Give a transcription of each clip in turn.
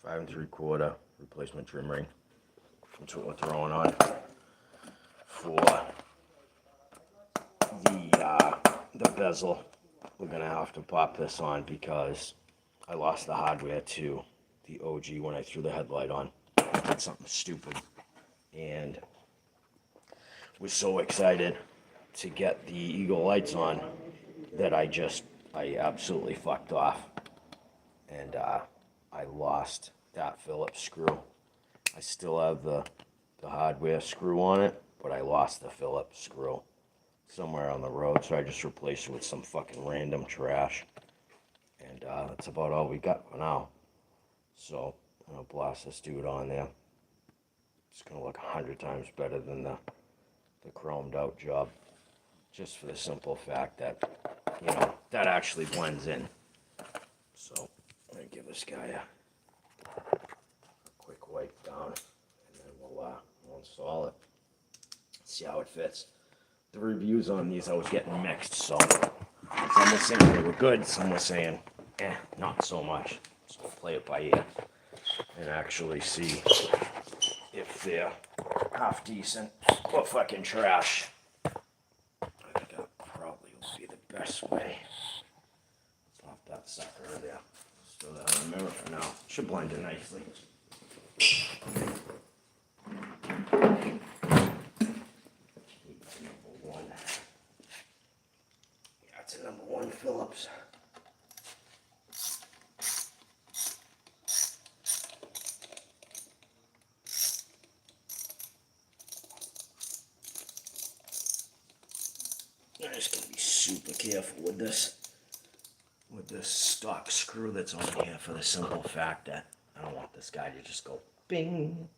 5 3/4 replacement trim ring. That's what we're throwing on for the bezel. We're gonna have to pop this on because I lost the hardware to the OG when I threw the headlight on. I did something stupid and was so excited to get the Eagle lights on that I absolutely fucked off, and I lost that Phillips screw. I still have the hardware screw on it, but I lost the Phillips screw somewhere on the road, so I just replaced it with some fucking random trash, and that's about all we got for now. So I'm gonna blast this dude on there. It's gonna look 100 times better than the chromed out job, just for the simple fact that, you know, that actually blends in. So I'm gonna give this guy a quick wipe down, and then we'll install it. See how it fits. The reviews on these I was getting mixed, so some were saying they were good, some were saying, not so much. So we'll play it by ear and actually see if they're half decent or fucking trash. I think that probably will be the best way. Pop that sucker there. Just throw that in the mirror for now. Should blend in nicely. That's a number one Phillips. I'm just gonna be super careful with this stock screw that's on here, for the simple fact that I don't want this guy to just go bing.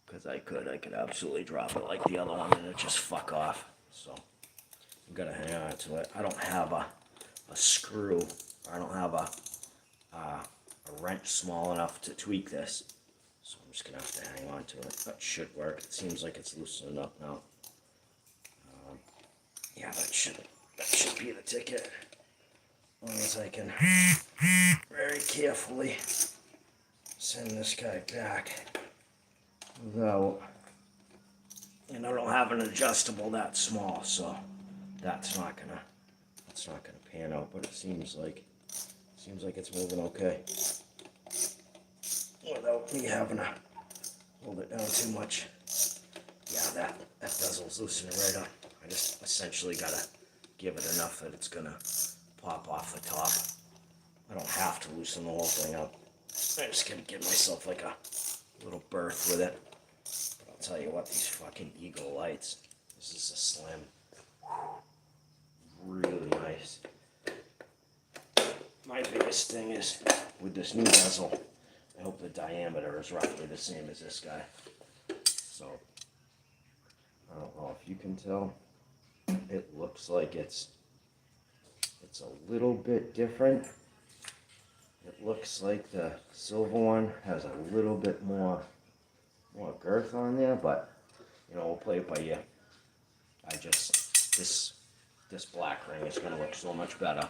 Because I could absolutely drop it like the other one and it just fuck off. So I'm gonna hang on to it. I don't have a screw. I don't have a wrench small enough to tweak this. So I'm just gonna have to hang on to it. That should work. It seems like it's loosened up now. Yeah, that should be the ticket. As long as I can very carefully send this guy back without, and I don't have an adjustable that small, so that's not gonna pan out. But it seems like it's moving okay without me having to hold it down too much. Yeah, that bezel's loosening right up. I just essentially gotta give it enough that it's gonna pop off the top. I don't have to loosen the whole thing up. I just gotta give myself like a little berth with it. But I'll tell you what, these fucking Eagle lights, this is a slim. Really nice. My biggest thing is with this new bezel, I hope the diameter is roughly the same as this guy. So I don't know if you can tell. It looks like it's a little bit different. It looks like the silver one has a little bit more girth on there, but you know, we'll play it by ear. This black ring is gonna look so much better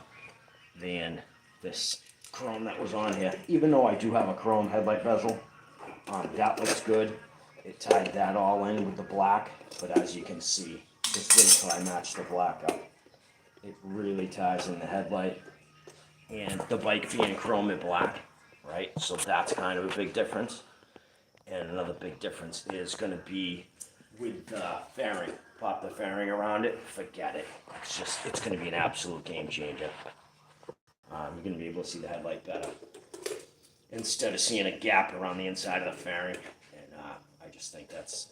than this chrome that was on here. Even though I do have a chrome headlight bezel, that looks good. It tied that all in with the black, but as you can see, just wait till I match the black up. It really ties in the headlight, and the bike being chrome and black, right? So that's kind of a big difference. And another big difference is going to be with the fairing. Pop the fairing around it, forget it. It's going to be an absolute game changer. You're going to be able to see the headlight better instead of seeing a gap around the inside of the fairing. And I just think that's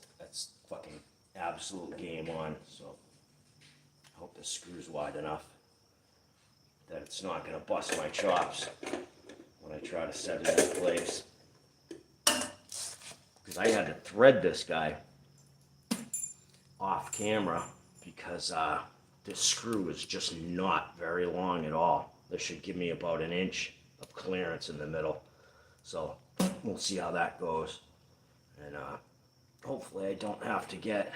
fucking absolute game on. So I hope the screw's wide enough that it's not going to bust my chops when I try to set it in place. Because I had to thread this guy off camera because this screw is just not very long at all. This should give me about 1 inch of clearance in the middle. So we'll see how that goes. And hopefully I don't have to get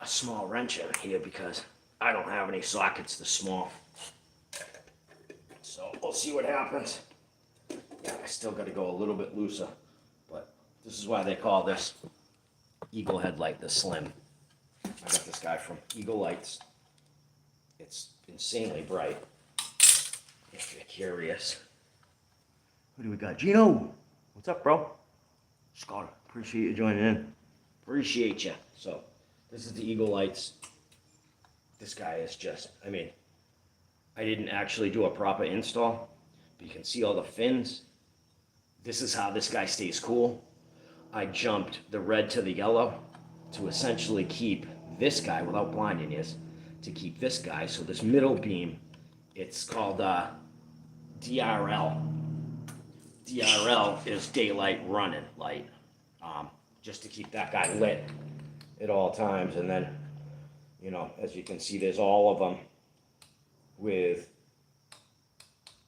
a small wrench in here because I don't have any sockets this small. So we'll see what happens. Yeah, I still got to go a little bit looser, but this is why they call this Eagle Headlight the Slim. I got this guy from Eagle Lights. It's insanely bright. If you're curious. Who do we got? Gino! What's up, bro? Scott, appreciate you joining in. Appreciate you. So, this is the Eagle Lights. This guy is just, I mean, I didn't actually do a proper install, but you can see all the fins. This is how this guy stays cool. I jumped the red to the yellow to essentially keep this guy, without blinding you, to keep this guy. So this middle beam, it's called DRL. DRL is daylight running light, just to keep that guy lit at all times. And then, you know, as you can see, there's all of them with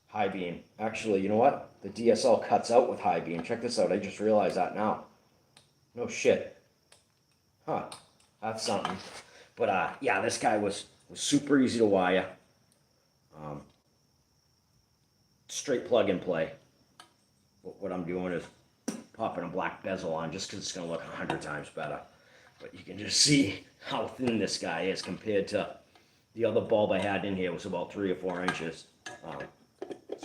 high beam. Actually, you know what? The DSL cuts out with high beam. Check this out. I just realized that now. No shit. Huh. That's something. But yeah, this guy was super easy to wire. Straight plug and play. What I'm doing is popping a black bezel on just because it's going to look 100 times better. But you can just see how thin this guy is compared to the other bulb I had in here was about 3 or 4 inches.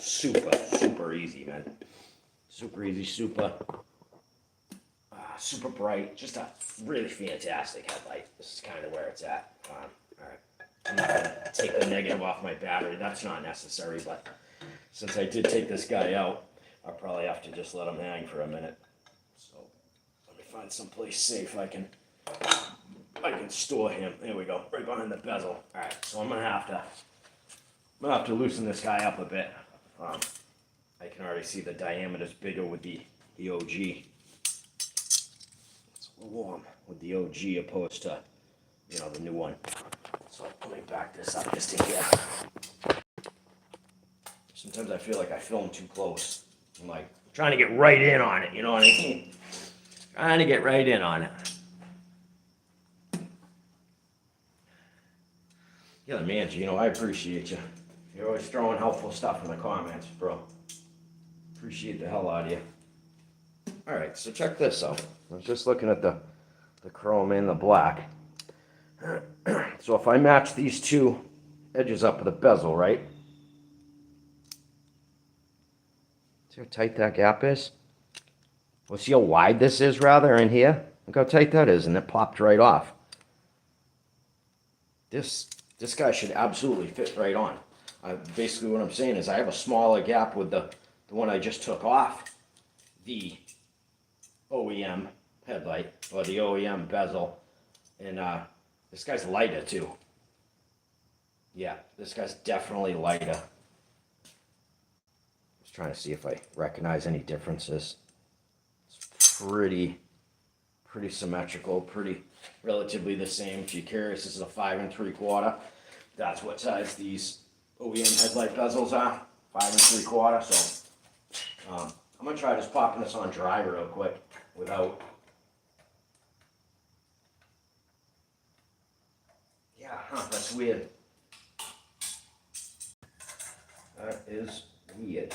Super easy, man. Super easy, super bright. Just a really fantastic headlight. This is kind of where it's at. All right. I'm not going to take the negative off my battery. That's not necessary, but since I did take this guy out, I'll probably have to just let him hang for a minute. So let me find someplace safe I can store him. There we go, right behind the bezel. All right, so I'm gonna have to loosen this guy up a bit. I can already see the diameter's bigger with the OG. It's warm with the OG opposed to, you know, the new one. So let me back this up just in here. Sometimes I feel like I film too close. I'm like trying to get right in on it, you know what I mean? Trying to get right in on it. Yeah, man, you know, I appreciate you. You're always throwing helpful stuff in the comments, bro. Appreciate the hell out of you. All right, so check this out. I was just looking at the chrome and the black. So if I match these two edges up with a bezel, right? See how tight that gap is? Well, see how wide this is, rather, in here? Look how tight that is, and it popped right off. This guy should absolutely fit right on. Basically what I'm saying is I have a smaller gap with the one I just took off the OEM headlight, or the OEM bezel, and this guy's lighter too. Yeah, this guy's definitely lighter. Just trying to see if I recognize any differences. It's pretty symmetrical, pretty relatively the same. If you're curious, this is a 5 3/4. That's what size these OEM headlight bezels are, 5 3/4. So I'm gonna try just popping this on dry real quick without. Yeah, that's weird. That is weird.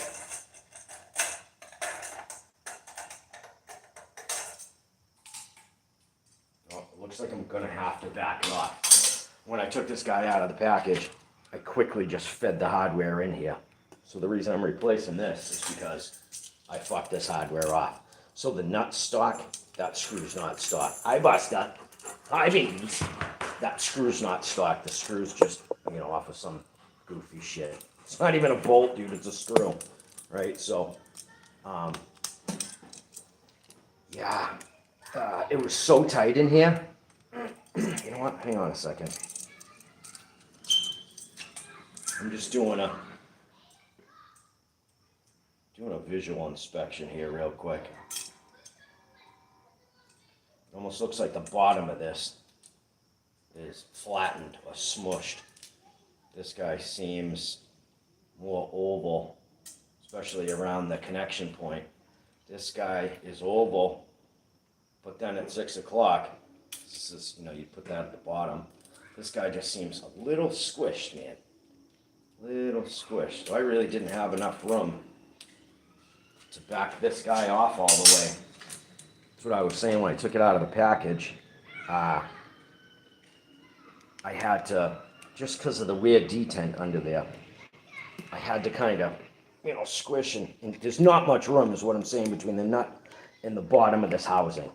Looks like I'm gonna have to back it off. When I took this guy out of the package, I quickly just fed the hardware in here. So the reason I'm replacing this is because I fucked this hardware off. So the nut stock, that screw's not stock. I busted. Hi babies. That screw's not stock. The screw's just, you know, off of some goofy shit. It's not even a bolt, dude, it's a screw. Right? So yeah. It was so tight in here. You know what? Hang on a second. I'm just doing a visual inspection here real quick. It almost looks like the bottom of this is flattened or smushed. This guy seems more oval, especially around the connection point. This guy is oval, but then at 6 o'clock, this is, you know, you put that at the bottom. This guy just seems a little squished, man. Little squished. So I really didn't have enough room to back this guy off all the way. That's what I was saying when I took it out of the package. I had to, just because of the weird detent under there, I had to kind of, you know, squish, and there's not much room is what I'm saying between the nut and the bottom of this housing.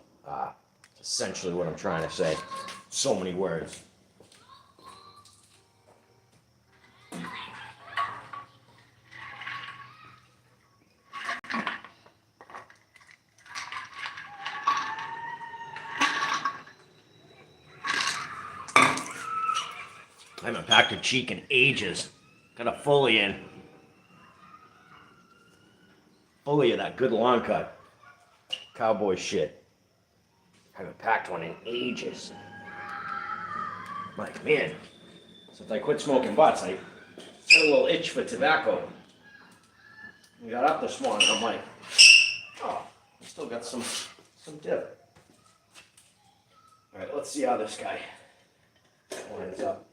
Essentially what I'm trying to say. So many words. I haven't packed a cheek in ages. Got a fully in. Fully of that good long cut. Cowboy shit. Haven't packed one in ages. Like, man, since I quit smoking butts, I had a little itch for tobacco. We got up this morning, I'm like, oh, I still got some dip. All right, let's see how this guy lines up.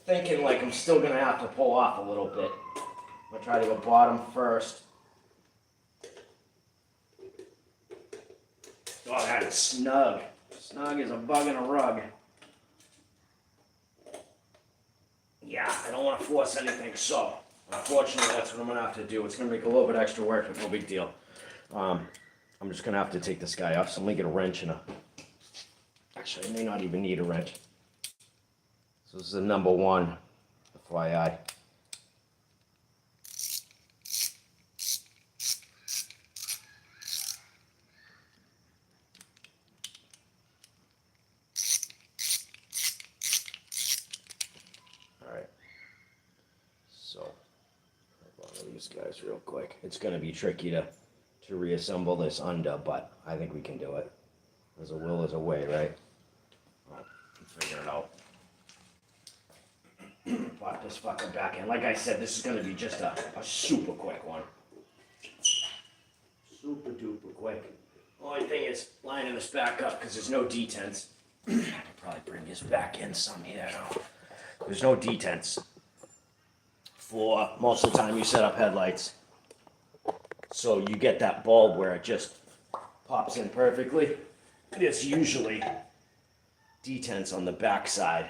Thinking like I'm still gonna have to pull off a little bit. I'm gonna try to go bottom first. Oh, that is snug. Snug as a bug in a rug. Yeah, I don't want to force anything, so unfortunately that's what I'm gonna have to do. It's gonna make a little bit extra work, but no big deal. I'm just gonna have to take this guy off, so I'm gonna get a wrench and actually I may not even need a wrench. So this is the number one, FYI. All right. So, one of these guys real quick. It's going to be tricky to reassemble this under, but I think we can do it. There's a will, there's a way, right? Well, figure it out. Pop this fucker back in. Like I said, this is going to be just a super quick one. Super duper quick. Only thing is lining this back up because there's no detents. I can probably bring this back in some here now. There's no detents for most of the time you set up headlights. So you get that bulb where it just pops in perfectly. There's usually detents on the back side.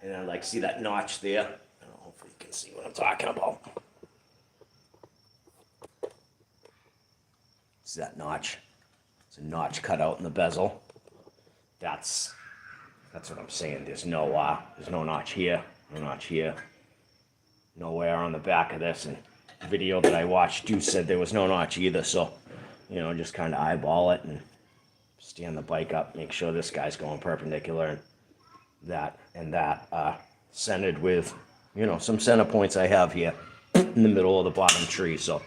And I like see that notch there. Hopefully you can see what I'm talking about. See that notch? It's a notch cut out in the bezel. That's what I'm saying. There's no notch here, no notch here, nowhere on the back of this. And the video that I watched, Deuce said there was no notch either. So, you know, just kind of eyeball it and stand the bike up, make sure this guy's going perpendicular and that centered with, you know, some center points I have here in the middle of the bottom tree. So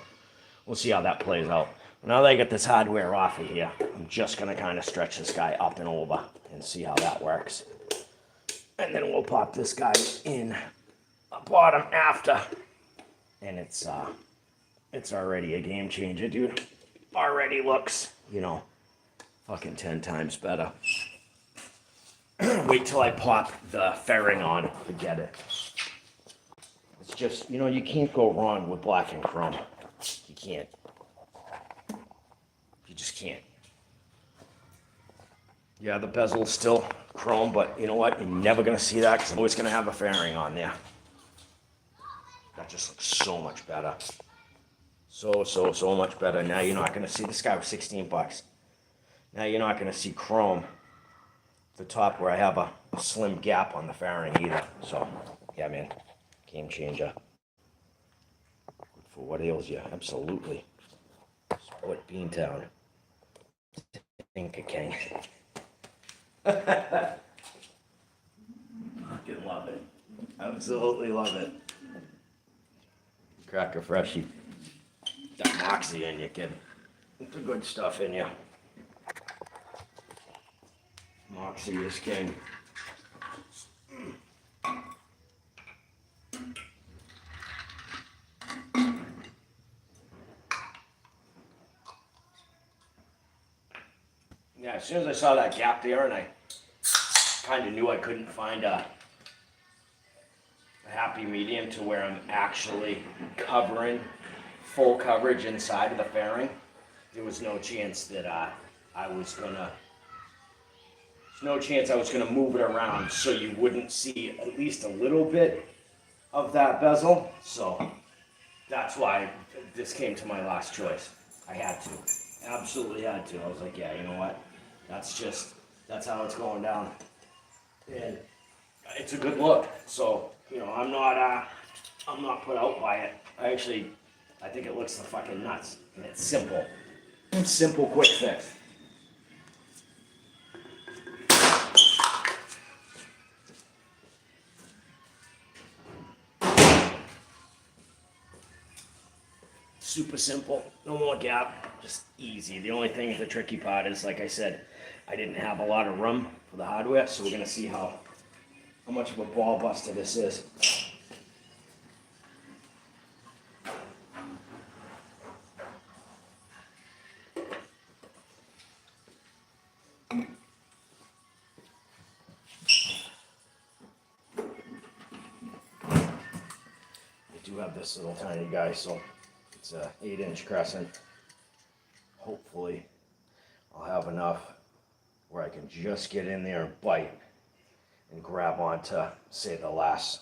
we'll see how that plays out. Now that I get this hardware off of here, I'm just going to kind of stretch this guy up and over and see how that works. And then we'll pop this guy in the bottom after. And it's already a game changer, dude. Already looks, you know, fucking 10 times better. Wait till I pop the fairing on. Forget it. It's just, you know, you can't go wrong with black and chrome. You can't. You just can't. Yeah, the bezel's still chrome, but you know what? You're never going to see that because I'm always going to have a fairing on there. That just looks so much better. So much better. Now you're not going to see, this guy was 16 bucks. Now you're not going to see chrome, the top where I have a slim gap on the fairing either. So, yeah, man, game changer. Good for what ails you, absolutely. Sport Beantown. Think a king. Fucking love it. Absolutely love it. Cracker Freshie. Got moxie in you, kid. It's the good stuff in you. Moxie is king. Yeah, as soon as I saw that gap there, and I kind of knew I couldn't find a happy medium to where I'm actually covering full coverage inside of the fairing. There was no chance that I was gonna, there's no chance I was gonna move it around so you wouldn't see at least a little bit of that bezel. So that's why this came to my last choice. I had to, absolutely had to. I was like, yeah, you know what? That's how it's going down. And it's a good look. So, you know, I'm not put out by it. I think it looks the fucking nuts. And it's simple. Simple, quick fix. Super simple, no more gap, just easy. The only thing, the tricky part is, like I said, I didn't have a lot of room for the hardware, so we're gonna see how much of a ball buster this is. I do have this little tiny guy, so it's a 8-inch crescent. Hopefully I'll have enough where I can just get in there and bite and grab onto, say, the last,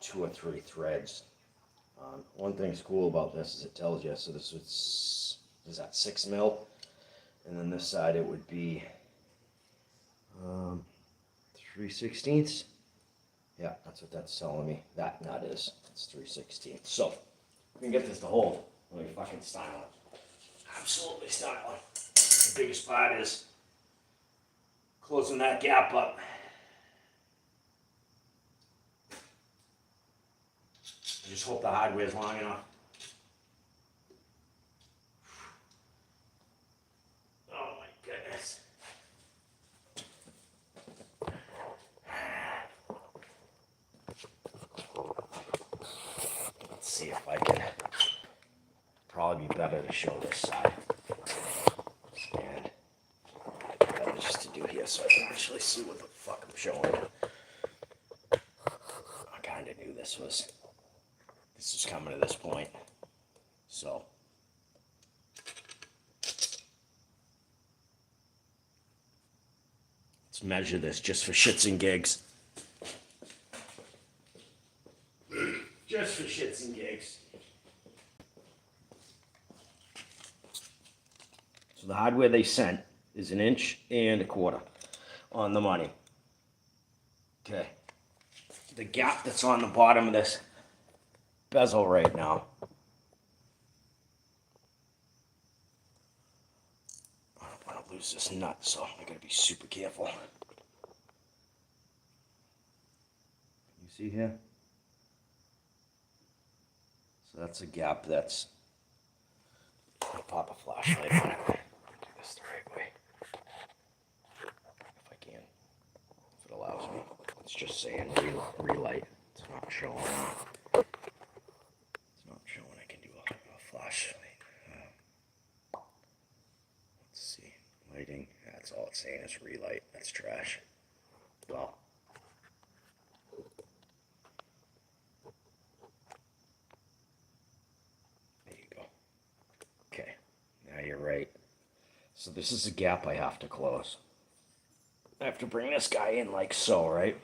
2 or 3 threads. One thing's cool about this is it tells you, so this is that 6 mil, and then this side it would be 3/16. Yeah, that's what that's telling me. That nut is. It's 3/16. So, we can get this to hold. Let me fucking style it. Absolutely style it. The biggest part is closing that gap up. I just hope the hardware's long enough. Oh my goodness. Let's see if I can. Probably be better to show this side. And better just to do here so I can actually see what the fuck I'm showing. I kind of knew this was coming to this point. So let's measure this just for shits and gigs. Just for shits and gigs. So the hardware they sent is 1 1/4 inches on the money. Okay. The gap that's on the bottom of this bezel right now. I don't want to lose this nut, so I gotta be super careful. You see here? So that's a gap that's. I'll pop a flashlight on it. Do this the right way. If I can. If it allows me. It's just saying relight. It's not showing. It's not showing I can do a flashlight. Let's see. Lighting. That's all it's saying is relight. That's trash. Well. There you go. Okay. Now you're right. So this is a gap I have to close. I have to bring this guy in like so, right?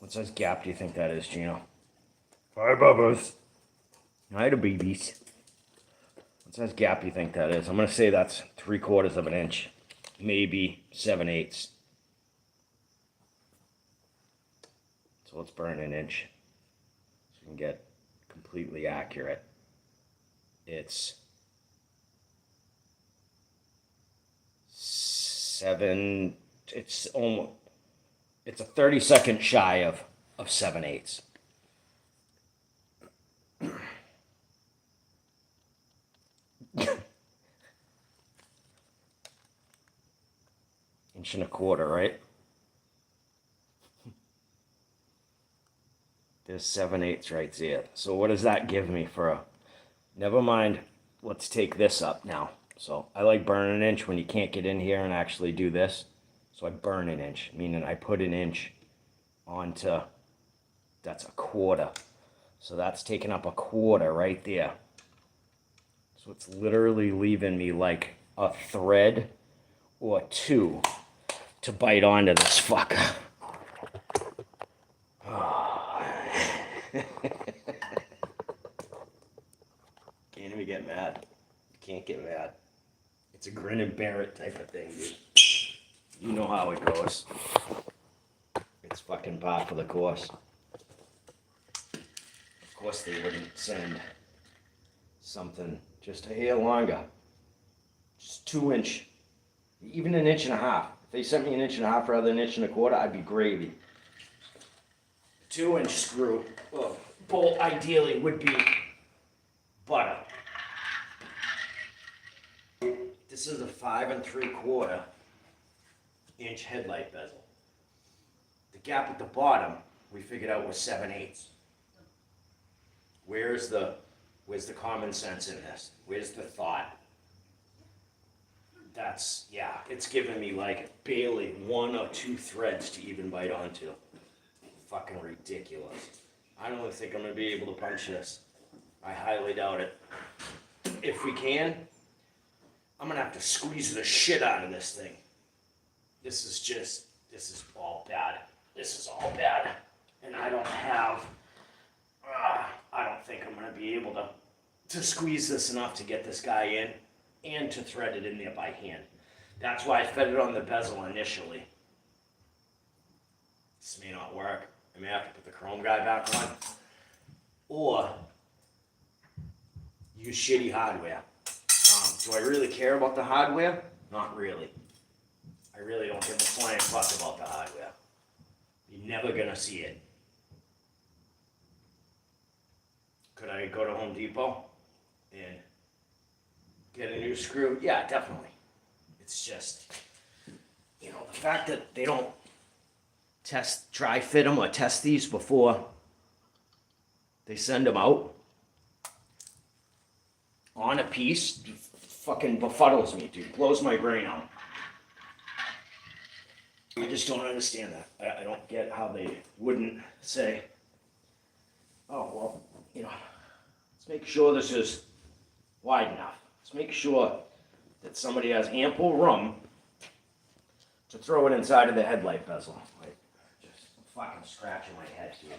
What size gap do you think that is, Gino? 5 bubbas. Hi, the babies. What size gap do you think that is? I'm going to say that's 3/4 of an inch. Maybe 7/8. So let's burn 1 inch. So we can get completely accurate. It's 7, it's almost, it's a 32nd shy of 7/8. Inch and a quarter, right? There's 7/8 right there. So what does that give me for a, never mind, let's take this up now. So I like burning 1 inch when you can't get in here and actually do this. So I burn 1 inch, meaning I put 1 inch onto that's a quarter. So that's taking up a quarter right there. So it's literally leaving me like a thread or two to bite onto this fucker. Can't even get mad. Can't get mad. It's a grin and bear it type of thing, dude. You know how it goes. It's fucking par for the course. Of course they wouldn't send something just a hair longer. Just 2 inch, even 1.5 inches. If they sent me 1.5 inches rather than 1.25 inches, I'd be gravy. 2-inch screw, well, bolt ideally would be butter. This is a 5 3/4 inch headlight bezel. The gap at the bottom we figured out was 7/8. Where's the common sense in this? Where's the thought? That's, yeah, it's giving me like barely 1 or 2 threads to even bite onto. Fucking ridiculous. I don't even think I'm gonna be able to punch this. I highly doubt it. If we can, I'm gonna have to squeeze the shit out of this thing. This is all bad. This is all bad. And I don't think I'm gonna be able to squeeze this enough to get this guy in and to thread it in there by hand. That's why I fed it on the bezel initially. This may not work. I may have to put the chrome guy back on. Or use shitty hardware. Do I really care about the hardware? Not really. I really don't give a flying fuck about the hardware. You're never gonna see it. Could I go to Home Depot and get a new screw? Yeah, definitely. It's just, the fact that they don't try fit them or test these before they send them out on a piece fucking befuddles me, dude. Blows my brain out. I just don't understand that. I don't get how they wouldn't say, oh, well, let's make sure this is wide enough. Let's make sure that somebody has ample room to throw it inside of the headlight bezel. Like, just fucking scratching my head, dude.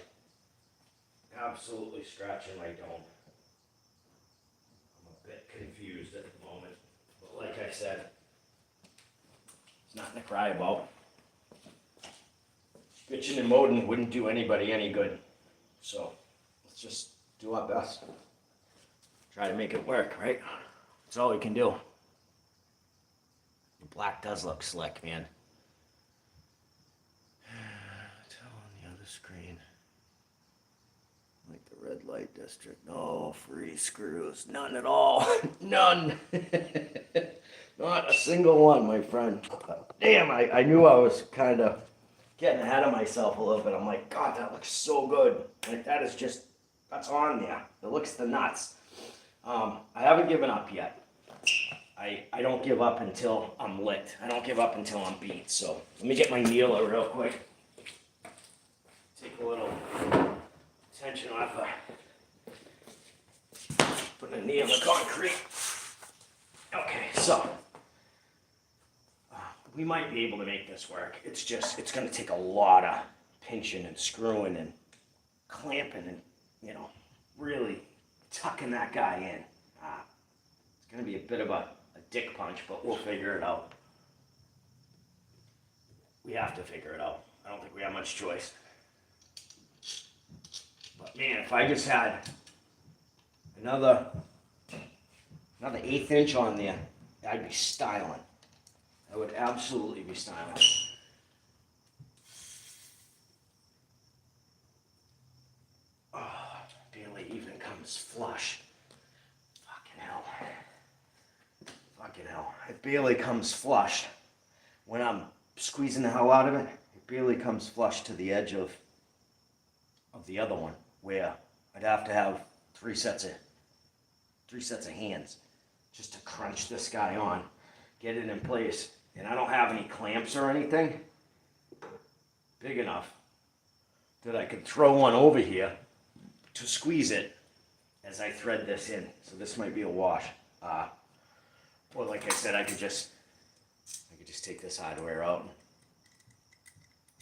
Absolutely scratching my dome. I'm a bit confused at the moment. But like I said, it's nothing to cry about. Bitching and moaning wouldn't do anybody any good. So, let's just do our best. Try to make it work, right? That's all we can do. The black does look slick, man. Tell on the other screen. Like the red light district. No free screws. None at all. None. Not a single one, my friend. Damn, I knew I was kind of getting ahead of myself a little bit. I'm like, God, that looks so good. Like, that's on there. It looks the nuts. I haven't given up yet. I don't give up until I'm licked. I don't give up until I'm beat. So let me get my needler real quick. Take a little tension off putting a knee on the concrete. Okay, so we might be able to make this work. It's going to take a lot of pinching and screwing and clamping and, really tucking that guy in. It's going to be a bit of a dick punch, but we'll figure it out. We have to figure it out. I don't think we have much choice. But man, if I just had another 1/8 inch on there, I'd be styling. I would absolutely be styling. Oh, barely even comes flush. Fucking hell. It barely comes flush. When I'm squeezing the hell out of it, it barely comes flush to the edge of the other one, where I'd have to have three sets of hands just to crunch this guy on, get it in place. And I don't have any clamps or anything big enough that I could throw one over here to squeeze it as I thread this in. So this might be a wash. Or like I said, I could just take this hardware out and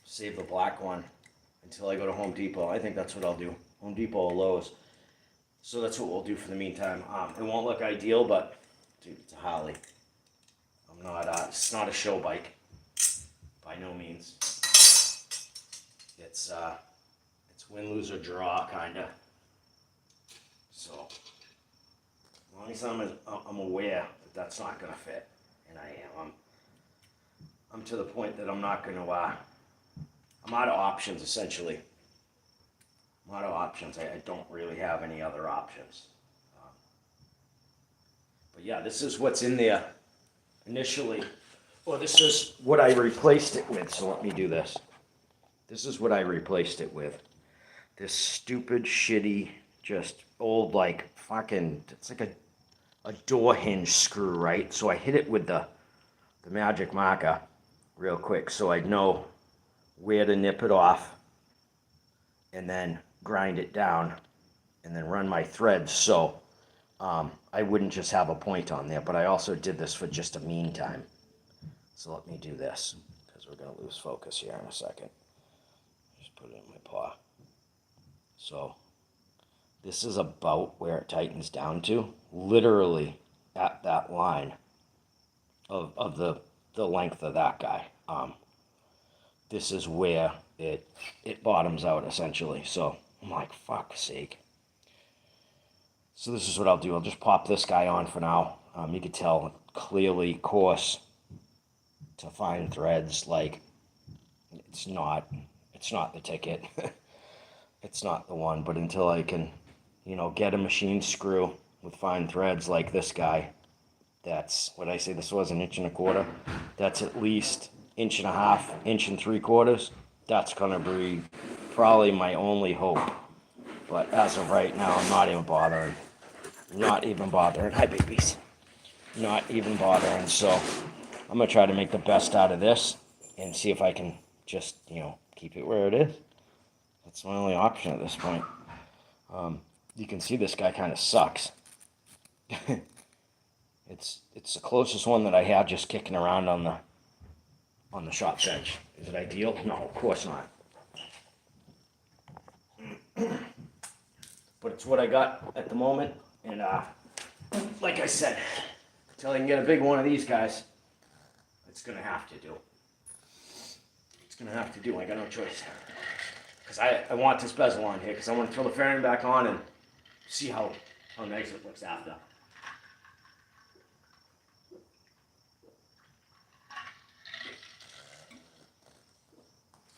save the black one until I go to Home Depot. I think that's what I'll do. Home Depot or Lowe's. So that's what we'll do for the meantime. It won't look ideal, but dude, it's a Harley. I'm not. It's not a show bike, by no means. It's win, lose, or draw, kinda. So as long as I'm aware that that's not gonna fit, and I am. I'm to the point that I'm not gonna. I'm out of options essentially. I'm out of options. I don't really have any other options. But yeah, this is what's in there initially. Well, this is what I replaced it with. So let me do this. This is what I replaced it with. This stupid, shitty, just old, like fucking. It's like a door hinge screw, right? So I hit it with the magic marker real quick, so I'd know where to nip it off, and then grind it down, and then run my threads so I wouldn't just have a point on there. But I also did this for just a meantime. So let me do this, because we're going to lose focus here in a second. Just put it in my paw. So this is about where it tightens down to, literally at that line of the length of that guy. This is where it bottoms out essentially. So I'm like, fuck's sake. So this is what I'll do. I'll just pop this guy on for now. You can tell clearly coarse to fine threads. Like it's not the ticket. It's not the one. But until I can, get a machine screw with fine threads like this guy, that's what I say. This was 1 1/4 inches. That's at least 1.5 inches, 1 3/4 inches. That's gonna be probably my only hope. But as of right now, I'm not even bothering. Hi, babies. Not even bothering. So I'm gonna try to make the best out of this and see if I can just, keep it where it is. That's my only option at this point. You can see this guy kind of sucks. It's the closest one that I have, just kicking around on the shop bench. Is it ideal? No, of course not. But it's what I got at the moment, and like I said, until I can get a big one of these guys, it's gonna have to do. It's gonna have to do. I got no choice. Because I want this bezel on here, because I want to throw the fairing back on and see how nice it looks after.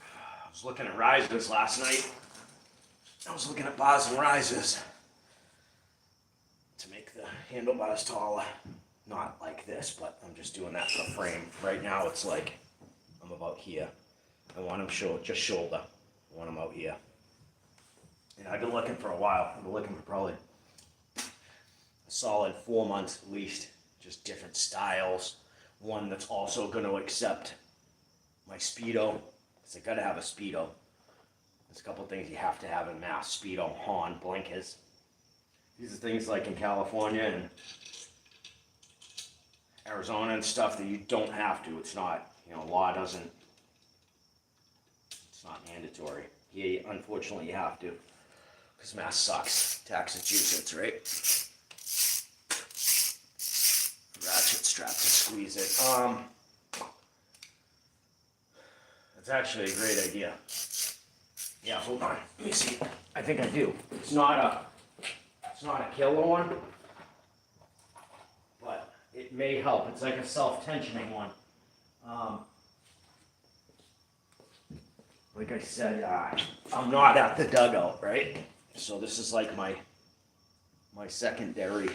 I was looking at risers last night. I was looking at bars and risers to make the handlebars taller. Not like this, but I'm just doing that for frame. Right now it's like I'm about here. I want them just shoulder. I want them out here. And I've been looking for a while. I've been looking for probably a solid 4 months at least. Just different styles. One that's also going to accept my Speedo. Because I got to have a Speedo. There's a couple things you have to have in Mass. Speedo, horn, blinkers. These are things like in California and Arizona and stuff that you don't have to. It's not, law doesn't. It's not mandatory. Here, unfortunately, you have to. Because Mass sucks. Massachusetts, right? Ratchet strap to squeeze it. That's actually a great idea. Yeah, hold on. Let me see. I think I do. It's not a killer one, but it may help. It's like a self-tensioning one. Like I said, I'm not at the dugout, right? So this is like my secondary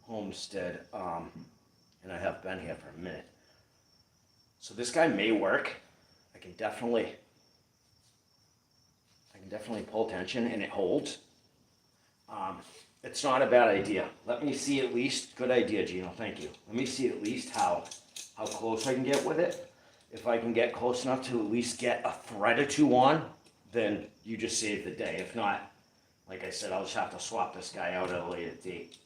homestead, and I have been here for a minute. So this guy may work. I can definitely pull tension, and it holds. It's not a bad idea. Let me see at least. Good idea, Gino. Thank you. Let me see at least how close I can get with it. If I can get close enough to at least get a thread or two on, then you just save the day. If not, like I said, I'll just have to swap this guy out at a later date.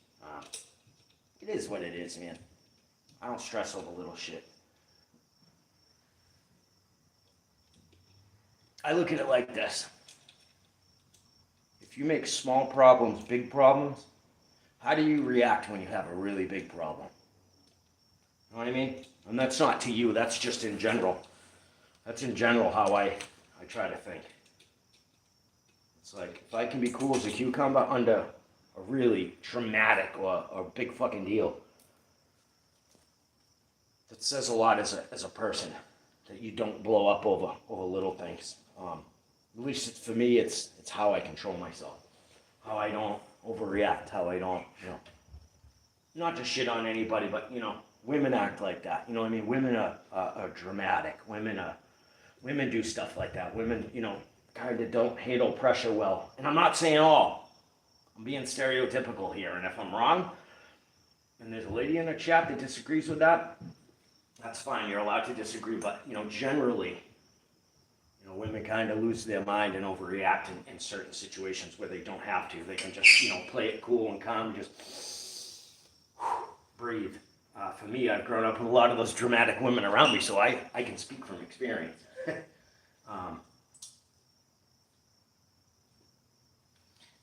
It is what it is, man. I don't stress over little shit. I look at it like this. If you make small problems big problems, how do you react when you have a really big problem? You know what I mean? And that's not to you, that's just in general. That's in general how I try to think. It's like, if I can be cool as a cucumber under a really traumatic or big fucking deal, that says a lot as a person, that you don't blow up over little things. At least for me, it's how I control myself. How I don't overreact, how I don't, not to shit on anybody, but, women act like that. You know what I mean? Women are dramatic. Women do stuff like that. Women, kind of don't handle pressure well. And I'm not saying all. I'm being stereotypical here. And if I'm wrong, and there's a lady in the chat that disagrees with that, that's fine. You're allowed to disagree. But, generally, women kind of lose their mind and overreact in certain situations where they don't have to. They can just, play it cool and calm, just breathe. For me, I've grown up with a lot of those dramatic women around me, so I can speak from experience.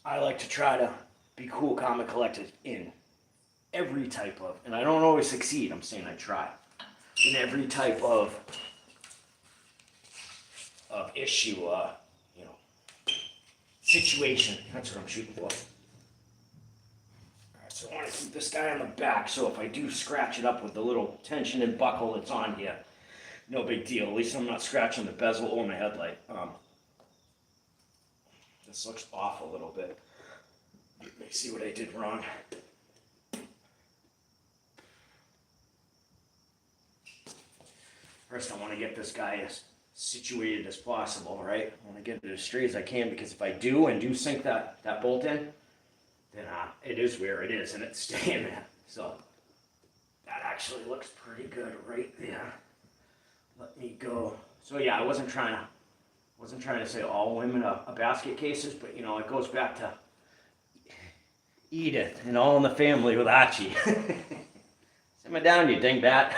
I like to try to be cool, calm, and collected in every type of, and I don't always succeed, I'm saying I try, in every type of issue, situation. That's what I'm shooting for. Alright, so I want to keep this guy on the back, so if I do scratch it up with the little tension and buckle that's on here, no big deal. At least I'm not scratching the bezel or my headlight. This looks off a little bit. Let me see what I did wrong. First, I want to get this guy as situated as possible, right? I want to get it as straight as I can, because if I do sink that bolt in, then it is where it is, and it's staying there. So that actually looks pretty good right there. Let me go. So yeah, I wasn't trying to say all women are basket cases, but it goes back to Edith and All in the Family with Archie. Simmer down, you dingbat.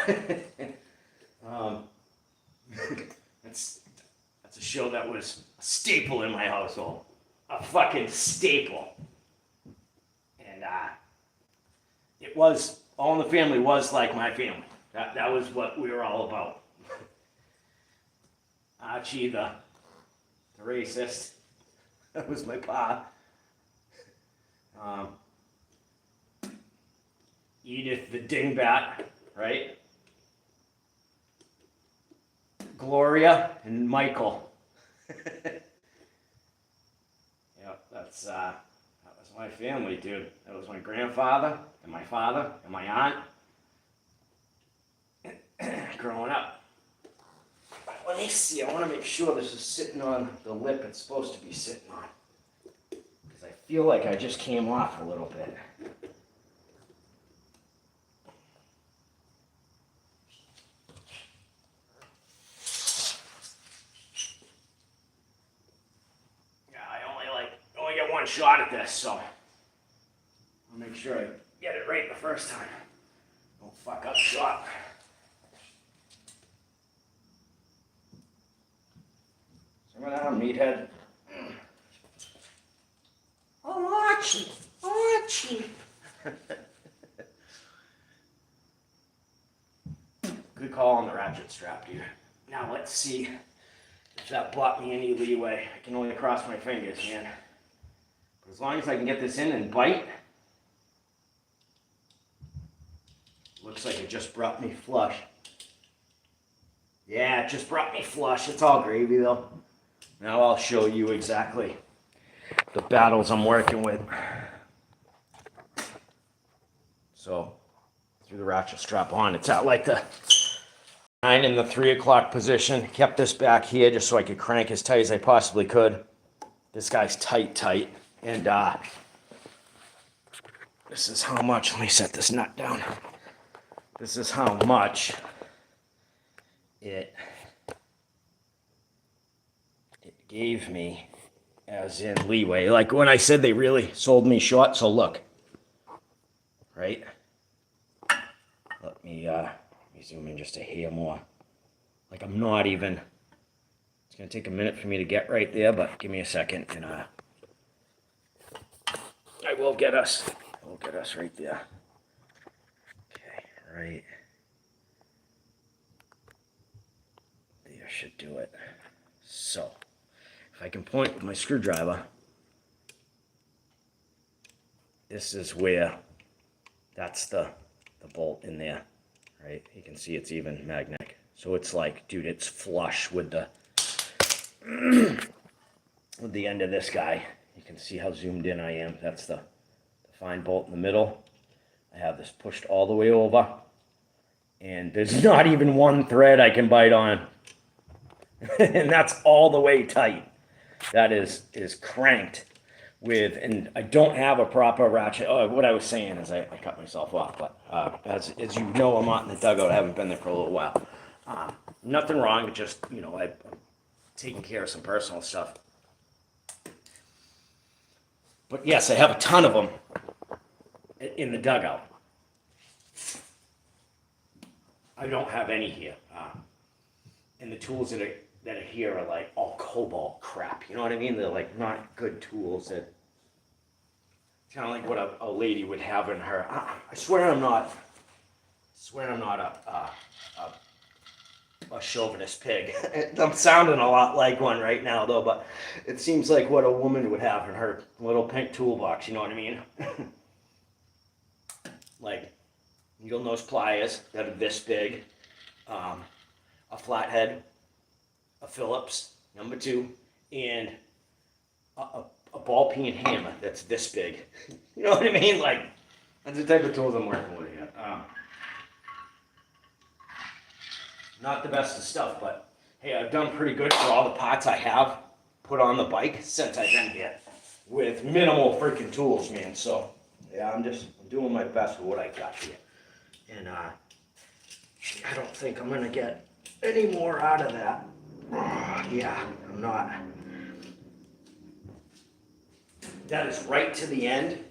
That's a show that was a staple in my household. A fucking staple. And it was, All in the Family was like my family. That was what we were all about. Archie, the racist. That was my pa. Edith, the dingbat, right? Gloria and Michael. Yeah, that was my family, dude. That was my grandfather and my father and my aunt growing up. Let me see, I want to make sure this is sitting on the lip it's supposed to be sitting on, because I feel like I just came off a little bit. One shot at this, so I'll make sure I get it right the first time. Don't fuck up shot. Simmer down, meathead. Oh, Archie! Archie! Good call on the ratchet strap, dude. Now let's see if that bought me any leeway. I can only cross my fingers, man. As long as I can get this in and bite, looks like it just brought me flush. Yeah, it just brought me flush. It's all gravy though. Now I'll show you exactly the battles I'm working with. So, threw the ratchet strap on. It's at like the 9 in the 3 o'clock position. Kept this back here just so I could crank as tight as I possibly could. This guy's tight. And this is how much, let me set this nut down. This is how much it gave me, as in leeway. Like when I said they really sold me short, so look, right? Let me zoom in just a hair more. Like I'm not even, it's gonna take a minute for me to get right there, but give me a second and I will get us. We'll get us right there. Okay, right. There should do it. So, if I can point with my screwdriver, this is where, that's the bolt in there, right? You can see it's even magnetic. So it's like, dude, it's flush with the with the end of this guy. You can see how zoomed in I am. That's the fine bolt in the middle. I have this pushed all the way over, and there's not even one thread I can bite on. And that's all the way tight. That is cranked with, and I don't have a proper ratchet. Oh, what I was saying is I cut myself off, but as you know, I'm not in the dugout. I haven't been there for a little while. Nothing wrong, just, you know, I'm taking care of some personal stuff. But yes, I have a ton of them in the dugout. I don't have any here. And the tools that are here are like all cobalt crap. You know what I mean? They're like not good tools. That kind of like what a lady would have in her. I swear I'm not a chauvinist pig. I'm sounding a lot like one right now, though, but it seems like what a woman would have in her little pink toolbox, you know what I mean? Like needle nose pliers that are this big, a flathead, a Phillips, number 2, and a ball peen hammer that's this big. You know what I mean? Like, that's the type of tools I'm working with here. Not the best of stuff, but hey, I've done pretty good for all the parts I have put on the bike since I've been here with minimal freaking tools, man. So yeah, I'm doing my best with what I got here. And I don't think I'm gonna get any more out of that. Yeah, I'm not. That is right to the end.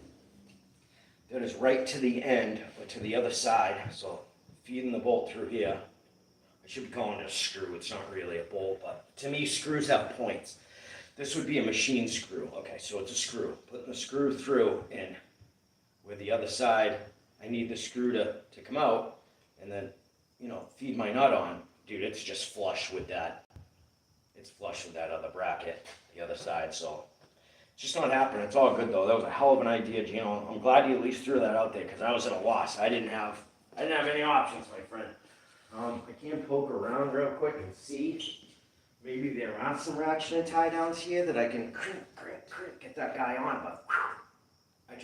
That is right to the end, but to the other side. So feeding the bolt through here. I should be calling it a screw. It's not really a bolt, but to me, screws have points. This would be a machine screw. Okay, so it's a screw. Putting the screw through, and with the other side, I need the screw to come out, and then, you know, feed my nut on. Dude, it's just flush with that. It's flush with that other bracket, the other side, so it's just not happening. It's all good, though. That was a hell of an idea, Gino. I'm glad you at least threw that out there, because I was at a loss. I didn't have any options, my friend. I can poke around real quick and see. Maybe there are some ratchet and tie downs here that I can get that guy on, but I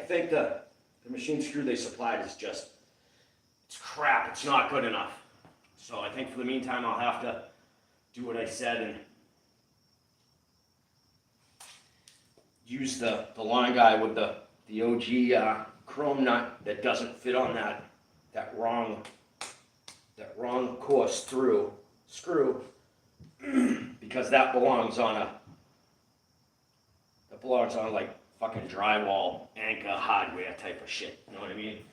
think the machine screw they supplied is just, it's crap. It's not good enough. So I think for the meantime, I'll have to do what I said and use the long guy with the OG chrome nut that doesn't fit on that wrong course through screw, because that belongs on like fucking drywall anchor hardware type of shit. You know what I mean?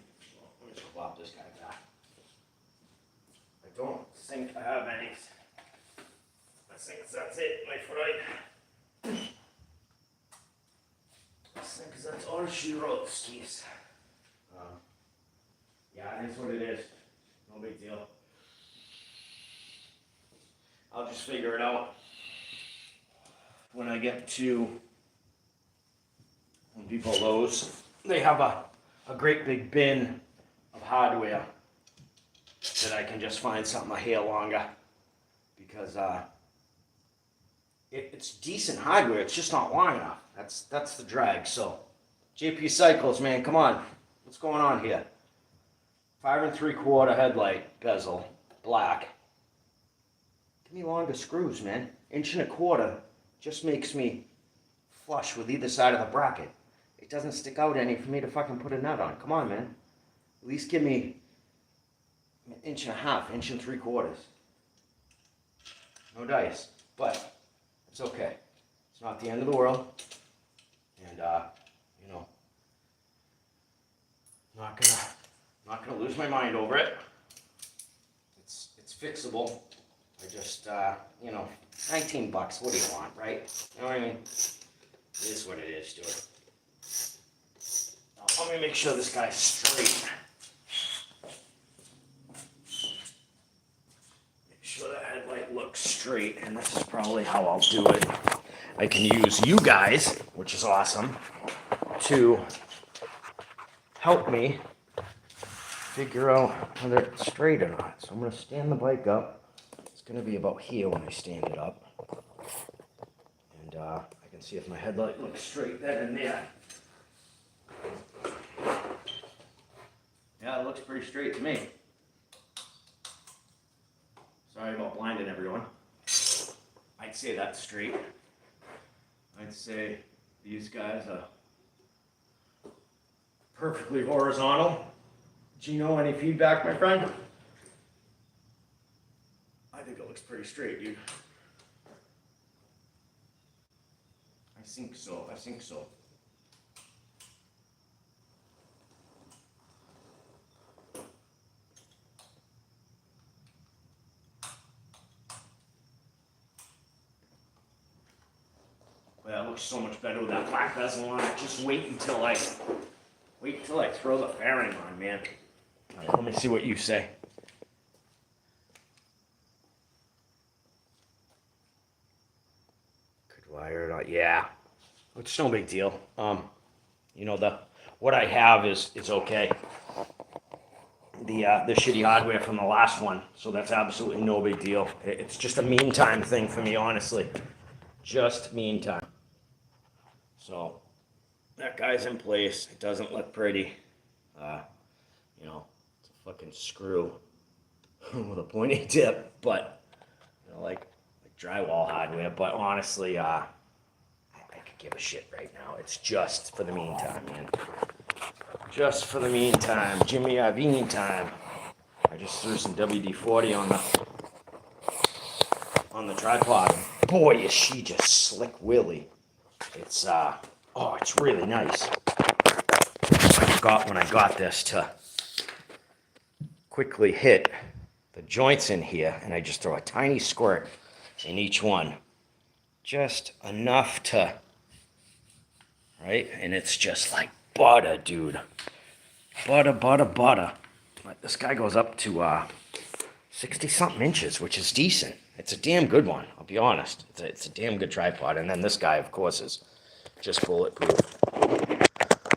Let me just flop this guy back. I don't think I have any. I think that's it, my friend. I think that's all she wrote, skis. Yeah, it is what it is. No big deal. I'll just figure it out when I get to Home Depot Lowe's. They have a great big bin of hardware that I can just find something a hair longer, because it's decent hardware. It's just not long enough. That's the drag. So JP Cycles, man, come on. What's going on here? 5 3/4 headlight bezel, black. Give me longer screws, man. 1.25 just makes me flush with either side of the bracket. It doesn't stick out any for me to fucking put a nut on. Come on, man. At least give me 1.5 1 3/4. No dice. But It's okay. It's not the end of the world. And, you know, not gonna lose my mind over it. It's fixable. I just, you know, 19 bucks, what do you want, right? You know what I mean? It is what it is, dude. Now, let me make sure this guy's straight. Make sure the headlight looks straight, and this is probably how I'll do it. I can use you guys, which is awesome, to help me figure out whether it's straight or not. So I'm going to stand the bike up. It's going to be about here when I stand it up. And I can see if my headlight looks straight then and there. Yeah, it looks pretty straight to me. Sorry about blinding everyone. I'd say that's straight. I'd say these guys are perfectly horizontal. Gino, any feedback, my friend? I think it looks pretty straight, dude. I think so. Well, that looks so much better with that black bezel on it. Just wait until I throw the fairing on, man. All right, let me see what you say. Could wire it on. Yeah, it's no big deal. You know, what I have is okay. The shitty hardware from the last one, so that's absolutely no big deal. It's just a meantime thing for me, honestly. Just meantime. So that guy's in place. It doesn't look pretty. You know, it's a fucking screw with a pointy tip, but you know, like drywall hardware. But honestly, I could give a shit right now. It's just for the meantime, man. Just for the meantime. Jimmy Iovine time. I just threw some WD-40 on the tripod. Boy, is she just slick willy. It's it's really nice. When I got this to quickly hit the joints in here, and I just throw a tiny squirt in each one. Just enough to, right? And it's just like butter, dude. Butter. This guy goes up to 60-something inches, which is decent. It's a damn good one, I'll be honest. It's a damn good tripod. And then this guy, of course, is just bulletproof.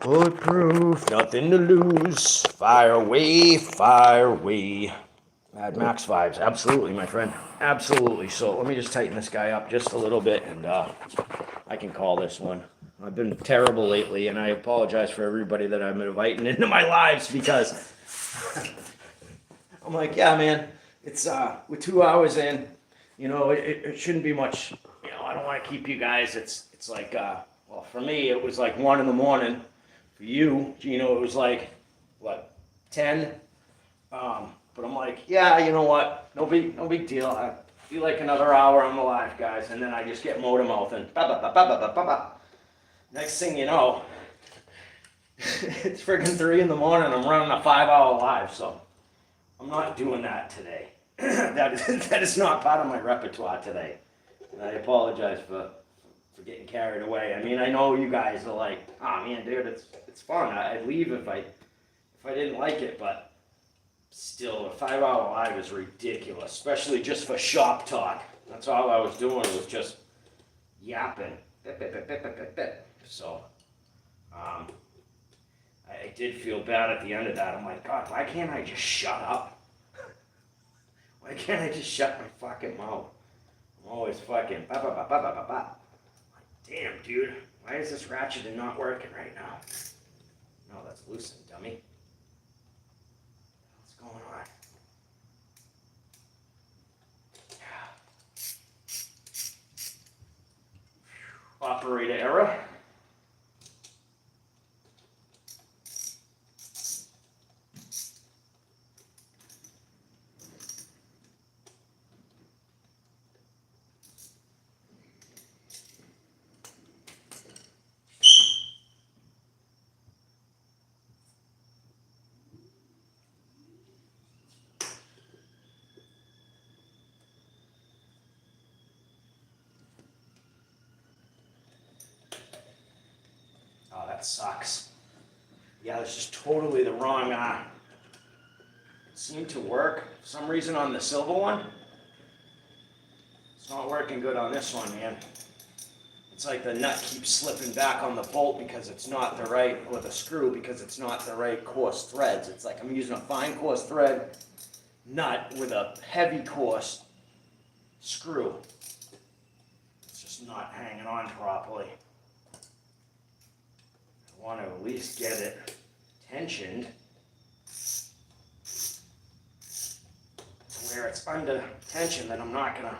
Bulletproof, nothing to lose. Fire away. Mad Max vibes, absolutely, my friend. Absolutely. So let me just tighten this guy up just a little bit, and I can call this one. I've been terrible lately, and I apologize for everybody that I'm inviting into my lives, because I'm like, yeah, man, it's we're 2 hours in. You know, it shouldn't be much. You know, I don't want to keep you guys. It's like, well, for me, it was like 1 a.m. For you, Gino, it was like, what, 10? But I'm like, yeah, you know what? No big deal. I feel like another hour on the live, guys, and then I just get motor mouthing. Next thing you know, it's friggin' 3 a.m. I'm running a 5-hour live, so I'm not doing that today. that is not part of my repertoire today. And I apologize for getting carried away. I mean, I know you guys are like, oh man, dude, it's fun. I'd leave if I didn't like it, but still, a 5-hour live is ridiculous, especially just for shop talk. That's all I was doing, was just yapping. So, I did feel bad at the end of that. I'm like, God, why can't I just shut up? Why can't I just shut my fucking mouth? I'm always fucking Damn, dude. Why is this ratchet not working right now? No, that's loosened, dummy. What's going on? Operator error. that sucks. Yeah, it's just totally the wrong, it seemed to work. For some reason on the silver one, it's not working good on this one, man. It's like the nut keeps slipping back on the bolt because it's not the right, or the screw because it's not the right coarse threads. It's like I'm using a fine coarse thread nut with a heavy coarse screw. It's just not hanging on properly. I want to at least get it tensioned to where it's under tension, that I'm not gonna,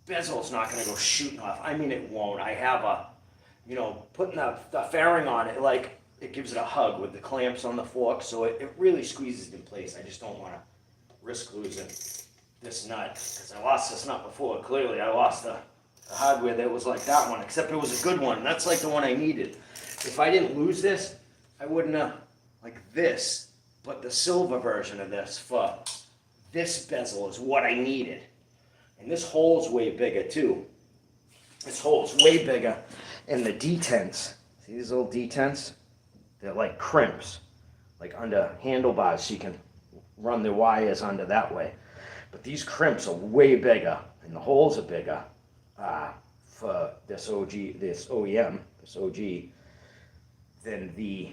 bezel's not gonna go shooting off. I mean, it won't. I have a, you know, putting the fairing on it, like, it gives it a hug with the clamps on the fork, so it really squeezes it in place. I just don't want to risk losing this nut, because I lost this nut before. Clearly, I lost the hardware that was like that one, except it was a good one. That's like the one I needed. If I didn't lose this, I wouldn't have, like this, but the silver version of this for this bezel is what I needed. And this hole's way bigger too. This hole's way bigger. And the detents, see these little detents? They're like crimps, like under handlebars, so you can run the wires under that way. But these crimps are way bigger, and the holes are bigger for this OG, this OEM, this OG, than the,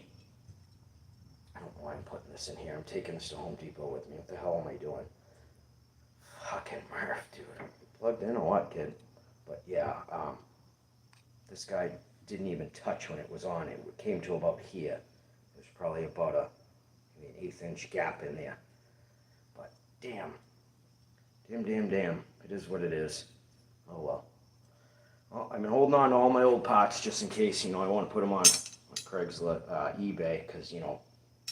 I don't know why I'm putting this in here. I'm taking this to Home Depot with me. What the hell am I doing? Fucking Murph, dude. Plugged in or what, kid? But yeah, this guy didn't even touch when it was on. It came to about here. There's probably about an 1/8 inch gap in there. But damn. Damn. It is what it is. Oh well. Well, I've been holding on to all my old parts just in case, you know, I want to put them on Craigslist, eBay, because, you know,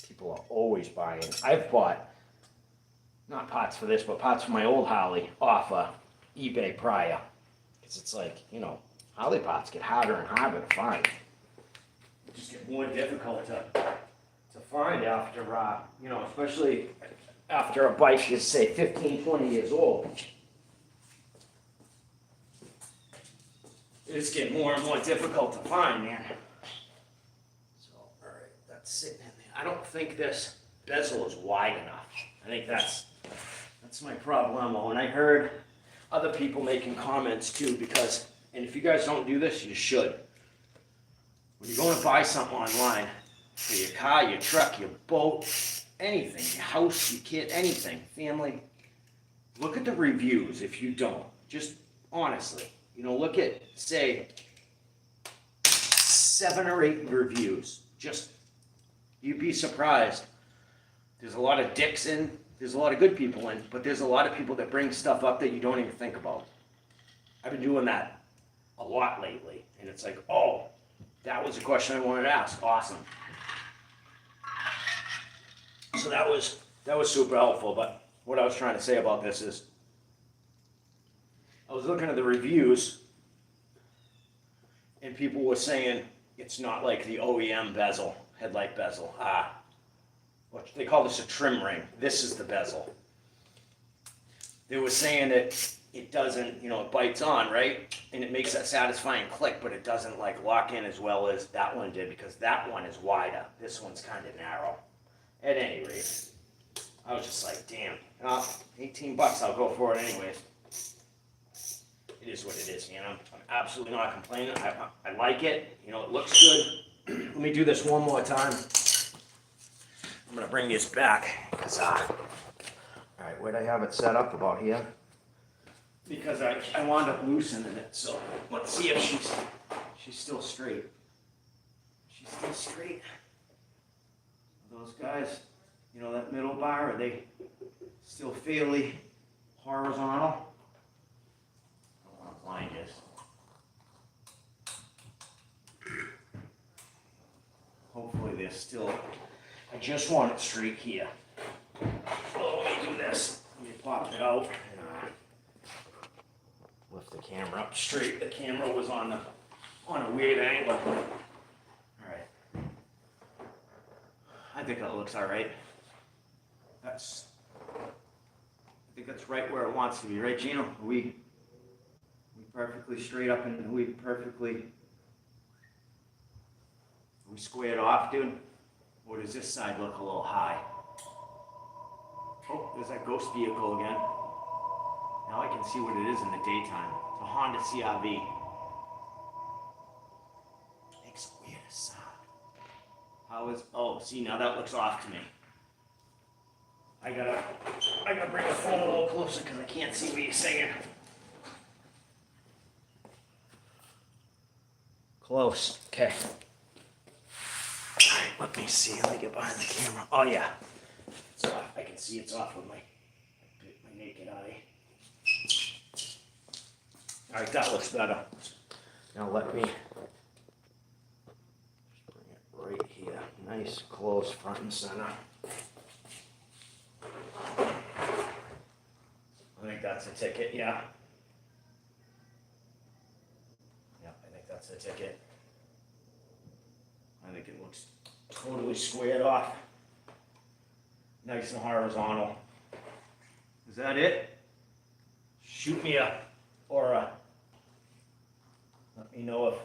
people are always buying. I've bought, not parts for this, but parts for my old Harley off eBay prior. Because it's like, you know, Harley parts get harder and harder to find. It just gets more difficult to find after, you know, especially after a bike is, say, 15, 20 years old. It's getting more and more difficult to find, man. So, all right, that's sitting in there. I don't think this bezel is wide enough. I think that's my problem. And I heard other people making comments too, because, and if you guys don't do this, you should. When you're going to buy something online, for your car, your truck, your boat, anything, your house, your kid, anything, family, look at the reviews if you don't. Just honestly, you know, look at, say, 7 or 8 reviews. Just, you'd be surprised. There's a lot of dicks in, there's a lot of good people in, but there's a lot of people that bring stuff up that you don't even think about. I've been doing that a lot lately, and it's like, oh, that was a question I wanted to ask. Awesome. So that was super helpful, but what I was trying to say about this is, I was looking at the reviews, and people were saying it's not like the OEM bezel, headlight bezel. What they call this a trim ring. This is the bezel. They were saying that it doesn't, you know, it bites on, right? And it makes that satisfying click, but it doesn't like lock in as well as that one did, because that one is wider. This one's kind of narrow. At any rate, I was just like, damn, 18 bucks, I'll go for it anyways. It is what it is, man. I'm absolutely not complaining. I like it. You know, it looks good. Let me do this one more time. I'm going to bring this back, because, all right, where'd I have it set up? About here? Because I wound up loosening it, so let's see if she's still straight. She's still straight. Those guys, you know, that middle bar, are they still fairly horizontal? I don't want to blind this. Hopefully they're still, I just want it straight here. Oh, let me do this. Let me pop it out and lift the camera up straight. The camera was on a weird angle. I think that looks all right. I think that's right where it wants to be, right, Gino? Are we perfectly straight up and we perfectly We squared off, dude. Or does this side look a little high? Oh, there's that ghost vehicle again. Now I can see what it is in the daytime. It's a Honda CR-V. Makes the weirdest sound. How is, oh, see, now that looks off to me. I gotta bring the phone a little closer because I can't see what you're saying. Close, okay. All right, let me see, let me get behind the camera. Oh yeah, it's off. I can see it's off with my naked eye. All right, that looks better. Now let me bring it right here. Nice, close, front and center. I think that's a ticket, yeah. Yeah, I think that's a ticket. I think it looks totally squared off. Nice and horizontal. Is that it? Shoot me a, or a, let me know if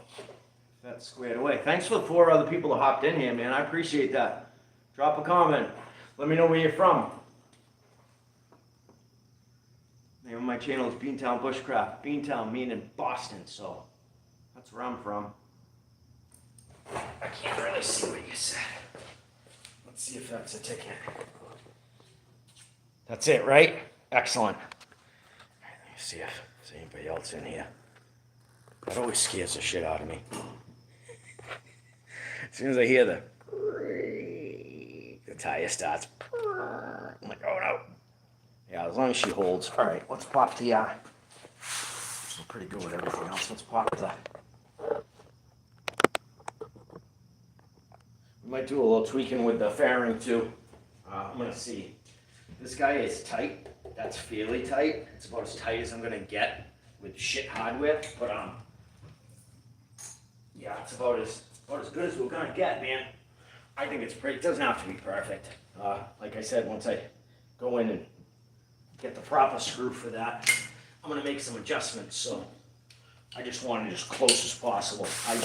that's squared away. Thanks for the 4 other people that hopped in here, man. I appreciate that. Drop a comment. Let me know where you're from. The name of my channel is Beantown Bushcraft. Beantown meaning Boston, so that's where I'm from. I can't really see what you said. Let's see if that's a ticket. That's it, right? Excellent. All right, let me see if there's anybody else in here. That always scares the shit out of me. As soon as I hear the tire starts. I'm like, oh no. Yeah, as long as she holds. All right, let's pop the, we're pretty good with everything else. Let's pop the, we might do a little tweaking with the fairing too. I'm gonna see. This guy is tight. That's fairly tight. It's about as tight as I'm gonna get with shit hardware, but yeah, it's about as good as we're gonna get, man. I think it's pretty, it doesn't have to be perfect. Like I said, once I go in and get the proper screw for that, I'm gonna make some adjustments, so I just want it as close as possible. I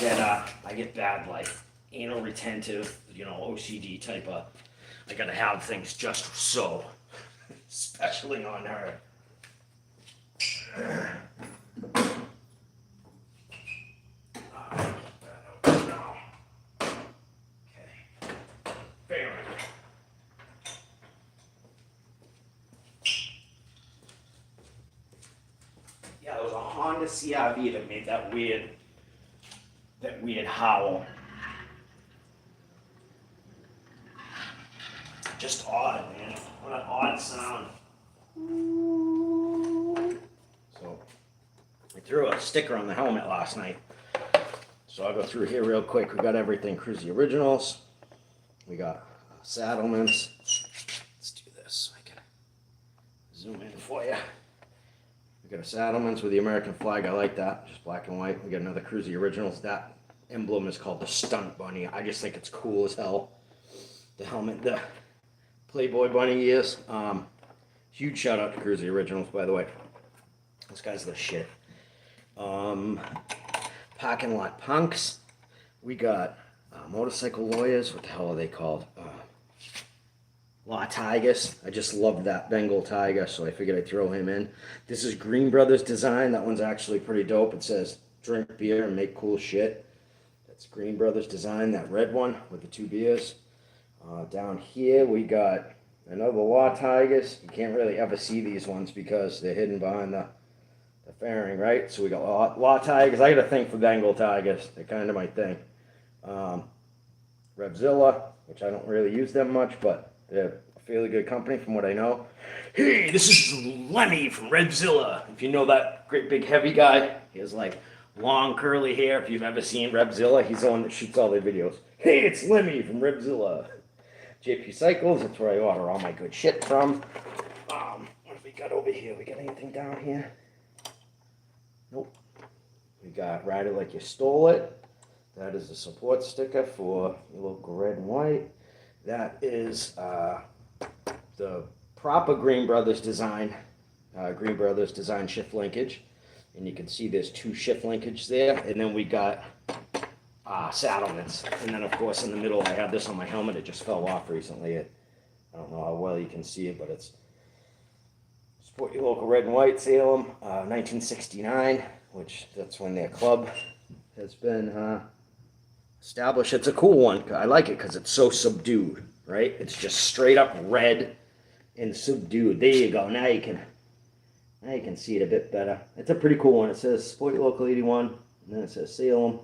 get bad, like, anal retentive, you know, OCD type of, I gotta have things just so, especially on her. Yeah, it was a Honda CR-V that made that weird howl. Just odd, man. What an odd sound. So, I threw a sticker on the helmet last night. So I'll go through here real quick. We got everything Cruzy Originals. We got Saddlements. Let's do this so I can zoom in for you. We got a Saddlements with the American flag. I like that. Just black and white. We got another Cruzy Originals. That emblem is called the Stunt Bunny. I just think it's cool as hell. The helmet, the Playboy Bunny ears. Huge shout out to Cruzy Originals, by the way. Those guys are the shit. Parking Lot Punks. We got Motorcycle Lawyers. What the hell are they called? Law Tigers. I just love that Bengal tiger, so I figured I'd throw him in. This is Green Brothers design. That one's actually pretty dope. It says drink beer and make cool shit. That's Green Brothers design. That red one with the 2 beers. Down here we got another Law Tigers. You can't really ever see these ones because they're hidden behind the fairing, right? So we got Law Tigers. I got a thing for Bengal tigers. They're kind of my thing. Revzilla, which I don't really use them much, but they're a fairly good company from what I know. Hey, this is Lemmy from Revzilla. If you know that great big heavy guy, he has like long curly hair. If you've ever seen Revzilla, he's the one that shoots all their videos. Hey, it's Lemmy from Revzilla. JP Cycles, that's where I order all my good shit from. What have we got over here? We got anything down here? Nope. We got Ride It Like You Stole It. That is a support sticker for your local red and white. That is the proper Green Brothers design shift linkage. And you can see there's 2 shift linkage there. And then we got saddlements. And then of course in the middle, I had this on my helmet. It just fell off recently. I don't know how well you can see it, but it's Sport Your Local Red and White, Salem, 1969, which that's when their club has been established. It's a cool one. I like it because it's so subdued, right? It's just straight up red and subdued. There you go. Now you can see it a bit better. It's a pretty cool one. It says Sport Your Local 81, and then it says Salem,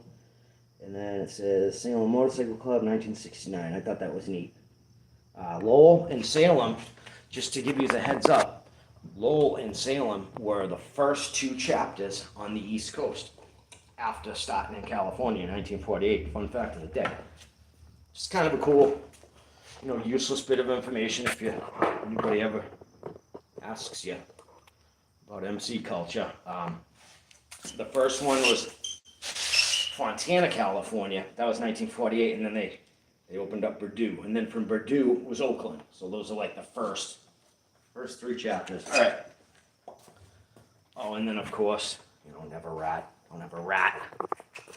and then it says Salem Motorcycle Club 1969. I thought that was neat. Lowell and Salem, just to give you a heads up, Lowell and Salem were the first two chapters on the East Coast after starting in California in 1948. Fun fact of the day. Just kind of a cool, useless bit of information if anybody ever asks you about MC culture. The first one was Fontana, California. That was 1948, and then they opened up Purdue, and then from Purdue was Oakland. So those are like the first three chapters. All right. Oh, and then of course, never rat. Don't ever rat.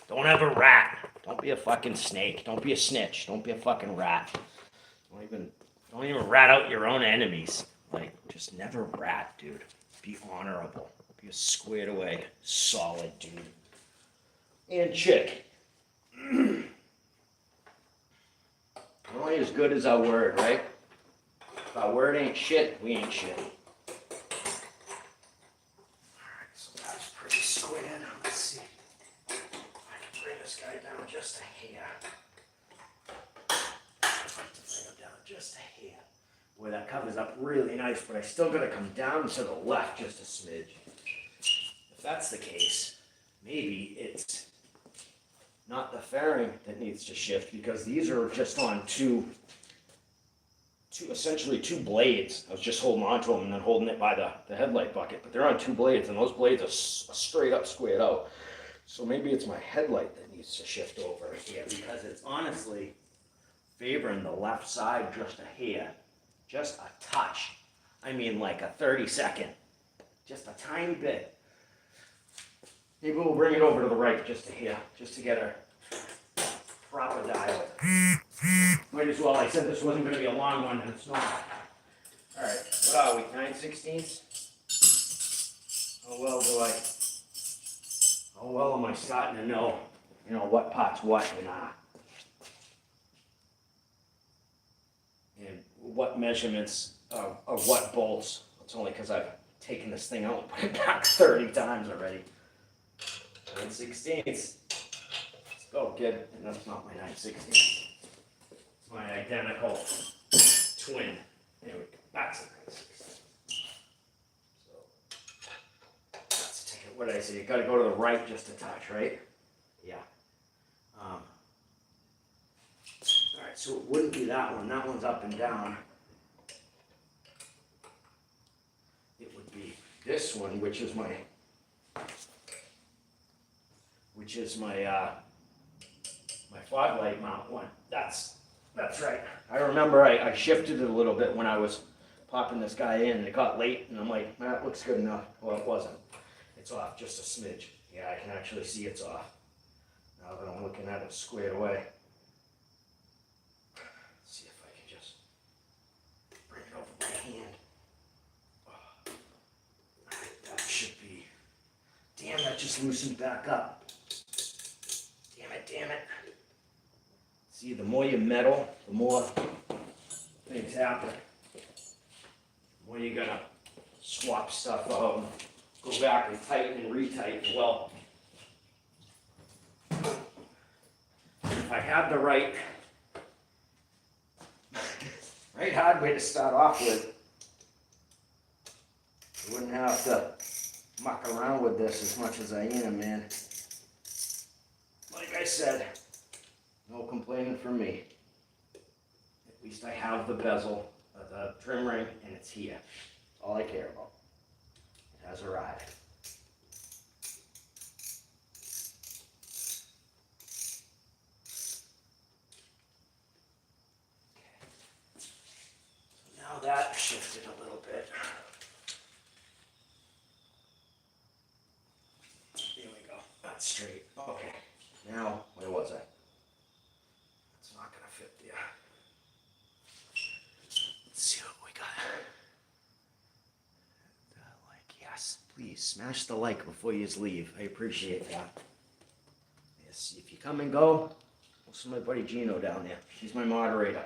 Don't ever rat. Don't be a fucking snake. Don't be a snitch. Don't be a fucking rat. Don't even rat out your own enemies. Like, just never rat, dude. Be honorable. Be a squared away, solid dude. And chick. We're only as good as our word, right? If our word ain't shit, we ain't shit. Alright, so that's pretty squared. Let's see. I can bring this guy down just a hair. Bring him down just a hair. Boy, that covers up really nice, but I still gotta come down to the left just a smidge. If that's the case, maybe it's not the fairing that needs to shift, because these are just on essentially two blades. I was just holding on to them and then holding it by the headlight bucket, but they're on two blades, and those blades are straight up squared out. So maybe it's my headlight that needs to shift over here, because it's honestly favoring the left side just a hair, just a touch. I mean like a 30-second, just a tiny bit. Maybe we'll bring it over to the right just a hair, just to get her proper dial. Might as well. I said this wasn't going to be a long one, and it's not. All right, what are we, 9/16? How well am I starting to know, what part's what, and what measurements of what bolts. It's only because I've taken this thing out and put it back 30 times already. 9/16. Let's go, kid. And that's not my 9/16. It's my identical twin. There we go. That's a 9/16. So let's take it. What did I say? You got to go to the right just a touch, right? Yeah. All right. So it wouldn't be that one. That one's up and down. It would be this one, which is my my fog light mount one. That's right. I remember I shifted it a little bit when I was popping this guy in, and it got late, and I'm like, that looks good enough. Well, it wasn't. It's off just a smidge. Yeah, I can actually see it's off now that I'm looking at it squared away. Let's see if I can just bring it over my hand. Oh, that should be. Damn, that just loosened back up. Damn it. See, the more you meddle, the more things happen. The more you gotta swap stuff out and go back and tighten and retighten. Well, if I had the right hardware to start off with, I wouldn't have to muck around with this as much as I am, man. Like I said, no complaining from me. At least I have the bezel, the trim ring, and it's here. That's all I care about. It has arrived. Okay. So now that shifted a little bit. There we go. That's straight. Okay. Now, where was I? It's not gonna fit there. Let's see what we got. Like, yes, please smash the like before you leave. I appreciate that. Yes, if you come and go, I'll see my buddy Gino down there. He's my moderator.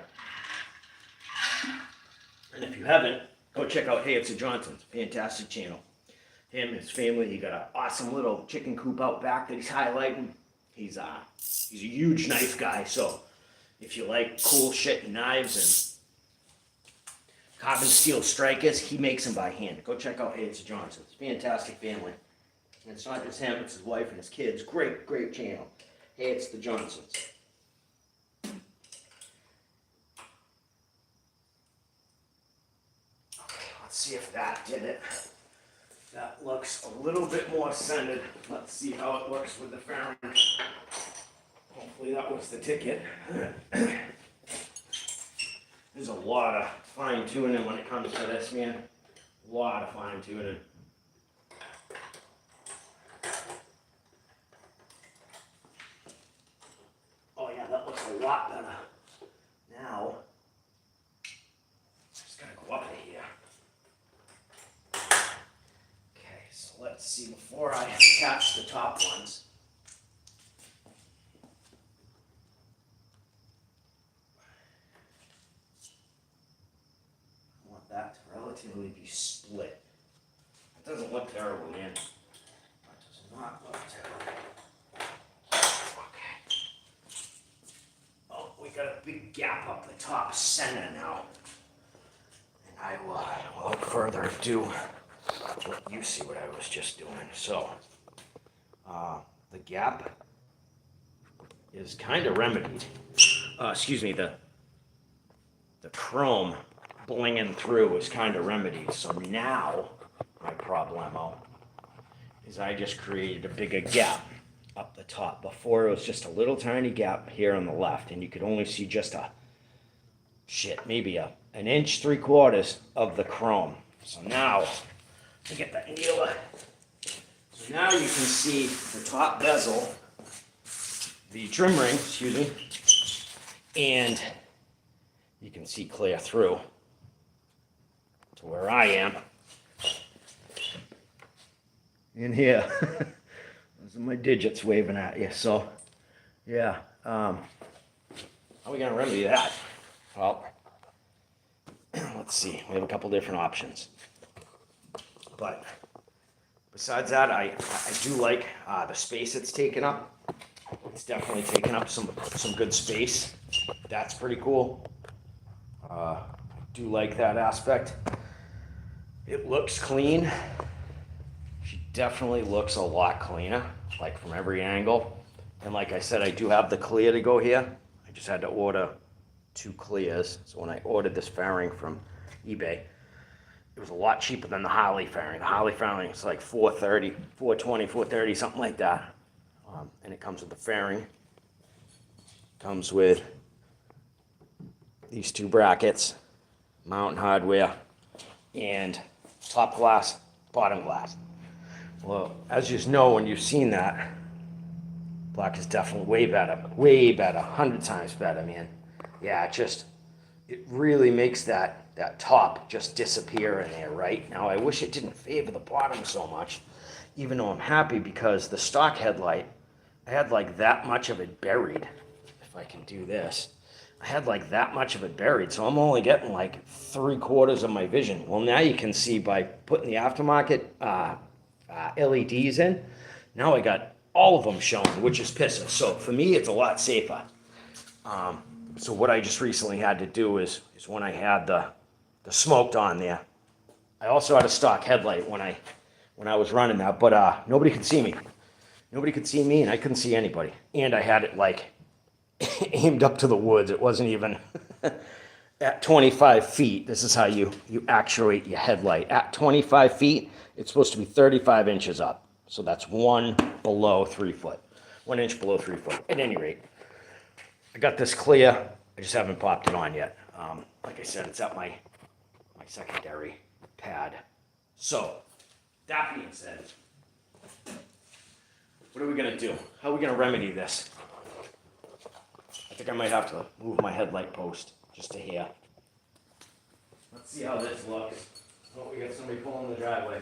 And if you haven't, go check out Hey It's a Johnson's. Fantastic channel. Him and his family, he got an awesome little chicken coop out back that he's highlighting. He's a huge knife guy, so if you like cool shit and knives and carbon steel strikers, he makes them by hand. Go check out Hey It's a Johnson's. Fantastic family. And it's not just him, it's his wife and his kids. Great, great channel. Hey, it's the Johnsons. Okay, let's see if that did it. That looks a little bit more centered. Let's see how it works with the fairing. Hopefully that was the ticket. There's a lot of fine tuning when it comes to this, man. A lot of fine tuning. Oh yeah, that looks a lot better. Now, just gotta go up to here. Okay, so let's see, before I attach the top ones, I want that to relatively be split. It doesn't look terrible, man. That does not look terrible. Okay. Oh, we got a big gap up the top center now. And I will, without further ado, let you see what I was just doing. So, the gap is kind of remedied. Excuse me, the chrome blinging through is kind of remedied. So now, my problemo is I just created a bigger gap up the top. Before it was just a little tiny gap here on the left, and you could only see just maybe an inch 3/4 of the chrome. So now, to get the angular. So now you can see the top bezel, the trim ring, excuse me, and you can see clear through to where I am. In here. Those are my digits waving at you. So, yeah. How are we going to remedy that? Well, let's see. We have a couple different options. But besides that, I do like the space it's taken up. It's definitely taken up some good space. That's pretty cool. I do like that aspect. It looks clean. She definitely looks a lot cleaner, like from every angle. And like I said, I do have the clear to go here. I just had to order 2 clears. So when I ordered this fairing from eBay, it was a lot cheaper than the Harley fairing. The Harley fairing is like $430, $420, $430, something like that. And it comes with the fairing. Comes with these 2 brackets, Mountain Hardware, and top glass, bottom glass. Well, as you know, when you've seen that, black is definitely way better, 100 times better, man. Yeah, it really makes that top just disappear in there, right? Now, I wish it didn't favor the bottom so much, even though I'm happy because the stock headlight, I had like that much of it buried. If I can do this, I had like that much of it buried, so I'm only getting like 3/4 of my vision. Well, now you can see by putting the aftermarket LEDs in, now I got all of them showing, which is pissing. So for me, it's a lot safer. So what I just recently had to do is when I had the smoked on there, I also had a stock headlight when I was running that, but nobody could see me. Nobody could see me, and I couldn't see anybody. And I had it like aimed up to the woods. It wasn't even at 25 feet. This is how you actuate your headlight. At 25 feet, it's supposed to be 35 inches up. So that's 1 below 3 foot. 1 inch below 3 foot. At any rate, I got this clear. I just haven't popped it on yet. Like I said, it's at my secondary pad. So, that being said, what are we gonna do? How are we gonna remedy this? I think I might have to move my headlight post just to here. Let's see how this looks. Oh, we got somebody pulling the driveway.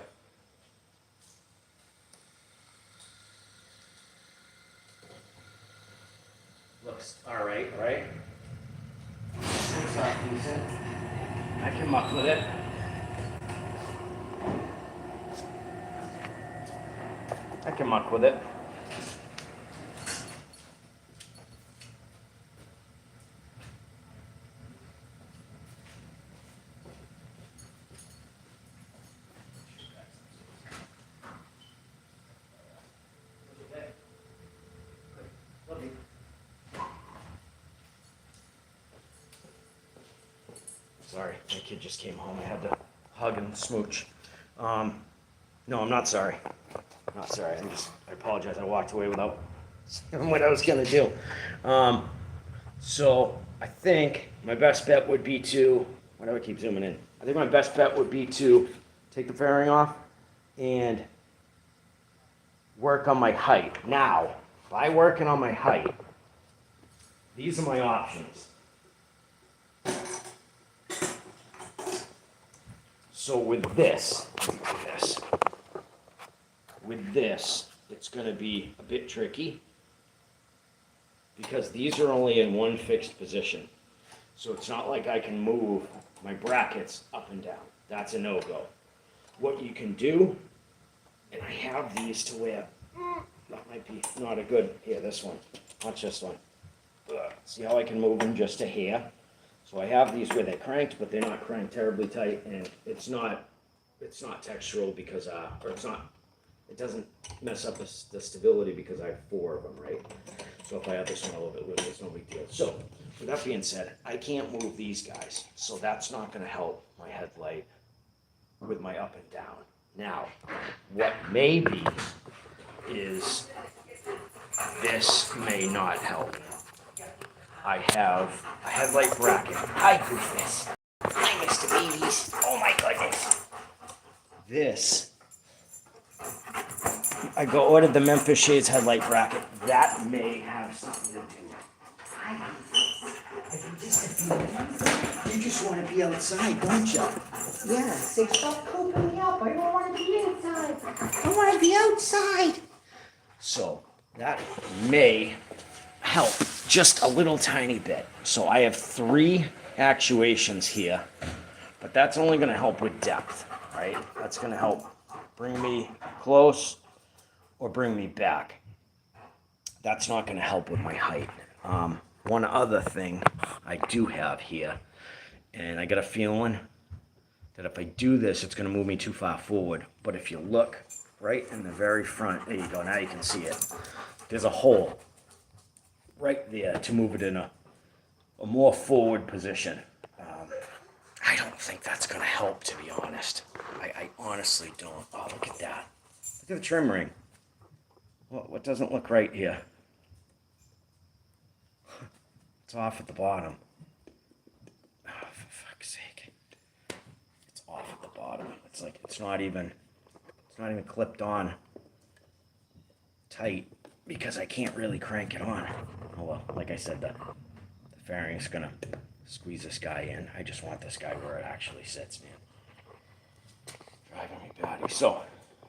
Looks alright, right? Looks half decent. I can muck with it. I can muck with it. Sorry, my kid just came home. I had to hug and smooch. No, I'm not sorry. I'm not sorry. I apologize. I walked away without saying what I was going to do. So I think my best bet would be to, why do I keep zooming in? I think my best bet would be to take the fairing off and work on my height. Now, by working on my height, these are my options. So with this, it's going to be a bit tricky because these are only in one fixed position. So it's not like I can move my brackets up and down. That's a no-go. What you can do, and I have these to where, that might be not a good, here, this one, not this one. See how I can move them just to here? So I have these where they're cranked, but they're not cranked terribly tight, and it's not textural because, or it doesn't mess up the stability because I have 4 of them, right? So if I have this one a little bit loose, it's no big deal. So with that being said, I can't move these guys, so that's not going to help my headlight with my up and down. Now, what may be is this may not help. I have a headlight bracket. Hi, Goofus. Hi, Mr. Babies. Oh my goodness. This, I ordered the Memphisshades headlight bracket. That may have something to do. Hi, you just want to be outside, don't you? Yeah, say stop cooping me up. I don't want to be inside. I want to be outside. So that may help just a little tiny bit. So I have 3 actuations here, but that's only going to help with depth, right? That's going to help bring me close or bring me back. That's not going to help with my height. One other thing I do have here, and I got a feeling that if I do this, it's going to move me too far forward. But if you look right in the very front, there you go, now you can see it. There's a hole right there to move it in a more forward position. I don't think that's going to help, to be honest. I honestly don't. Oh, look at that. Look at the trim ring. What doesn't look right here? It's off at the bottom. Oh, for fuck's sake. It's off at the bottom. It's like it's not even clipped on tight because I can't really crank it on. Oh well, like I said, the fairing's gonna squeeze this guy in. I just want this guy where it actually sits, man. Driving me batty. So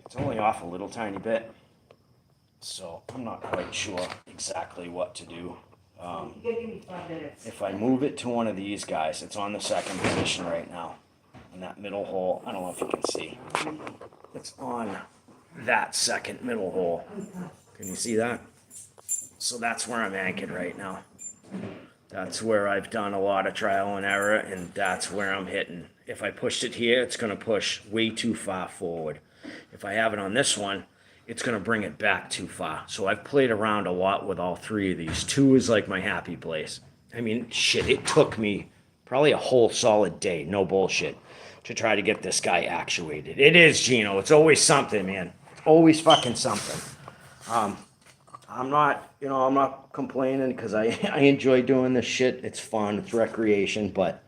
it's only off a little tiny bit. So I'm not quite sure exactly what to do. If I move it to one of these guys, it's on the second position right now. In that middle hole, I don't know if you can see. It's on that second middle hole. Can you see that? So that's where I'm anchored right now. That's where I've done a lot of trial and error, and that's where I'm hitting. If I pushed it here, it's going to push way too far forward. If I have it on this one, it's going to bring it back too far. So I've played around a lot with all 3 of these. 2 is like my happy place. I mean, shit, it took me probably a whole solid day, no bullshit, to try to get this guy actuated. It is, Gino. It's always something, man. It's always fucking something. I'm not complaining because I enjoy doing this shit. It's fun. It's recreation. But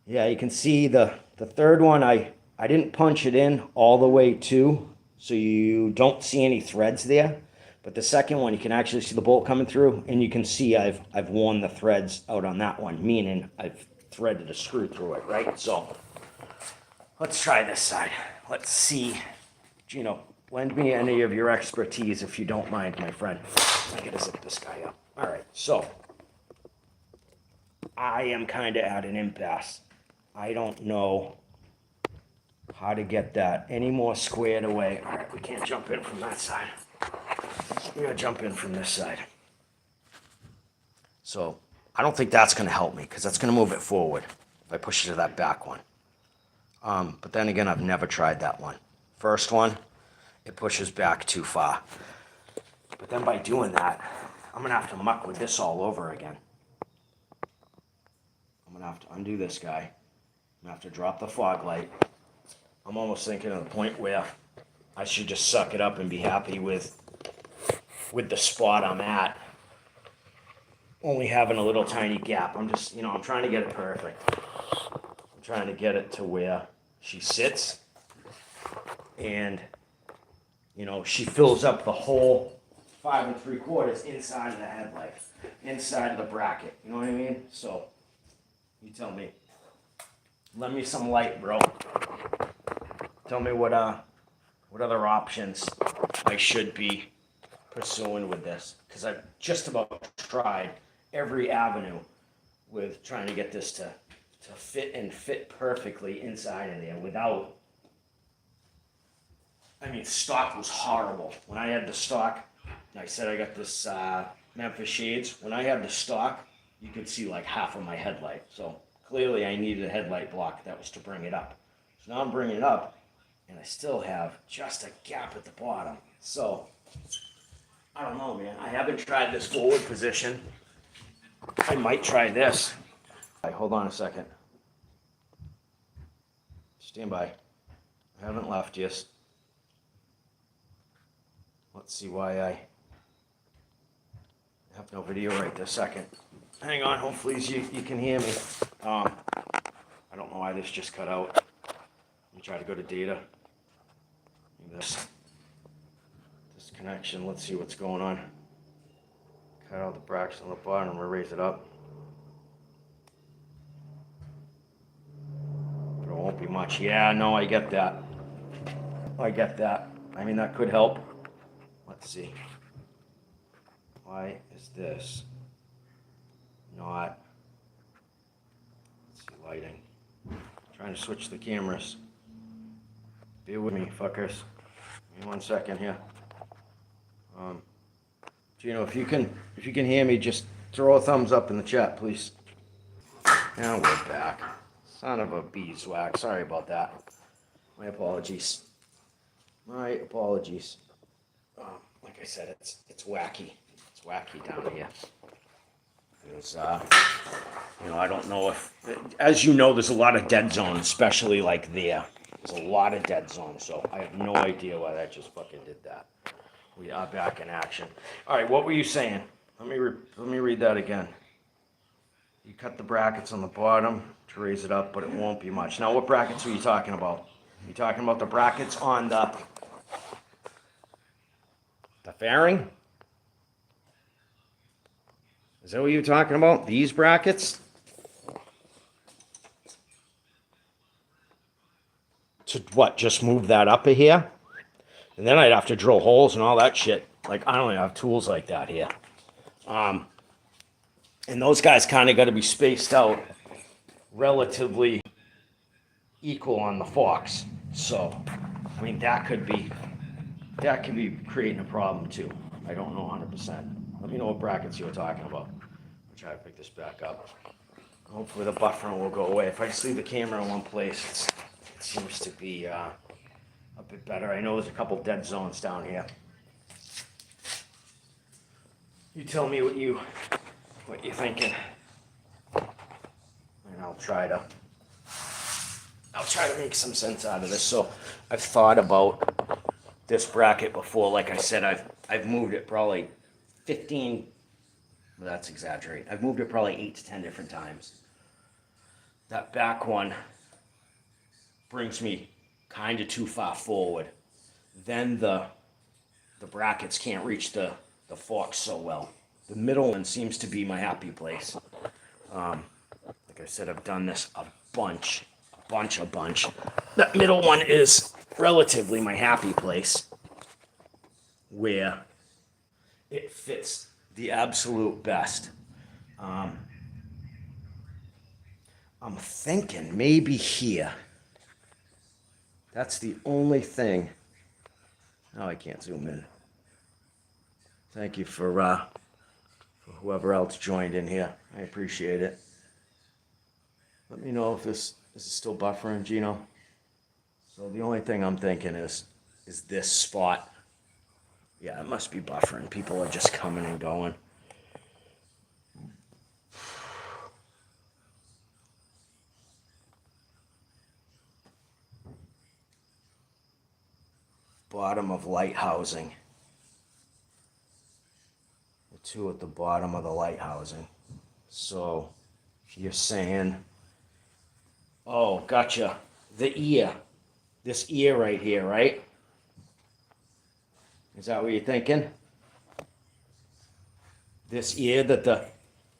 yeah, you can see the third one, I didn't punch it in all the way to, so you don't see any threads there. But the second one, you can actually see the bolt coming through, and you can see I've worn the threads out on that one, meaning I've threaded a screw through it, right? So let's try this side. Let's see, Gino, lend me any of your expertise if you don't mind, my friend. I gotta zip this guy up. All right, so I am kind of at an impasse. I don't know how to get that any more squared away. All right, we can't jump in from that side. We're gonna jump in from this side. So I don't think that's gonna help me because that's gonna move it forward if I push it to that back one. But then again, I've never tried that one. First one, it pushes back too far. But then by doing that, I'm gonna have to muck with this all over again. I'm gonna have to undo this guy. I'm gonna have to drop the fog light. I'm almost thinking of the point where I should just suck it up and be happy with the spot I'm at. Only having a little tiny gap. I'm just, I'm trying to get it perfect. I'm trying to get it to where she sits and, she fills up the whole 5 3/4 inside of the headlight, inside of the bracket. You know what I mean? So, you tell me. Lend me some light, bro. Tell me what other options I should be pursuing with this, because I've just about tried every avenue with trying to get this to fit perfectly inside of there without. Stock was horrible. When I had the stock, I said I got this memphisshades. When I had the stock, you could see like half of my headlight. So clearly I needed a headlight block. That was to bring it up. So now I'm bringing it up, and I still have just a gap at the bottom. So I don't know, man. I haven't tried this forward position. I might try this. All right, hold on a second. Stand by. I haven't left yet. Let's see why I have no video right this second. Hang on, hopefully you can hear me. I don't know why this just cut out. Let me try to go to data. This connection, let's see what's going on. Cut out the brackets on the bottom, we'll raise it up. But it won't be much. Yeah, no, I get that. I get that. That could help. Let's see. Why is this not? Let's see, lighting. Trying to switch the cameras. Bear with me, fuckers. Give me 1 second here. Gino, if you can hear me, just throw a thumbs up in the chat, please. Now we're back. Son of a beeswax. Sorry about that. My apologies. My apologies. Like I said, it's wacky. It's wacky down here. There's, I don't know if, as you know, there's a lot of dead zone, especially like there. There's a lot of dead zone, so I have no idea why that just fucking did that. We are back in action. All right, what were you saying? Let me read that again. You cut the brackets on the bottom to raise it up, but it won't be much. Now, what brackets are you talking about? Are you talking about the brackets on the fairing? Is that what you're talking about? These brackets? To what, just move that up a here? And then I'd have to drill holes and all that shit. Like, I don't even have tools like that here. And those guys kind of got to be spaced out relatively equal on the forks. So, that could be creating a problem too. I don't know 100%. Let me know what brackets you were talking about. I'll try to pick this back up. Hopefully the buffering will go away. If I just leave the camera in one place, it seems to be a bit better. I know there's a couple dead zones down here. You tell me what you're thinking, and I'll try to make some sense out of this. So I've thought about this bracket before. Like I said, I've moved it probably 15. Well, that's exaggerate. I've moved it probably 8 to 10 different times. That back one brings me kind of too far forward. Then the the brackets can't reach the forks so well. The middle one seems to be my happy place. Like I said, I've done this a bunch. That middle one is relatively my happy place, where it fits the absolute best. I'm thinking maybe here. That's the only thing. Oh, I can't zoom in. Thank you for whoever else joined in here. I appreciate it. Let me know if this is still buffering, Gino. So the only thing I'm thinking is this spot. Yeah, it must be buffering. People are just coming and going. Bottom of light housing. The two at the bottom of the light housing. So you're saying, oh, gotcha. The ear. This ear right here, right? Is that what you're thinking? This ear that the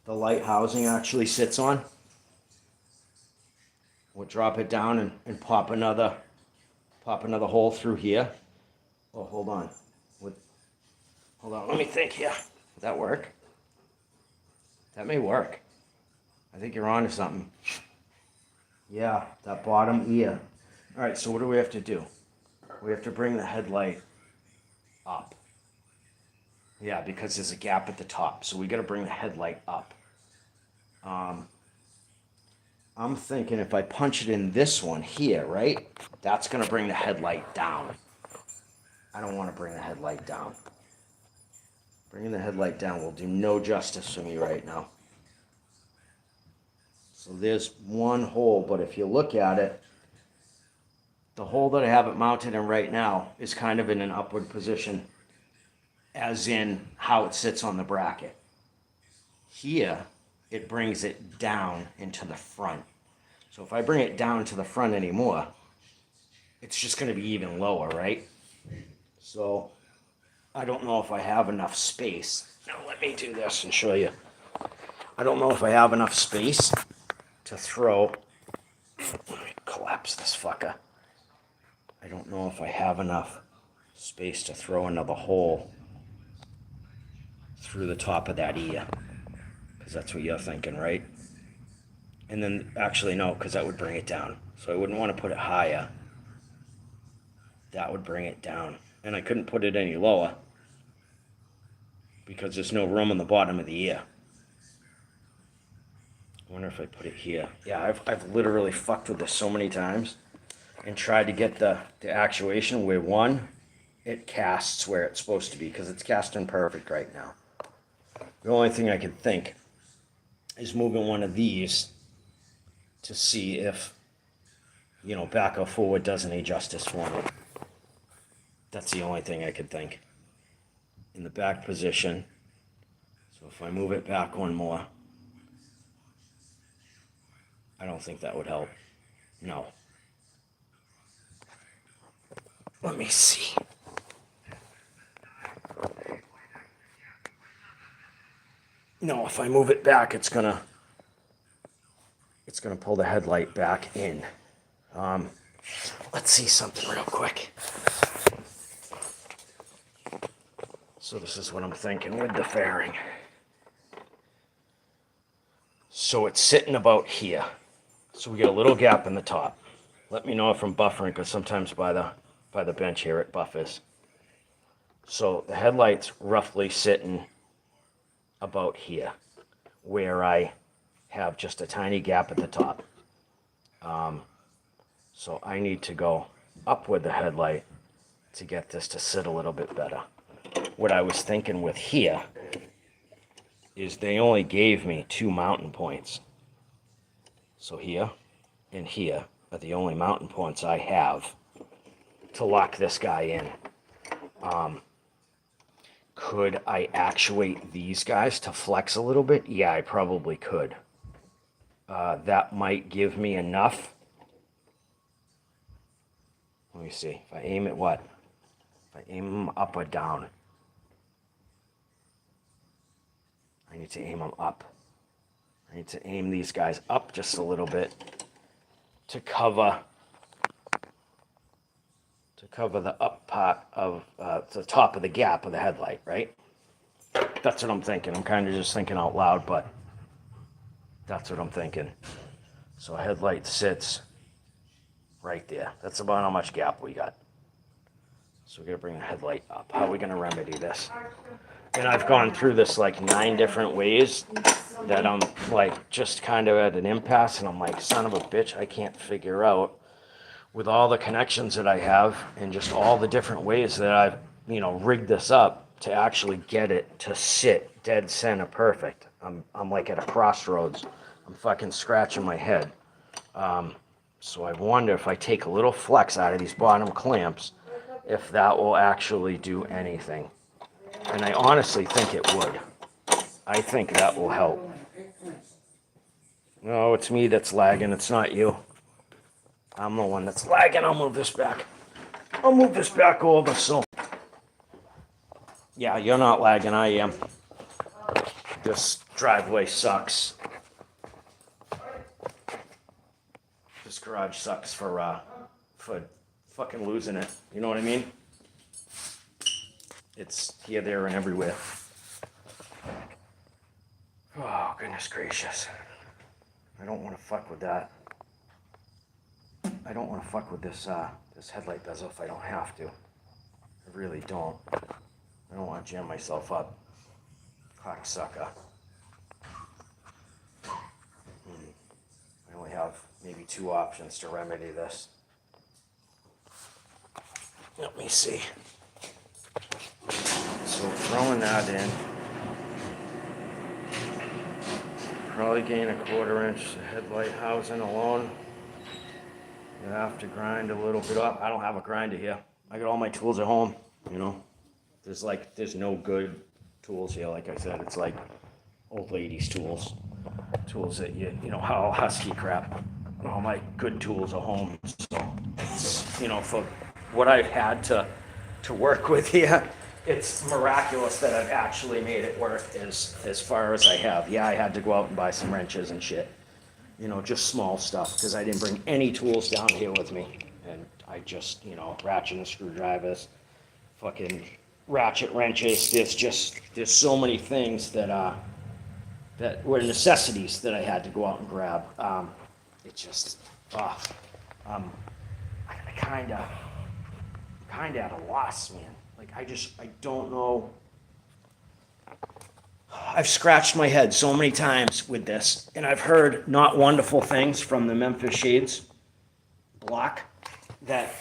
light housing actually sits on? We'll drop it down and pop another hole through here. Oh, hold on. Hold on, let me think here. Would that work? That may work. I think you're on to something. Yeah, that bottom ear. All right, so what do we have to do? We have to bring the headlight up. Yeah, because there's a gap at the top, so we got to bring the headlight up. I'm thinking if I punch it in this one here, right? That's going to bring the headlight down. I don't want to bring the headlight down. Bringing the headlight down will do no justice to me right now. So there's one hole, but if you look at it, the hole that I have it mounted in right now is kind of in an upward position, as in how it sits on the bracket. Here, it brings it down into the front. So if I bring it down to the front anymore, it's just going to be even lower, right? So I don't know if I have enough space. Now let me do this and show you. I don't know if I have enough space to throw. Let me collapse this fucker. I don't know if I have enough space to throw another hole through the top of that ear. Because that's what you're thinking, right? And then, actually no, because that would bring it down. So I wouldn't want to put it higher. That would bring it down. And I couldn't put it any lower because there's no room on the bottom of the ear. I wonder if I put it here. Yeah, I've literally fucked with this so many times and tried to get the actuation where one, it casts where it's supposed to be because it's casting perfect right now. The only thing I could think is moving one of these to see if, you know, back or forward does any justice for me. That's the only thing I could think. In the back position. So if I move it back one more, I don't think that would help. No. Let me see. No, if I move it back, it's gonna pull the headlight back in. Let's see something real quick. So this is what I'm thinking with the fairing. So it's sitting about here. So we get a little gap in the top. Let me know if I'm buffering, because sometimes by the bench here it buffers. So the headlight's roughly sitting about here, where I have just a tiny gap at the top. So I need to go up with the headlight to get this to sit a little bit better. What I was thinking with here is they only gave me 2 mountain points. So here and here are the only mountain points I have to lock this guy in. Could I actuate these guys to flex a little bit? Yeah, I probably could. That might give me enough. Let me see. If I aim at what? If I aim them up or down. I need to aim them up. I need to aim these guys up just a little bit to cover the up part of the top of the gap of the headlight, right? That's what I'm thinking. I'm kind of just thinking out loud, but that's what I'm thinking. So a headlight sits right there. That's about how much gap we got. So we're gonna bring the headlight up. How are we gonna remedy this? And I've gone through this like 9 different ways that I'm like just kind of at an impasse, and I'm like, son of a bitch, I can't figure out with all the connections that I have and just all the different ways that I've, rigged this up to actually get it to sit dead center perfect. I'm like at a crossroads. I'm fucking scratching my head. So I wonder if I take a little flex out of these bottom clamps, if that will actually do anything. And I honestly think it would. I think that will help. No, it's me that's lagging. It's not you. I'm the one that's lagging. I'll move this back. I'll move this back over so. Yeah, you're not lagging. I am. This driveway sucks. This garage sucks for fucking losing it. You know what I mean? It's here, there, and everywhere. Oh, goodness gracious. I don't want to fuck with that. I don't want to fuck with this headlight bezel if I don't have to. I really don't. I don't want to jam myself up. Cocksucker. I only have maybe 2 options to remedy this. Let me see. So throwing that in, probably gain a 1/4 inch headlight housing alone. You have to grind a little bit up. I don't have a grinder here. I got all my tools at home, There's no good tools here, like I said. It's like old ladies' tools. Tools that how husky crap. All my good tools are home. So it's, for what I've had to work with here, it's miraculous that I've actually made it work as far as I have. Yeah, I had to go out and buy some wrenches and shit. Just small stuff, because I didn't bring any tools down here with me. And I just, ratchet and screwdrivers, fucking ratchet wrenches. There's so many things that were necessities that I had to go out and grab. I'm kind of at a loss, man. Like, I don't know. I've scratched my head so many times with this, and I've heard not wonderful things from the memphisshades block, that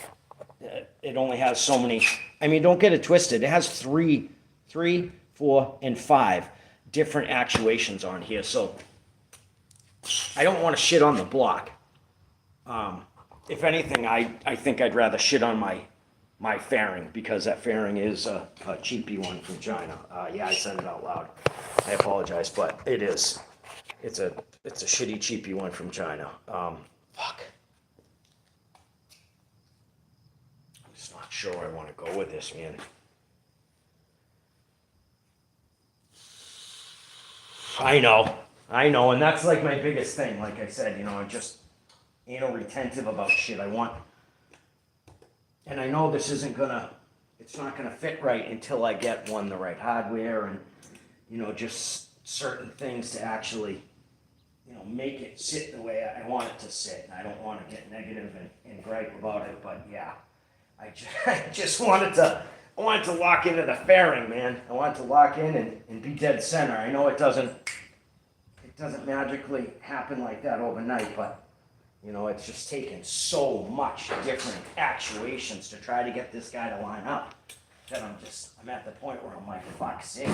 it only has so many. I mean, don't get it twisted. It has 3, 4, and 5 different actuations on here. So I don't want to shit on the block. If anything, I think I'd rather shit on my fairing, because that fairing is a cheapy one from China. Yeah, I said it out loud. I apologize, but it is. It's a shitty cheapy one from China. Fuck. I'm just not sure I want to go with this, man. I know, and that's like my biggest thing. Like I said, I'm just anal retentive about shit. And I know this it's not gonna fit right until I get the right hardware and, just certain things to actually, make it sit the way I want it to sit. And I don't want to get negative and gripe about it, but yeah, I just wanted to lock into the fairing, man. I wanted to lock in and be dead center. I know it doesn't magically happen like that overnight, but it's just taken so much different actuations to try to get this guy to line up that I'm at the point where I'm like, fuck's sake,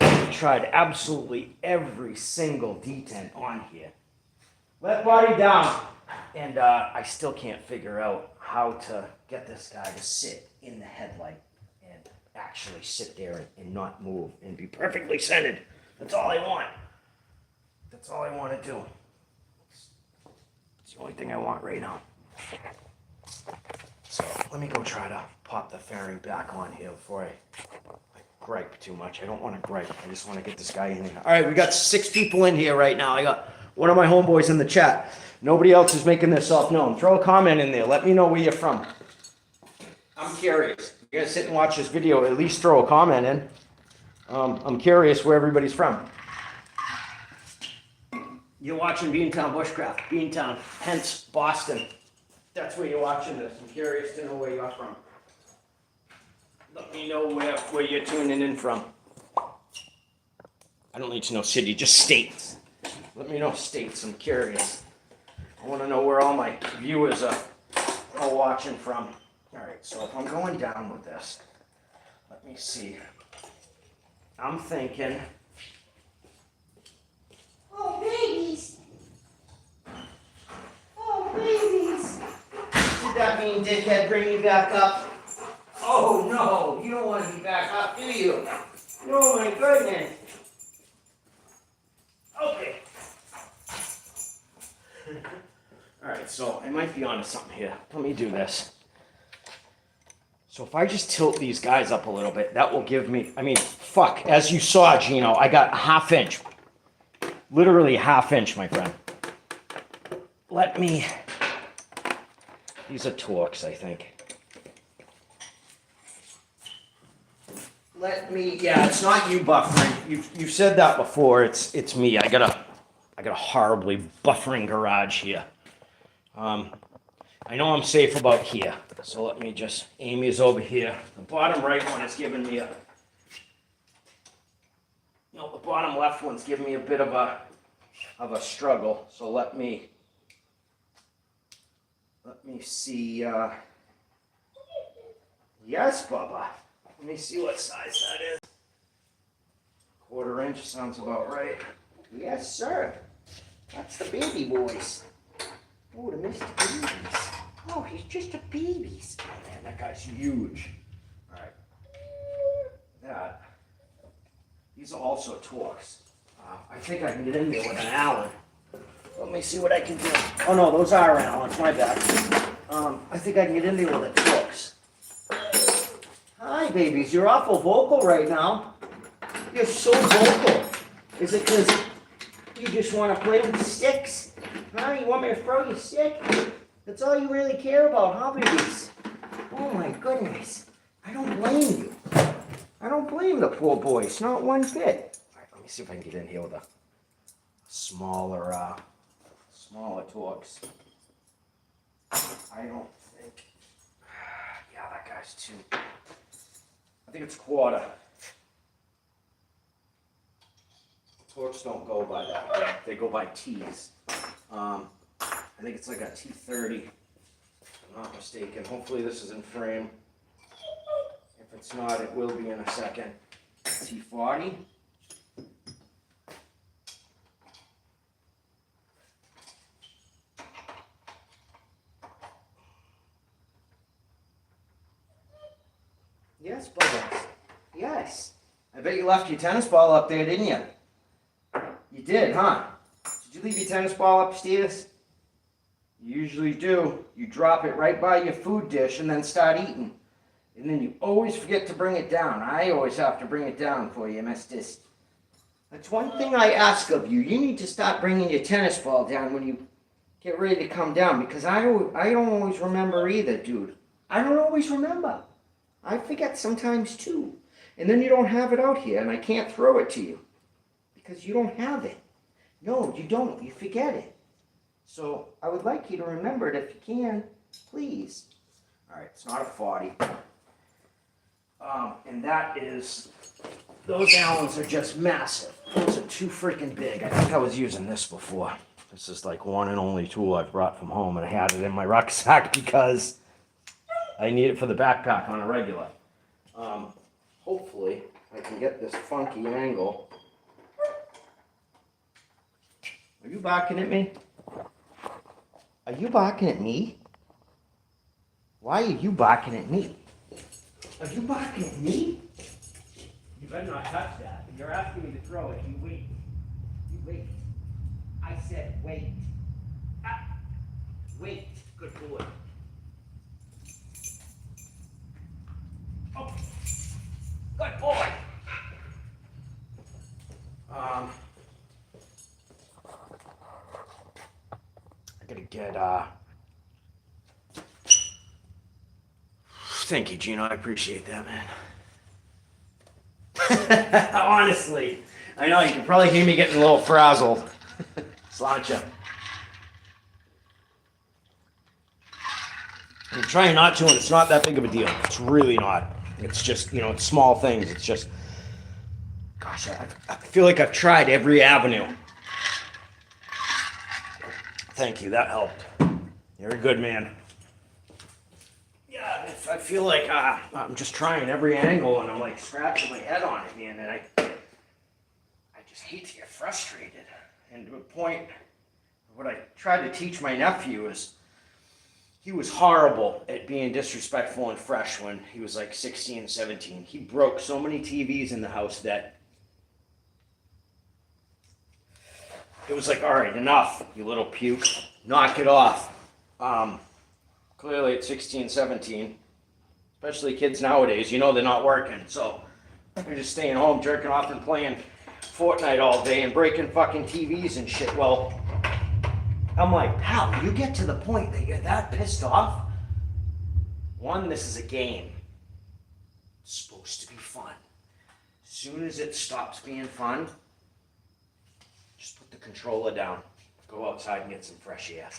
I tried absolutely every single detent on here. Let body down. And I still can't figure out how to get this guy to sit in the headlight and actually sit there and not move and be perfectly centered. That's all I want. That's all I want to do. It's the only thing I want right now. So let me go try to pop the fairing back on here before I gripe too much. I don't want to gripe. I just want to get this guy in here. All right, we got 6 people in here right now. I got one of my homeboys in the chat. Nobody else is making themselves known. Throw a comment in there. Let me know where you're from. I'm curious. You guys sit and watch this video, at least throw a comment in. I'm curious where everybody's from. You're watching Beantown Bushcraft. Beantown, hence Boston. That's where you're watching this. I'm curious to know where you're from. Let me know where you're tuning in from. I don't need to know city, just states. Let me know states. I'm curious. I want to know where all my viewers are all watching from. All right, so if I'm going down with this, let me see. I'm thinking. Oh, babies. Oh, babies. Did that mean, dickhead, bring me back up? Oh, no, you don't want to be back up, do you? Oh, my goodness. Okay. All right, so I might be onto something here. Let me do this. So if I just tilt these guys up a little bit, that will give me, I mean, fuck, as you saw, Gino, I got a ½ inch. Literally a ½ inch, my friend. Let me, these are Torx, I think. Let me, yeah, it's not you buffering. You've said that before. It's me. I got a horribly buffering garage here. I know I'm safe about here, so let me just, Amy is over here. The bottom right one is giving me the bottom left one's giving me a bit of a struggle. So let me see. Yes, Bubba. Let me see what size that is. 1/4 inch sounds about right. Yes, sir. That's the baby boys. Oh, the Mr. Babies. Oh, he's just a baby. Oh, man, that guy's huge. All right. That. These are also Torx. I think I can get in there with an Allen. Let me see what I can do. Oh, no, those are Allens. My bad. I think I can get in there with a Torx. Hi, babies. You're awful vocal right now. You're so vocal. Is it because you just want to play with sticks? Huh? You want me to throw you a stick? That's all you really care about, huh, babies? Oh, my goodness. I don't blame you. I don't blame the poor boys. Not one bit. All right, let me see if I can get in here with a smaller Torx. I don't think... Yeah, that guy's too... I think it's 1/4. Torx don't go by that. They go by T's. I think it's like a T30, if I'm not mistaken. Hopefully this is in frame. If it's not, it will be in a second. T40. Yes, Bubba. Yes. I bet you left your tennis ball up there, didn't you? You did, huh? Did you leave your tennis ball upstairs? You usually do. You drop it right by your food dish and then start eating. And then you always forget to bring it down. I always have to bring it down for you, Miss. That's one thing I ask of you. You need to stop bringing your tennis ball down when you get ready to come down, because I don't always remember either, dude. I don't always remember. I forget sometimes too. And then you don't have it out here, and I can't throw it to you because you don't have it. No, you don't. You forget it. So I would like you to remember it if you can, please. All right, it's not a 40. And that is, those Allens are just massive. Those are too freaking big. I think I was using this before. This is like one and only tool I've brought from home, and I had it in my rucksack because I need it for the backpack on a regular. Hopefully I can get this funky angle. Are you barking at me? Are you barking at me? Why are you barking at me? Are you barking at me? You better not touch that. If you're asking me to throw it, you wait. You wait. I said wait. Ah. Wait. Good boy. Good boy. I gotta get, thank you, Gino. I appreciate that, man. Honestly, I know you can probably hear me getting a little frazzled. Sláinte. I'm trying not to, and it's not that big of a deal. It's really not. It's just, it's small things. It's just, gosh, I feel like I've tried every avenue. Thank you. That helped. You're a good man. Yeah, I feel like I'm just trying every angle, and I'm like scratching my head on it, man, and I just hate to get frustrated. And to a point, what I tried to teach my nephew is he was horrible at being disrespectful and fresh when he was like 16, 17. He broke so many TVs in the house that it was like, all right, enough, you little puke. Knock it off. Clearly at 16, 17, especially kids nowadays, they're not working. So they're just staying home, jerking off and playing Fortnite all day and breaking fucking TVs and shit. Well, I'm like, pal, you get to the point that you're that pissed off. One, this is a game. It's supposed to be fun. As soon as it stops being fun, just put the controller down. Go outside and get some fresh air.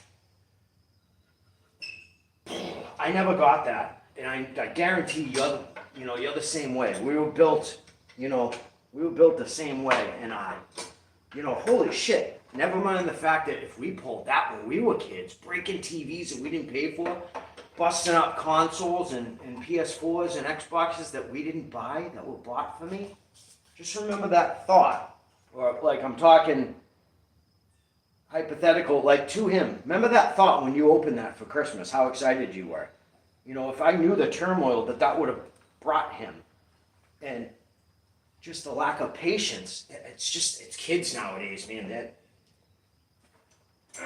I never got that. And I guarantee you're the same way. We were built the same way. And holy shit. Never mind the fact that if we pulled that when we were kids, breaking TVs that we didn't pay for, busting up consoles and PS4s and Xboxes that we didn't buy, that were bought for me. Just remember that thought. Or like I'm talking hypothetical, like to him. Remember that thought when you opened that for Christmas, how excited you were. If I knew the turmoil that would have brought him. And just the lack of patience. It's kids nowadays, man.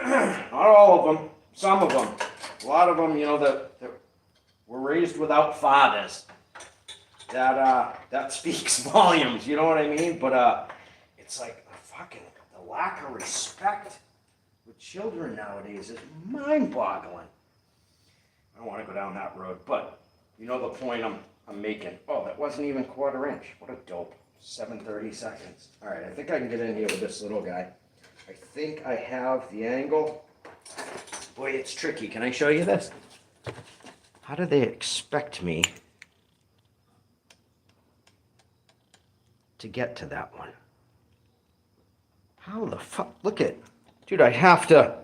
Not all of them, some of them. A lot of them, that were raised without fathers. That speaks volumes, you know what I mean? But it's like fucking the lack of respect with children nowadays is mind-boggling. I don't want to go down that road, but the point I'm making. Oh, that wasn't even quarter inch. What a dope. 7:30 seconds. All right, I think I can get in here with this little guy. I think I have the angle. Boy, it's tricky. Can I show you this? How do they expect me to get to that one? How the fuck? Look at, dude, I have to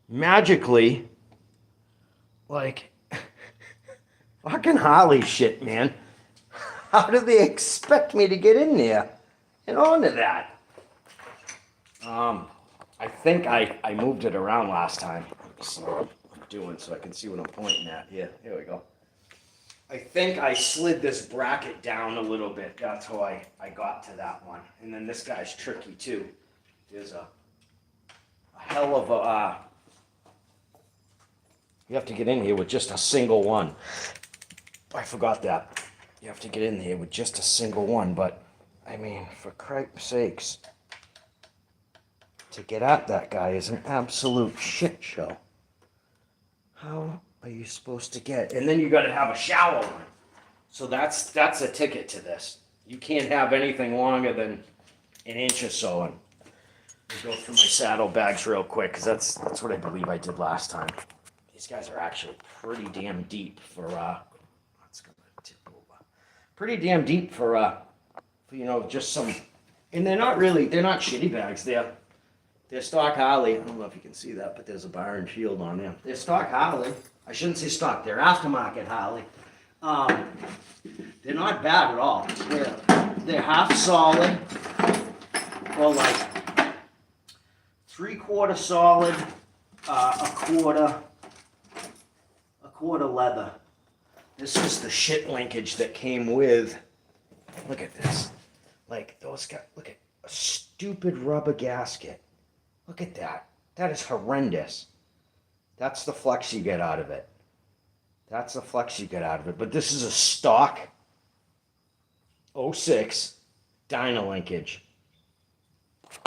magically, like, fucking Harley shit, man. How do they expect me to get in there and onto that? I think I moved it around last time. Let me see what I'm doing so I can see what I'm pointing at. Yeah, here we go. I think I slid this bracket down a little bit. That's how I got to that one. And then this guy's tricky too. There's a hell of a... you have to get in here with just a single one. I forgot that. You have to get in here with just a single one, but I mean, for Christ's sakes, to get at that guy is an absolute shit show. How are you supposed to get? And then you got to have a shallow one. So that's a ticket to this. You can't have anything longer than an inch or so. And I'll go through my saddlebags real quick because that's what I believe I did last time. These guys are actually pretty damn deep for let's go tip over. Pretty damn deep for just some. And they're not shitty bags. They're stock Harley. I don't know if you can see that, but there's a bar and shield on them. They're stock Harley. I shouldn't say stock. They're aftermarket Harley. They're not bad at all. They're half solid, or like 3/4 solid, a quarter leather. This is the shit linkage that came with. Look at this. Like those guys. Look at a stupid rubber gasket. Look at that. That is horrendous. That's the flex you get out of it. But this is a stock '06 Dyna linkage.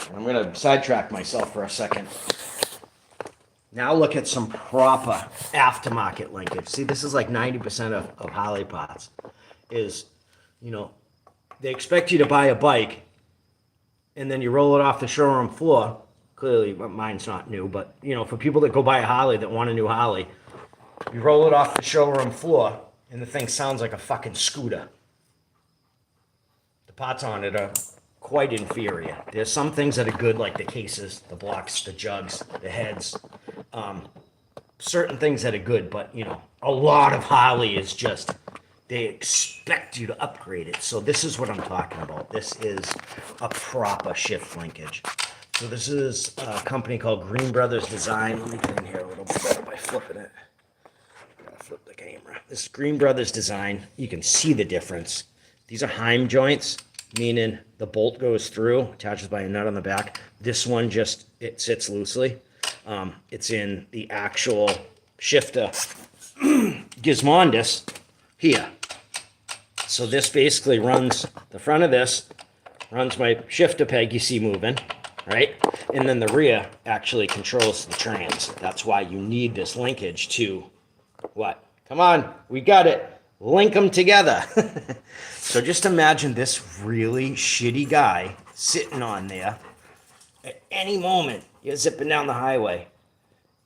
And I'm going to sidetrack myself for a second. Now look at some proper aftermarket linkage. See, this is like 90% of Harley parts. Is, you know, they expect you to buy a bike and then you roll it off the showroom floor. Clearly, mine's not new, but, you know, for people that go buy a Harley that want a new Harley, you roll it off the showroom floor and the thing sounds like a fucking scooter. The parts on it are quite inferior. There's some things that are good, like the cases, the blocks, the jugs, the heads. Certain things that are good, but, you know, a lot of Harley is just, they expect you to upgrade it. So this is what I'm talking about. This is a proper shift linkage. So this is a company called Green Brothers Design. Let me get in here a little bit better by flipping it. Gotta flip the camera. This is Green Brothers Design. You can see the difference. These are Heim joints, meaning the bolt goes through, attaches by a nut on the back. This one just, it sits loosely. It's in the actual shifter gizmondus here. So this basically runs, the front of this runs my shifter peg you see moving, right? And then the rear actually controls the trans. That's why you need this linkage to what? Come on, we got it. Link them together. So just imagine this really shitty guy sitting on there. At any moment, you're zipping down the highway.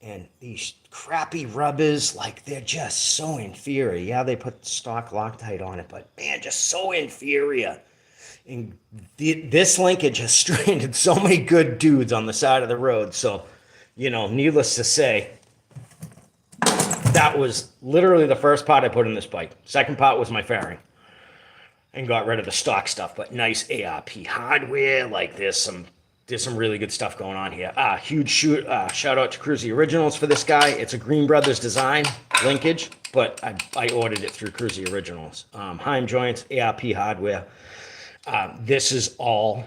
And these crappy rubbers, like, they're just so inferior. Yeah, they put stock Loctite on it, but man, just so inferior. And this linkage has stranded so many good dudes on the side of the road. So, you know, needless to say, that was literally the first part I put in this bike. Second part was my fairing. And got rid of the stock stuff, but nice ARP hardware. Like, there's some really good stuff going on here. Huge shout out to Cruzy Originals for this guy. It's a Green Brothers Design linkage, but I ordered it through Cruzy Originals. Heim joints, ARP hardware. This is all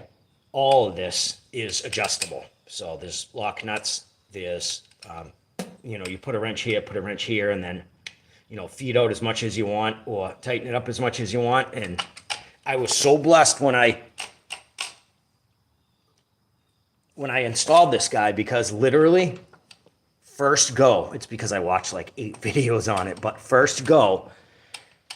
of this is adjustable. So there's lock nuts. There's, you know, you put a wrench here, and then, you know, feed out as much as you want or tighten it up as much as you want. And I was so blessed when I installed this guy, because literally first go, it's because I watched like 8 videos on it, but first go,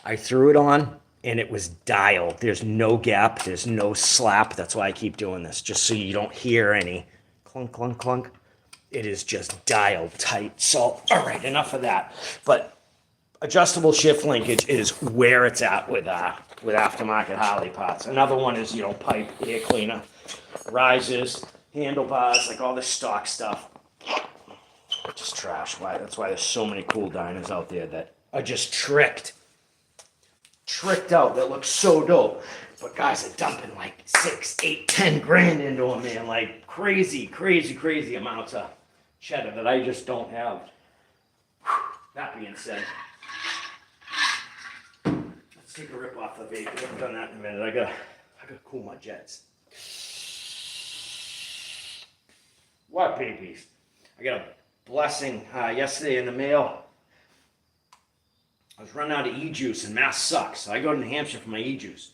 I threw it on and it was dialed. There's no gap, there's no slap. That's why I keep doing this, just so you don't hear any clunk, clunk, clunk. It is just dialed tight. So, all right, enough of that. But adjustable shift linkage is where it's at with aftermarket Harley parts. Another one is, you know, pipe, air cleaner, risers, handlebars, like all this stock stuff. Just trash. That's why there's so many cool Dynas out there that are just tricked out, that look so dope. But guys are dumping like 6, 8, 10 grand into them, man. Like crazy amounts of cheddar that I just don't have. That being said, let's take a rip off the vape. I haven't done that in a minute. I gotta cool my jets. What babies? I got a blessing yesterday in the mail. I was running out of e-juice, and Mass sucks. So I go to New Hampshire for my e-juice.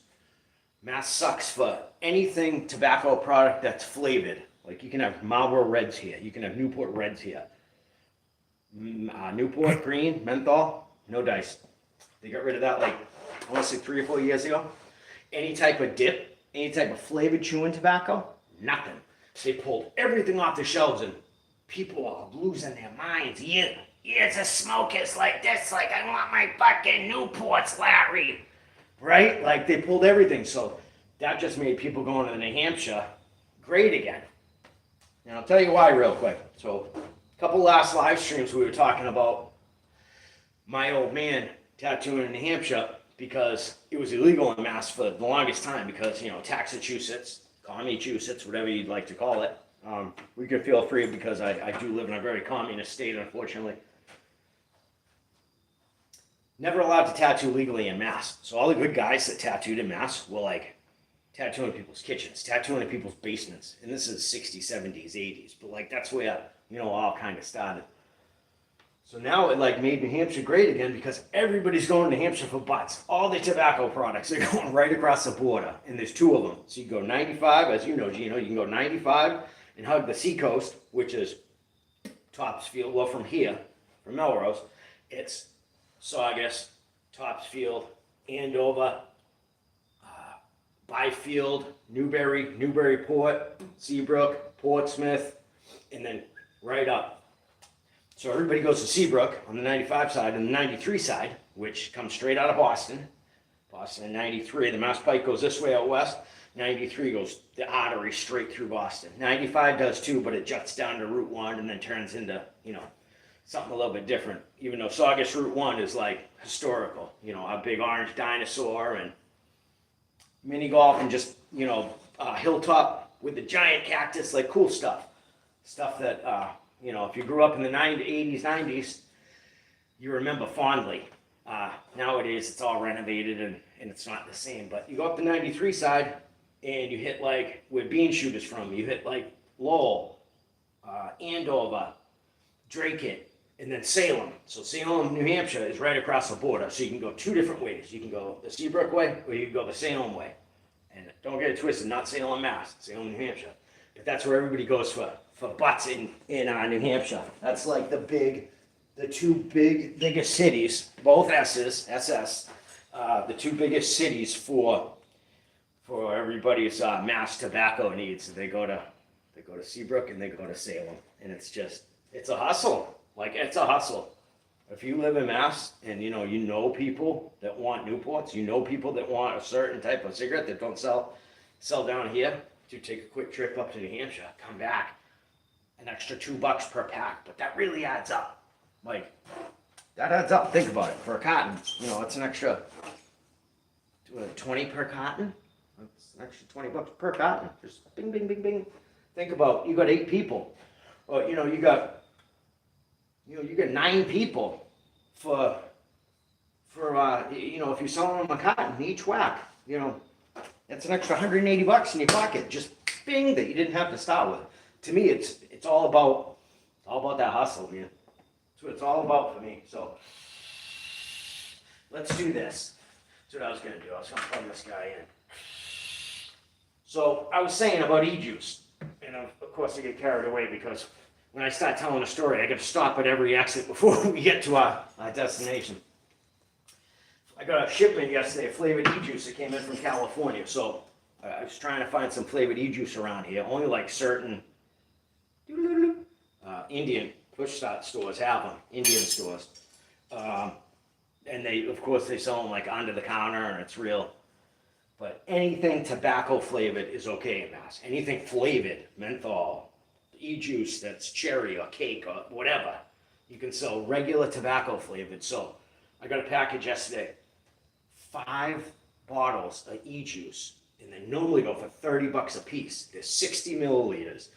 Mass sucks for anything tobacco product that's flavored. Like, you can have Marlboro Reds here. You can have Newport Reds here. Newport Green, menthol, no dice. They got rid of that, like, I want to say 3 or 4 years ago. Any type of dip, any type of flavored chewing tobacco, nothing. They pulled everything off the shelves, and people are losing their minds. Here's a smokers like this, like, I want my fucking Newports, Larry. Right? Like, they pulled everything. So that just made people going to New Hampshire great again. And I'll tell you why real quick. So a couple last live streams we were talking about my old man tattooing in New Hampshire, because it was illegal in Mass for the longest time, because, you know, Taxachusetts, Commuchusets, whatever you'd like to call it. We could feel free, because I do live in a very communist state, unfortunately. Never allowed to tattoo legally in Mass. So all the good guys that tattooed in Mass were like tattooing people's kitchens, tattooing in people's basements. And this is 60s, 70s, 80s. But like, that's where, you know, all kind of started. So now it like made New Hampshire great again because everybody's going to New Hampshire for butts. All the tobacco products are going right across the border, and there's two of them. So you go 95, as you know, Gino, you can go 95 and hug the seacoast, which is Topsfield. Well, from here, from Melrose, it's Saugus, Topsfield, Andover, Byfield, Newburyport, Seabrook, Portsmouth, and then right up. So everybody goes to Seabrook on the 95 side, and the 93 side, which comes straight out of Boston. Boston and 93. The Mass Pike goes this way out west. 93 goes the artery straight through Boston. 95 does too, but it juts down to Route 1 and then turns into, something a little bit different. Even though Saugus Route 1 is like historical. A big orange dinosaur and mini golf and just, hilltop with the giant cactus, like cool stuff. Stuff that, if you grew up in the 80s, 90s, you remember fondly. Nowadays, it's all renovated and it's not the same. But you go up the 93 side and you hit like where Bean Shoot is from. You hit like Lowell, Andover, Drake, and then Salem. So Salem, New Hampshire is right across the border. So you can go two different ways. You can go the Seabrook way or you can go the Salem way. And don't get it twisted, not Salem, Mass, Salem, New Hampshire. But that's where everybody goes for butts in New Hampshire. That's like the two biggest cities, both SS, the two biggest cities for everybody's mass tobacco needs. They go to Seabrook and they go to Salem, and it's a hustle. Like it's a hustle. If you live in Mass and you know people that want Newports, people that want a certain type of cigarette that don't sell down here, to take a quick trip up to New Hampshire, come back, an extra $2 per pack, but that really adds up. Like, that adds up. Think about it. For a cotton, it's an extra 20 per cotton. It's an extra $20 per cotton. Just bing, bing, bing, bing. Think about, you got 8 people. Well, you got 9 people for if you're selling them a cotton, each whack, that's an extra $180 in your pocket, just bing, that you didn't have to start with. To me, it's all about that hustle, man. That's what it's all about for me. So let's do this. That's what I was gonna do. I was gonna plug this guy in. So I was saying about e-juice, and of course I get carried away because when I start telling a story, I got to stop at every exit before we get to our destination. I got a shipment yesterday of flavored e-juice that came in from California. So I was trying to find some flavored e-juice around here. Only like certain Indian push start stores have them, Indian stores. And of course, they sell them like under the counter and it's real. But anything tobacco flavored is okay in Mass. Anything flavored, menthol, e-juice that's cherry or cake or whatever, you can sell regular tobacco flavored. So I got a package yesterday. 5 bottles of e-juice, and they normally go for $30 a piece. They're 60 milliliters,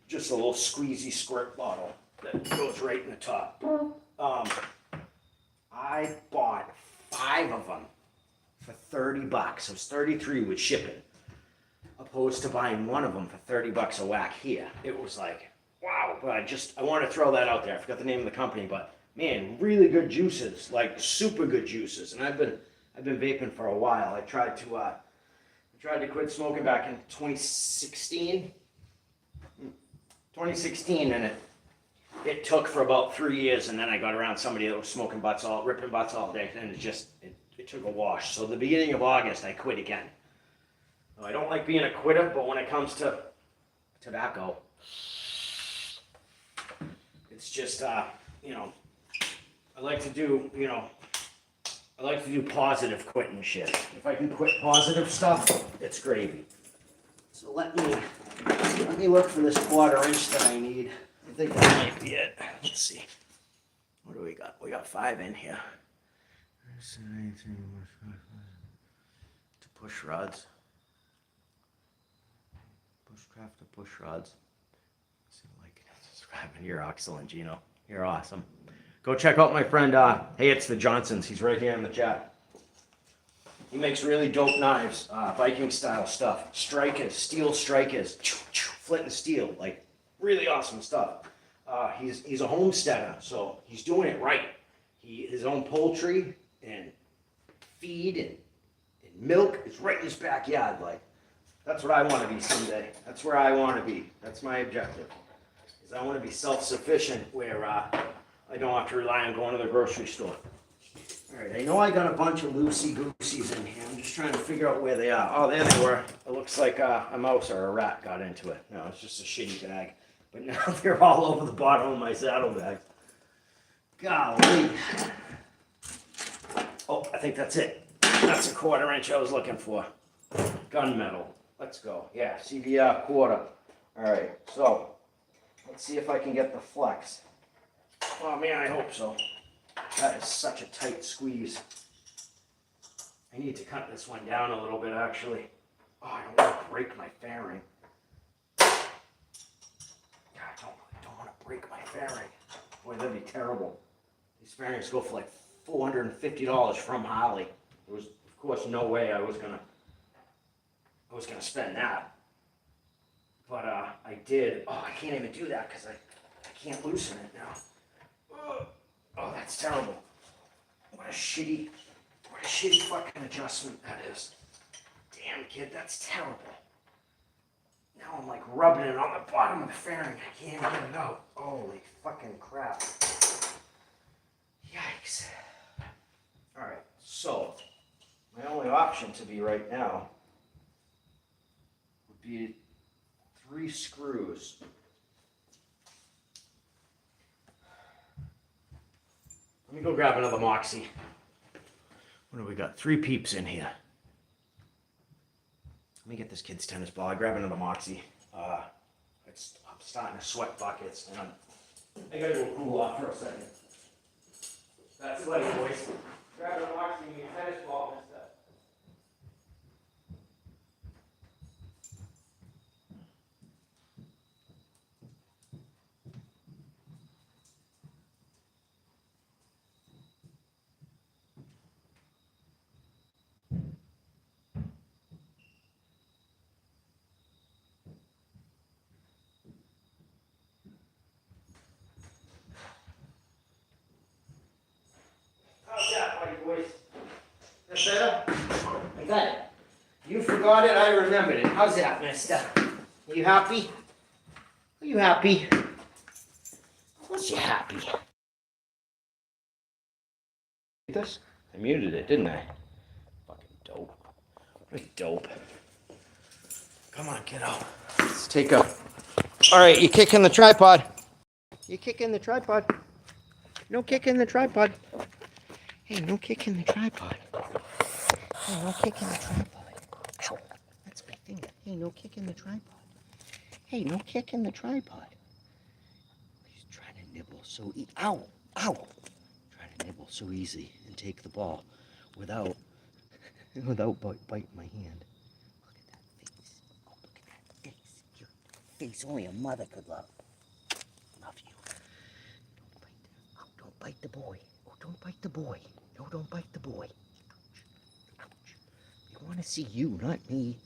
just a little squeezy squirt bottle that goes right in the top. I bought 5 of them for $30. So it's 33 with shipping, opposed to buying 1 of them for $30 a whack here. It was like, wow. But I want to throw that out there. I forgot the name of the company, but man, really good juices, like super good juices. And I've been vaping for a while. I tried to quit smoking back in 2016. 2016, and it took for about 3 years, and then I got around somebody that was smoking ripping butts all day, and it took a wash. So the beginning of August, I quit again. I don't like being a quitter, but when it comes to tobacco, it's just I like to do positive quitting shit. If I can quit positive stuff, it's gravy. So let me look for this 1/4 inch that I need. I think that might be it. Let's see. What do we got? We got 5 in here. To push rods. Bushcraft to push rods. Like, subscribing. You're excellent, Gino. You're awesome. Go check out my friend, hey, it's the Johnsons. He's right here in the chat. He makes really dope knives, Viking style stuff. Strikers, steel strikers, flint and steel, like really awesome stuff. He's a homesteader, so he's doing it right. His own poultry and feed and milk is right in his backyard. Like, that's what I want to be someday. That's where I want to be. That's my objective. Is I want to be self-sufficient where I don't have to rely on going to the grocery store. All right, I know I got a bunch of loosey-gooseys in here. I'm just trying to figure out where they are. Oh, there they were. It looks like a mouse or a rat got into it. No, it's just a shitty tag. But now they're all over the bottom of my saddlebag. Golly. Oh, I think that's it. That's a 1/4 inch I was looking for. Gunmetal. Let's go. Yeah, CBR 1/4. All right, so let's see if I can get the flex. Oh man, I hope so. That is such a tight squeeze. I need to cut this one down a little bit, actually. Oh, I don't want to break my fairing. God, I don't want to break my fairing. Boy, that'd be terrible. These fairings go for like $450 from Harley. There was, of course, no way I was gonna spend that. But I did. Oh, I can't even do that because I can't loosen it now. Oh, that's terrible. What a shitty fucking adjustment that is. Damn, kid, that's terrible. Now I'm like rubbing it on the bottom of the fairing. I can't get it out. Holy fucking crap. Yikes. Alright, so my only option to be right now would be 3 screws. Let me go grab another Moxie. What do we got? 3 peeps in here. Let me get this kid's tennis ball. I grab another Moxie. I'm starting to sweat buckets, and I gotta go cool off for a second. That's the way, boys. Grab a Moxie and your tennis ball and stuff. How's that, buddy, boys? That better? I got it. You forgot it, I remembered it. How's that, mister? Are you happy? Are you happy? Of course you're happy. This? I muted it, didn't I? Fucking dope. What a dope. Come on, kiddo. Let's take a... Alright, you're kicking the tripod. You're kicking the tripod. No kicking the tripod. Hey, no kicking the tripod. Hey, no kicking the tripod. Ow, that's my finger. Hey, no kicking the tripod. Hey, no kicking the tripod. He's trying to nibble so ow, ow. Trying to nibble so easy and take the ball without biting my hand. Look at that face. Oh, look at that face. Your face only a mother could love. Love you. Don't bite that. Oh, don't bite the boy. Oh, don't bite the boy. No, don't bite the boy. Ouch. Ouch. They want to see you, not me.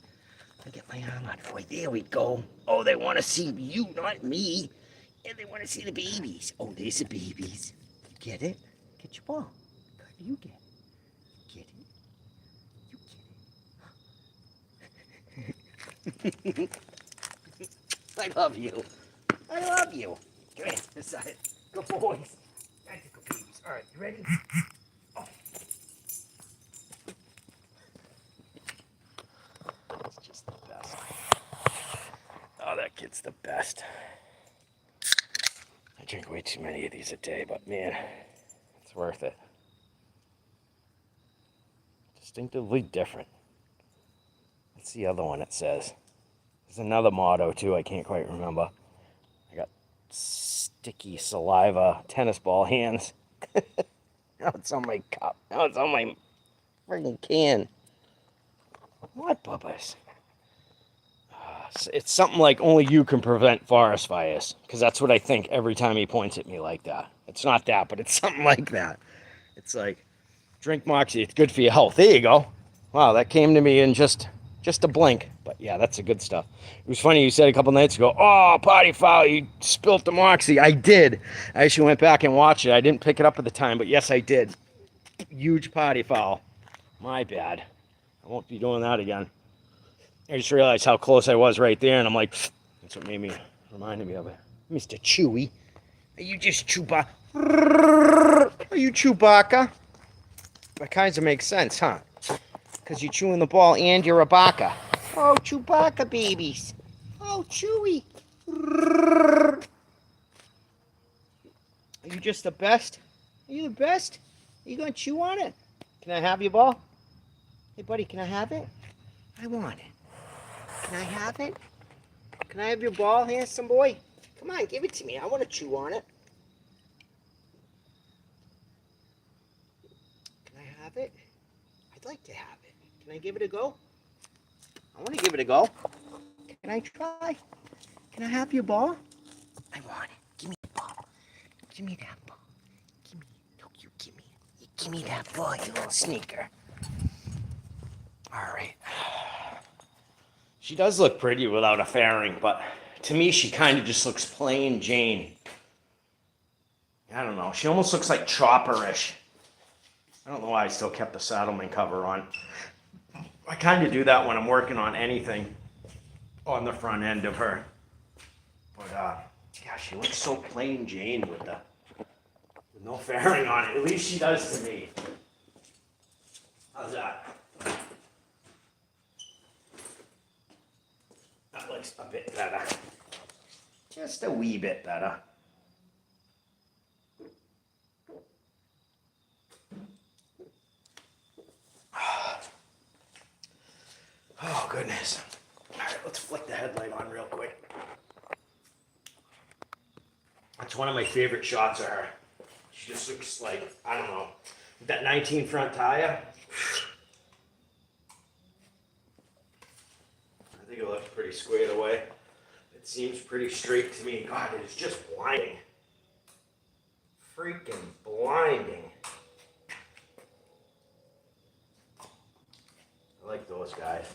I get my arm out for you. There we go. Oh, they want to see you, not me. And they want to see the babies. Oh, there's the babies. You get it? Get your ball. How do you get it? Get it? You get it. I love you. I love you. Come here, this side. Good boys. Good babies. All right, you ready? Oh. It's just the best. Oh, that kid's the best. I drink way too many of these a day, but man, it's worth it. Distinctively different. What's the other one it says? There's another motto too, I can't quite remember. I got sticky saliva tennis ball hands. Now it's on my cup. Now it's on my friggin' can. What, Bubbas? It's something like only you can prevent forest fires. Because that's what I think every time he points at me like that. It's not that, but it's something like that. It's like, drink Moxie, it's good for your health. There you go. Wow, that came to me in just Just a blink. But yeah, that's the good stuff. It was funny, you said a couple nights ago, oh, potty foul, you spilt the Moxie. I did. I actually went back and watched it. I didn't pick it up at the time, but yes, I did. Huge potty foul. My bad. I won't be doing that again. I just realized how close I was right there, and I'm like, that's what reminded me of it. Mr. Chewy, are you just Chewbacca? Are you Chewbacca? That kind of makes sense, huh? Because you're chewing the ball and you're a baka. Oh, Chewbacca babies. Oh, Chewy. Are you just the best? Are you the best? Are you going to chew on it? Can I have your ball? Hey, buddy, can I have it? I want it. Can I have it? Can I have your ball, handsome boy? Come on, give it to me. I want to chew on it. Can I have it? I'd like to have it. Can I give it a go? I want to give it a go. Can I try? Can I have your ball? I want it. Give me the ball. Give me that ball. Give me. No, you give me. You give me that ball, you little sneaker. All right. She does look pretty without a fairing, but to me, she kind of just looks plain Jane. I don't know. She almost looks like Chopper-ish. I don't know why I still kept the Saddleman cover on. I kind of do that when I'm working on anything on the front end of her. But, yeah, she looks so plain Jane with no fairing on it. At least she does to me. How's that? That looks a bit better. Just a wee bit better. Oh, goodness. All right, let's flick the headlight on real quick. That's one of my favorite shots of her. She just looks like, I don't know, with that 19 front tire. I think it looks pretty squared away. It seems pretty straight to me. God, it is just blinding. Freaking blinding. I like those guys.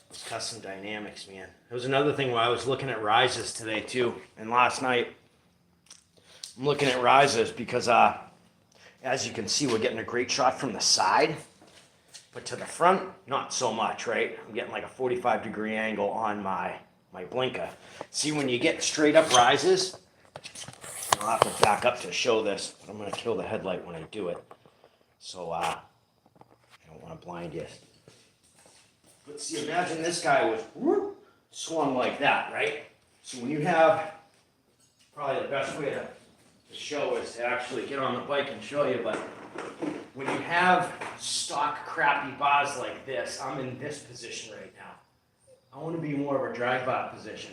Those custom dynamics, man. There was another thing while I was looking at rises today too, and last night. I'm looking at rises because, as you can see, we're getting a great shot from the side, but to the front, not so much, right? I'm getting like a 45-degree angle on my blinker. See, when you get straight up rises, I'll have to back up to show this, but I'm going to kill the headlight when I do it. So, I don't want to blind you. But see, imagine this guy was swung like that, right? So when you have, probably the best way to show is to actually get on the bike and show you, but when you have stock crappy bars like this, I'm in this position right now. I want to be more of a drag bar position.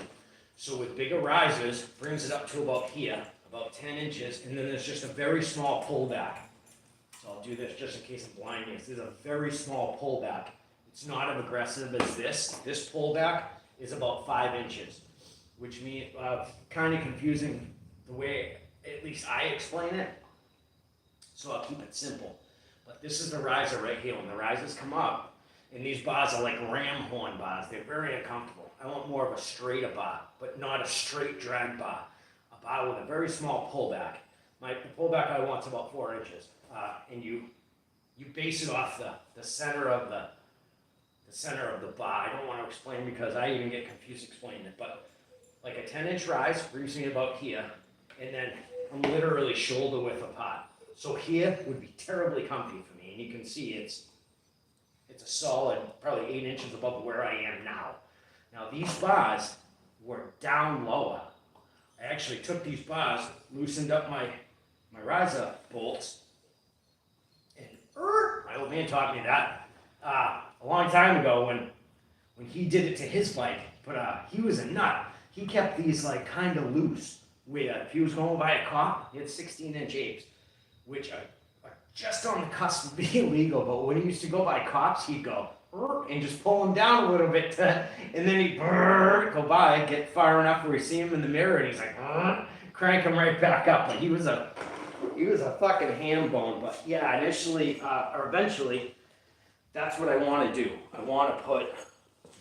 So with bigger risers, brings it up to about here, about 10 inches, and then there's just a very small pullback. So I'll do this just in case I'm blinding. This is a very small pullback. It's not as aggressive as this. This pullback is about 5 inches, which means kind of confusing the way at least I explain it. So I'll keep it simple. But this is the riser right here. When the risers come up, and these bars are like ram horn bars. They're very uncomfortable. I want more of a straighter bar, but not a straight drag bar. A bar with a very small pullback. The pullback I want is about 4 inches. And you base it off the center of the bar. I don't want to explain because I even get confused explaining it, but like a 10-inch rise brings me about here, and then I'm literally shoulder width apart. So here would be terribly comfy for me, and you can see it's a solid, probably 8 inches above where I am now. Now these bars were down lower. I actually took these bars, loosened up my riser bolts, and my old man taught me that a long time ago when he did it to his bike, but he was a nut. He kept these like kind of loose, where if he was going by a cop, he had 16-inch apes, which are just on the cusp of being legal, but when he used to go by cops, he'd go and just pull them down a little bit, and then he'd go by, get far enough where you see him in the mirror, and he's like, crank him right back up. But he was a fucking ham bone. But yeah, initially or eventually, that's what I want to do. I want to put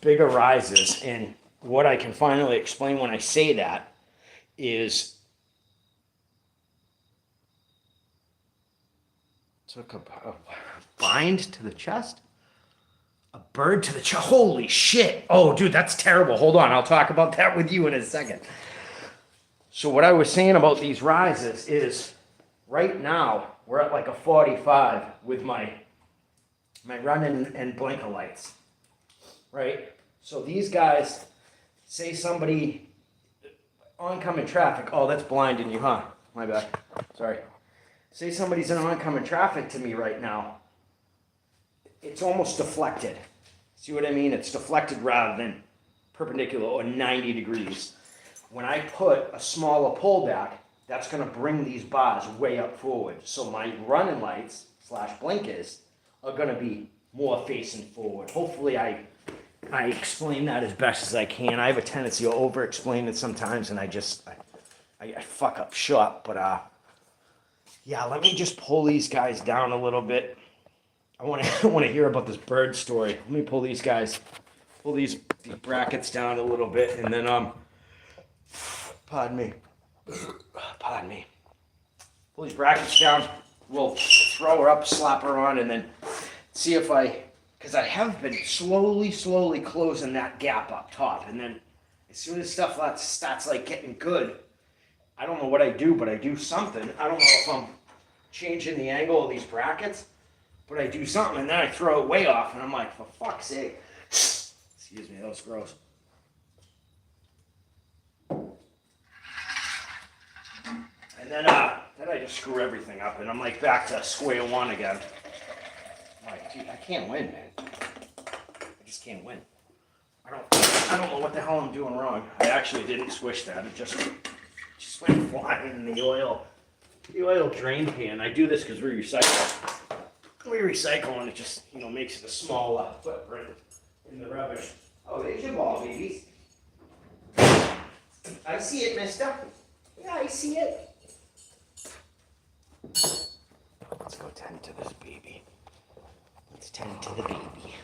bigger risers, and what I can finally explain when I say that is took a bind to the chest, a bird to the chest. Holy shit! Oh, dude, that's terrible. Hold on, I'll talk about that with you in a second. So what I was saying about these risers is, right now we're at like a 45 with my running and blinker lights, right? So these guys, say somebody oncoming traffic. Oh, that's blinding you, huh? My bad. Sorry. Say somebody's in oncoming traffic to me right now. It's almost deflected. See what I mean? It's deflected rather than perpendicular or 90 degrees. When I put a smaller pullback, that's going to bring these bars way up forward. So my running lights / blinkers are going to be more facing forward. Hopefully I explain that as best as I can. I have a tendency to over-explain it sometimes, and I fuck up shop. But yeah, let me just pull these guys down a little bit. I want to hear about this bird story. Let me pull these brackets down a little bit, and then pardon me. Pull these brackets down. We'll throw her up, slap her on, and then see if because I have been slowly closing that gap up top, and then as soon as stuff starts like getting good, I don't know what I do, but I do something. I don't know if I'm changing the angle of these brackets, but I do something, and then I throw it way off, and I'm like, for fuck's sake. Excuse me, that was gross. And then I just screw everything up, and I'm like back to square one again. I'm like, dude, I can't win, man. I just can't win. I don't know what the hell I'm doing wrong. I actually didn't swish that. It just went flying in the oil drain pan. I do this because we recycle. And it just makes it a small footprint in the rubbish. Oh, there's your ball, babies. I see it, mister. Yeah, I see it. Let's go tend to this baby. Let's tend to the baby.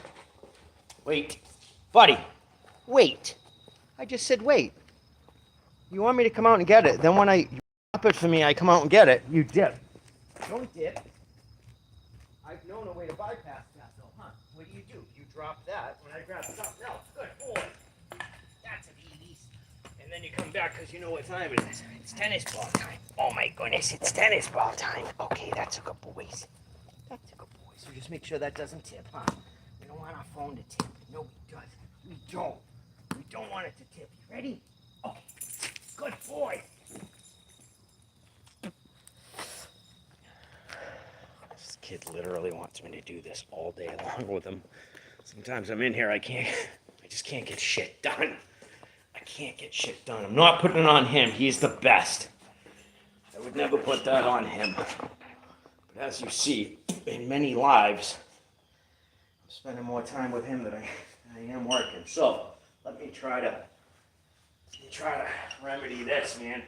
Wait. Buddy. Wait. I just said wait. You want me to come out and get it. Then when you drop it for me, I come out and get it. You dip. Don't dip. I've known a way to bypass that though, huh? What do? You drop that when I grab something else. Good boy. That's an ease. And then you come back because you know what time it is. It's tennis ball time. Oh my goodness, it's tennis ball time. Okay, that's a good boys. That's a good boy. So just make sure that doesn't tip, huh? We don't want our phone to tip. No, we don't. We don't. We don't want it to tip. You ready? Okay. Good boy. This kid literally wants me to do this all day long with him. Sometimes I'm in here, I just can't get shit done. I can't get shit done. I'm not putting it on him. He's the best. I would never put that on him. But as you see, in many lives, I'm spending more time with him than I am working. So let me try to remedy this, man.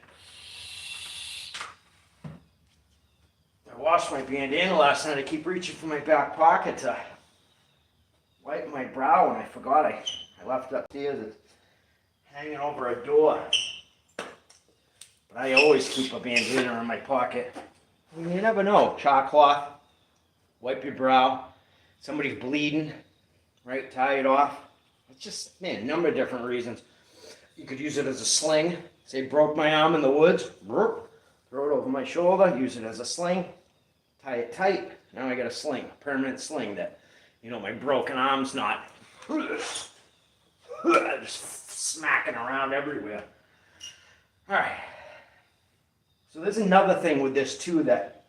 I washed my bandana last night. I keep reaching for my back pocket to wipe my brow, and I forgot I left it upstairs. It's hanging over a door. But I always keep a bandana in my pocket. You never know. Chalk cloth, wipe your brow. Somebody's bleeding, right? Tie it off. It's just, man, a number of different reasons. You could use it as a sling. Say, broke my arm in the woods. Throw it over my shoulder. Use it as a sling. Tie it tight. Now I got a sling, a permanent sling that, my broken arm's not just smacking around everywhere. All right. So there's another thing with this too that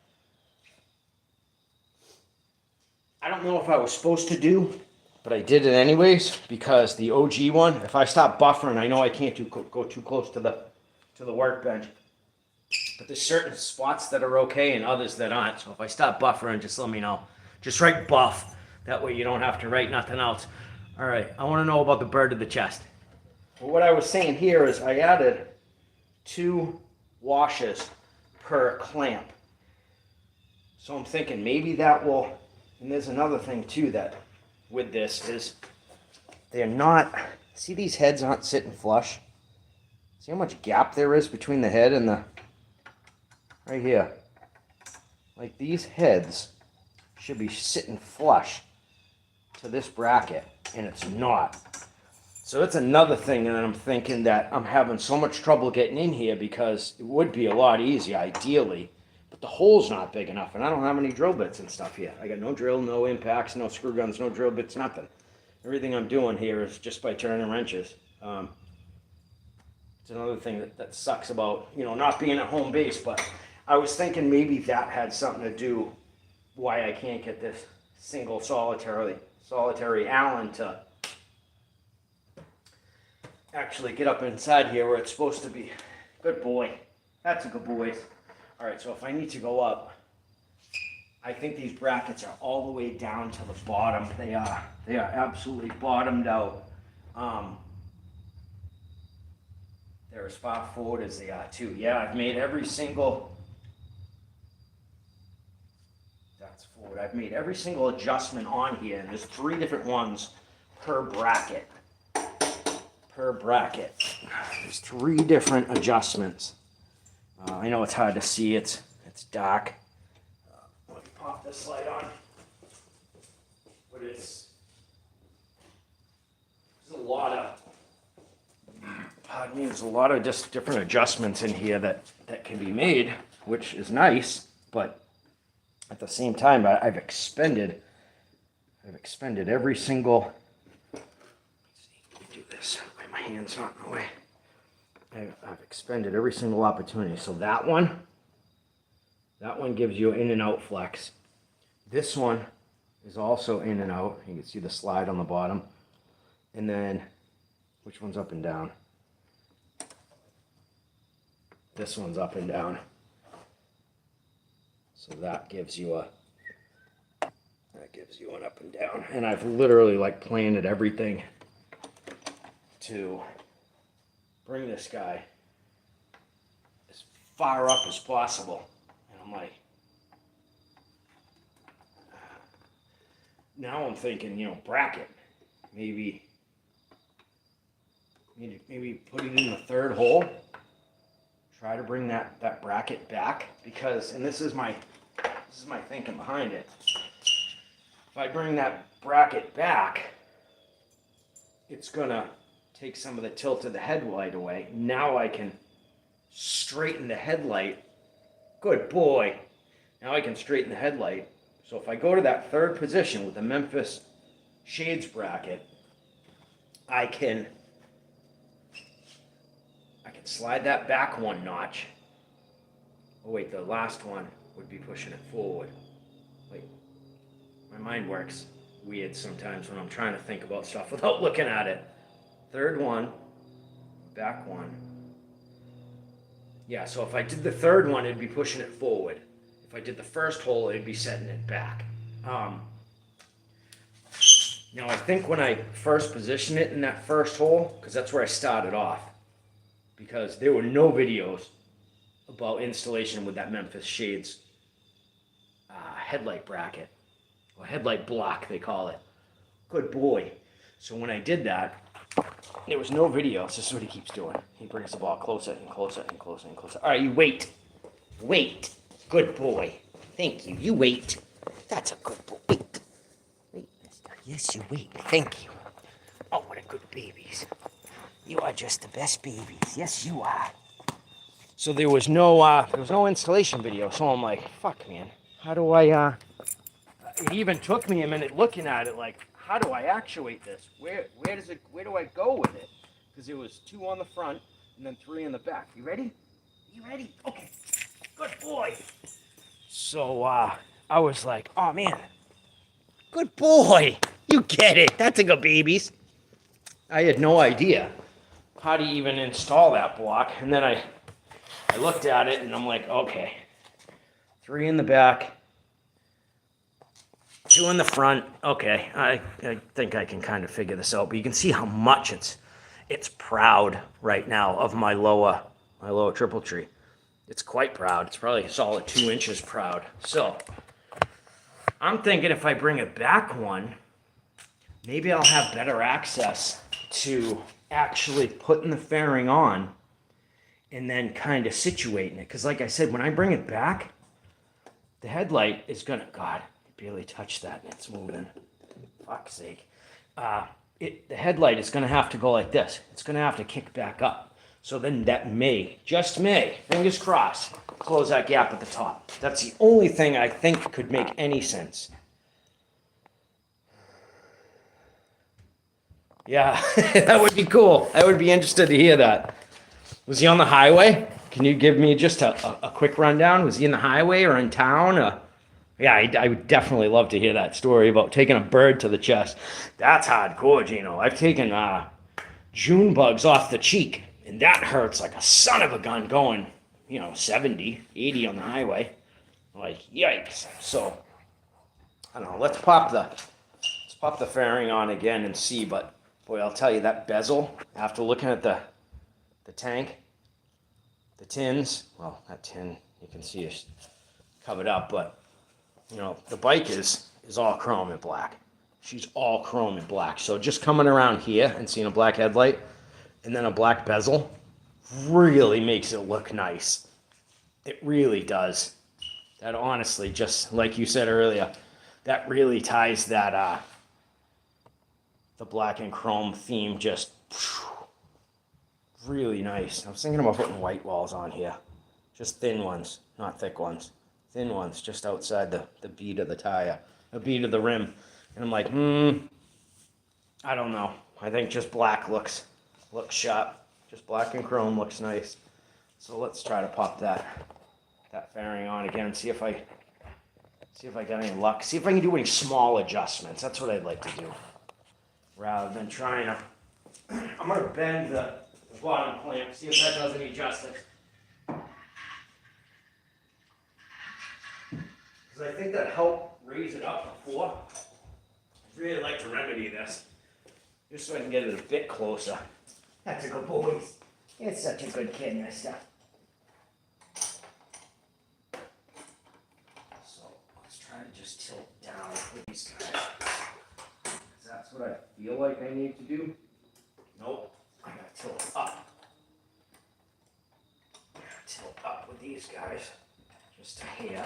I don't know if I was supposed to do, but I did it anyways because the OG one, if I stop buffering, I know I can't go too close to the workbench. But there's certain spots that are okay and others that aren't. So if I stop buffering, just let me know. Just write buff. That way you don't have to write nothing else. All right, I want to know about the bird of the chest. Well, what I was saying here is I added 2 washes per clamp. So I'm thinking maybe that will, and there's another thing too that with this is they're not, see these heads aren't sitting flush? See how much gap there is between the head and the, right here. Like these heads should be sitting flush to this bracket, and it's not. So that's another thing that I'm thinking that I'm having so much trouble getting in here, because it would be a lot easier ideally, but the hole's not big enough, and I don't have any drill bits and stuff here. I got no drill, no impacts, no screw guns, no drill bits, nothing. Everything I'm doing here is just by turning wrenches. It's another thing that sucks about, you know, not being at home base, but I was thinking maybe that had something to do why I can't get this single solitary Allen to actually get up inside here where it's supposed to be. Good boy. That's a good boy. All right, so if I need to go up, I think these brackets are all the way down to the bottom. They are absolutely bottomed out. They're as far forward as they are too. Yeah, I've made every single, that's forward. I've made every single adjustment on here, and there's 3 different ones per bracket. Per bracket. There's 3 different adjustments. I know it's hard to see, it's dark. Let me pop this light on. But there's a lot of, pardon me, there's a lot of just different adjustments in here that can be made, which is nice, but at the same time, I've expended every single, let's see, let me do this, my hand's not in the way. I've expended every single opportunity. So that one gives you in and out flex. This one is also in and out. You can see the slide on the bottom. And then, which one's up and down? This one's up and down. So that gives you an up and down. And I've literally like planted everything to bring this guy as far up as possible. And I'm like, now I'm thinking, you know, bracket. Maybe put it in the 3rd hole. Try to bring that bracket back, because, and this is my thinking behind it. If I bring that bracket back, it's gonna take some of the tilt of the headlight away. Now I can straighten the headlight. Good boy. Now I can straighten the headlight. So if I go to that 3rd position with the Memphis shades bracket, I can slide that back 1 notch. Oh wait, the last one would be pushing it forward. Wait, my mind works weird sometimes when I'm trying to think about stuff without looking at it. 3rd one, back 1. Yeah, so if I did the 3rd one, it'd be pushing it forward. If I did the 1st hole, it'd be setting it back. Now I think when I first positioned it in that 1st hole, because that's where I started off, because there were no videos about installation with that Memphis Shades headlight bracket, or headlight block they call it. Good boy. So when I did that, there was no video. This is what he keeps doing. He brings the ball closer and closer and closer and closer. All right, you wait. Wait. Good boy. Thank you. You wait. That's a good boy. Wait. Wait, mister. Yes, you wait. Thank you. Oh, what a good babies. You are just the best babies. Yes, you are. So there was no installation video. So I'm like, fuck, man. How do I, it even took me a minute looking at it, like, how do I actuate this? Where do I go with it? Because there was 2 on the front and then 3 in the back. You ready? You ready? Okay. Good boy. So, I was like, oh, man. Good boy. You get it. That's a good babies. I had no idea how to even install that block. And then I looked at it and I'm like, okay. 3 in the back. 2 in the front. Okay, I think I can kind of figure this out. But you can see how much it's proud right now of my lower triple tree. It's quite proud. It's probably a solid 2 inches proud. So I'm thinking if I bring it back 1, maybe I'll have better access to actually putting the fairing on and then kind of situating it. Because like I said, when I bring it back, the headlight is gonna, God, I barely touched that and it's moving. Fuck's sake. The headlight is gonna have to go like this. It's gonna have to kick back up. So then that may, just may, fingers crossed, close that gap at the top. That's the only thing I think could make any sense. Yeah, that would be cool. I would be interested to hear that. Was he on the highway? Can you give me just a quick rundown? Was he in the highway or in town? Yeah, I would definitely love to hear that story about taking a bird to the chest. That's hardcore, Gino. I've taken June bugs off the cheek, and that hurts like a son of a gun going, 70, 80 on the highway. Like, yikes. So, I don't know. Let's pop the fairing on again and see, but boy, I'll tell you, that bezel, after looking at the tank, the tins, well, that tin, you can see is covered up, but, the bike is all chrome and black. She's all chrome and black. So just coming around here and seeing a black headlight and then a black bezel really makes it look nice. It really does. That honestly, just like you said earlier, that really ties that, the black and chrome theme just really nice. I was thinking about putting white walls on here. Just thin ones, not thick ones. Thin ones, just outside the bead of the tire, the bead of the rim. And I'm like, I don't know. I think just black looks sharp. Just black and chrome looks nice. So let's try to pop that fairing on again and see if I got any luck. See if I can do any small adjustments. That's what I'd like to do. Rather than trying to, I'm going to bend the bottom clamp, see if that does any justice. Because I think that helped raise it up before. I'd really like to remedy this, just so I can get it a bit closer. That's a good boy. It's such a good kid, mister. So let's try to just tilt down with these guys. That's what I feel like I need to do. Nope, I gotta tilt up. Tilt up with these guys, just to here.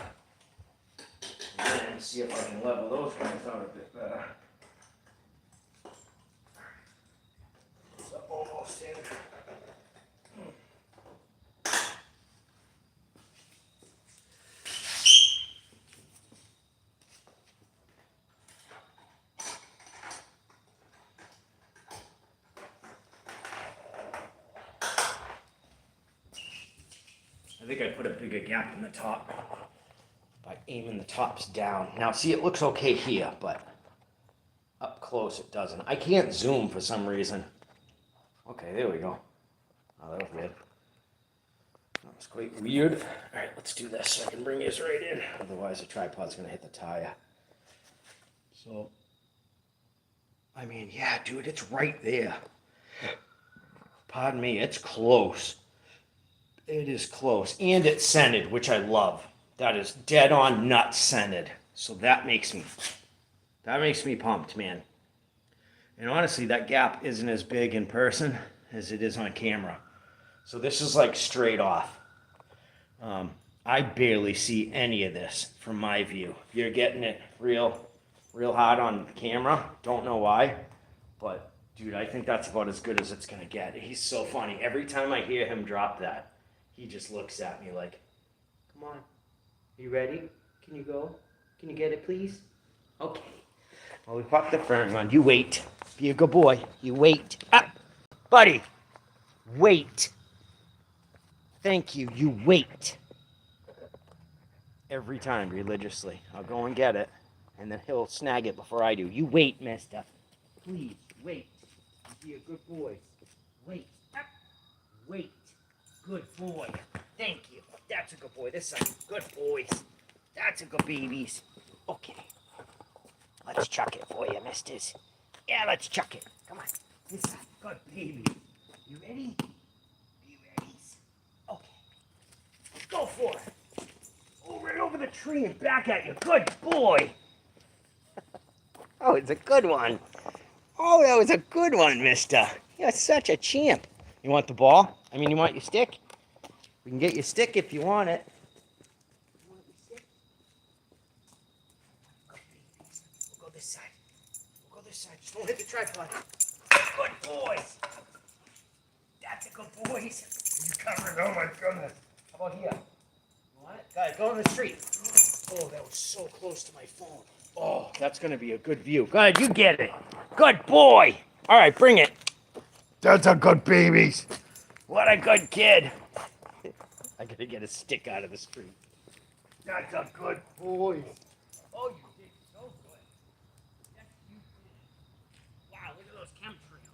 And then see if I can level those guys out a bit better. So almost in. I think I put a bigger gap in the top by aiming the tops down. Now see, it looks okay here, but up close it doesn't. I can't zoom for some reason. Okay, there we go. Oh, that was weird. That was quite weird. All right, let's do this so I can bring this right in. Otherwise the tripod's gonna hit the tire. So, I mean, yeah, dude, it's right there. Pardon me, it's close. It is close, and it's scented, which I love. That is dead on nut scented. So that makes me pumped, man. And honestly, that gap isn't as big in person as it is on camera. So this is like straight off. I barely see any of this from my view. You're getting it real hard on camera. Don't know why, but dude, I think that's about as good as it's gonna get. He's so funny. Every time I hear him drop that, he just looks at me like, come on, you ready? Can you go? Can you get it, please? Okay. Well, we popped the fairing on. You wait. Be a good boy. You wait. Ah, buddy. Wait. Thank you. You wait. Every time, religiously. I'll go and get it, and then he'll snag it before I do. You wait, mister. Please, wait. Be a good boy. Wait. Ah. Wait. Good boy. Thank you. That's a good boy. This is good boys. That's a good babies. Okay. Let's chuck it for you, misters. Yeah, let's chuck it. Come on. This is good baby. You ready? You ready? Okay. Go for it. Oh, right over the tree and back at you. Good boy. Oh, it's a good one. Oh, that was a good one, mister. You're such a champ. You want the ball? I mean, you want your stick? We can get your stick if you want it. You want your stick? We'll go this side. We'll go this side. Just don't hit the tripod. Good boys. That's a good boys. You covered. Oh my goodness. How about here? You want it? Guys, go on the street. Oh, that was so close to my phone. Oh, that's going to be a good view. Go ahead, you get it. Good boy. All right, bring it. That's a good babies. What a good kid. I got to get a stick out of the street. That's a good boy. Oh, you did so good. Yes, you did. Wow, look at those chemtrails.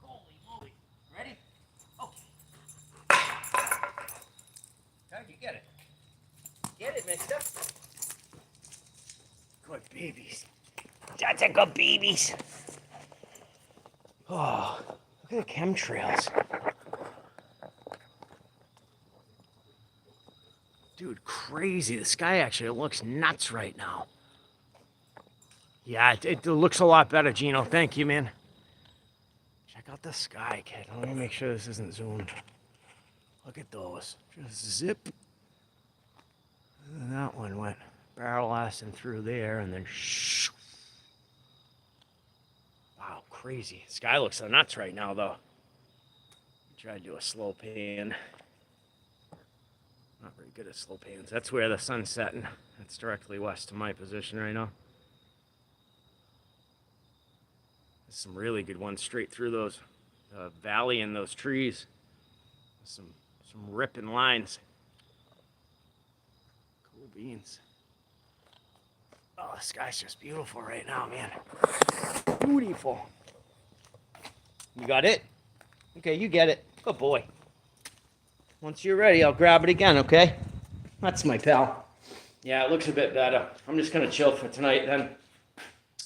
Holy moly. Ready? Okay. How'd you get it? Get it, mister. Good babies. That's a good babies. Oh, look at the chemtrails. Dude, crazy. The sky actually looks nuts right now. Yeah, it looks a lot better, Gino. Thank you, man. Check out the sky, kid. Let me make sure this isn't zoomed. Look at those. Just zip. And that one went barrel assing through there and then shoo. Wow, crazy. Sky looks so nuts right now, though. Try to do a slow pan. Not very good at slow pans. That's where the sun's setting. That's directly west of my position right now. There's some really good ones straight through those valley and those trees. Some ripping lines. Cool beans. Oh, the sky's just beautiful right now, man. Beautiful. You got it? Okay, you get it. Good boy. Once you're ready, I'll grab it again, okay? That's my pal. Yeah, it looks a bit better. I'm just going to chill for tonight then.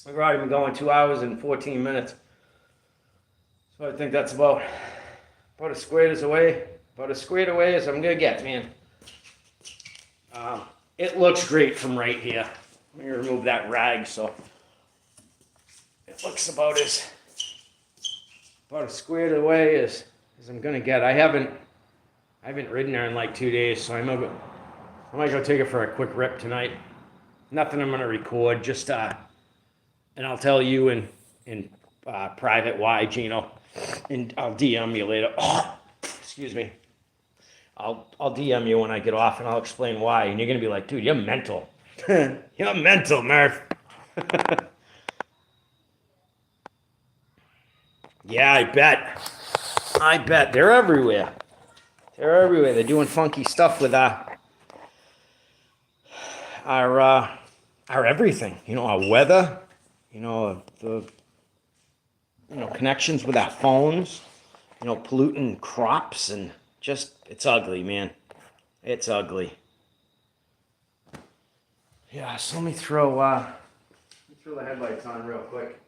We've already been going 2 hours and 14 minutes. So I think that's about as squared away as I'm going to get, man. It looks great from right here. Let me remove that rag so it looks about as squared away as I'm going to get. I haven't ridden there in like 2 days, so I might go take it for a quick rip tonight. Nothing I'm gonna record, just and I'll tell you in private why, Gino, and I'll DM you later. Oh, excuse me. I'll DM you when I get off, and I'll explain why, and you're gonna be like, dude, you're mental. You're mental, Murph. Yeah, I bet they're everywhere. They're everywhere. They're doing funky stuff with our everything. You know, our weather. You know, the connections with our phones. You know, polluting crops and just it's ugly, man. It's ugly. Yeah. So let me throw the headlights on real quick.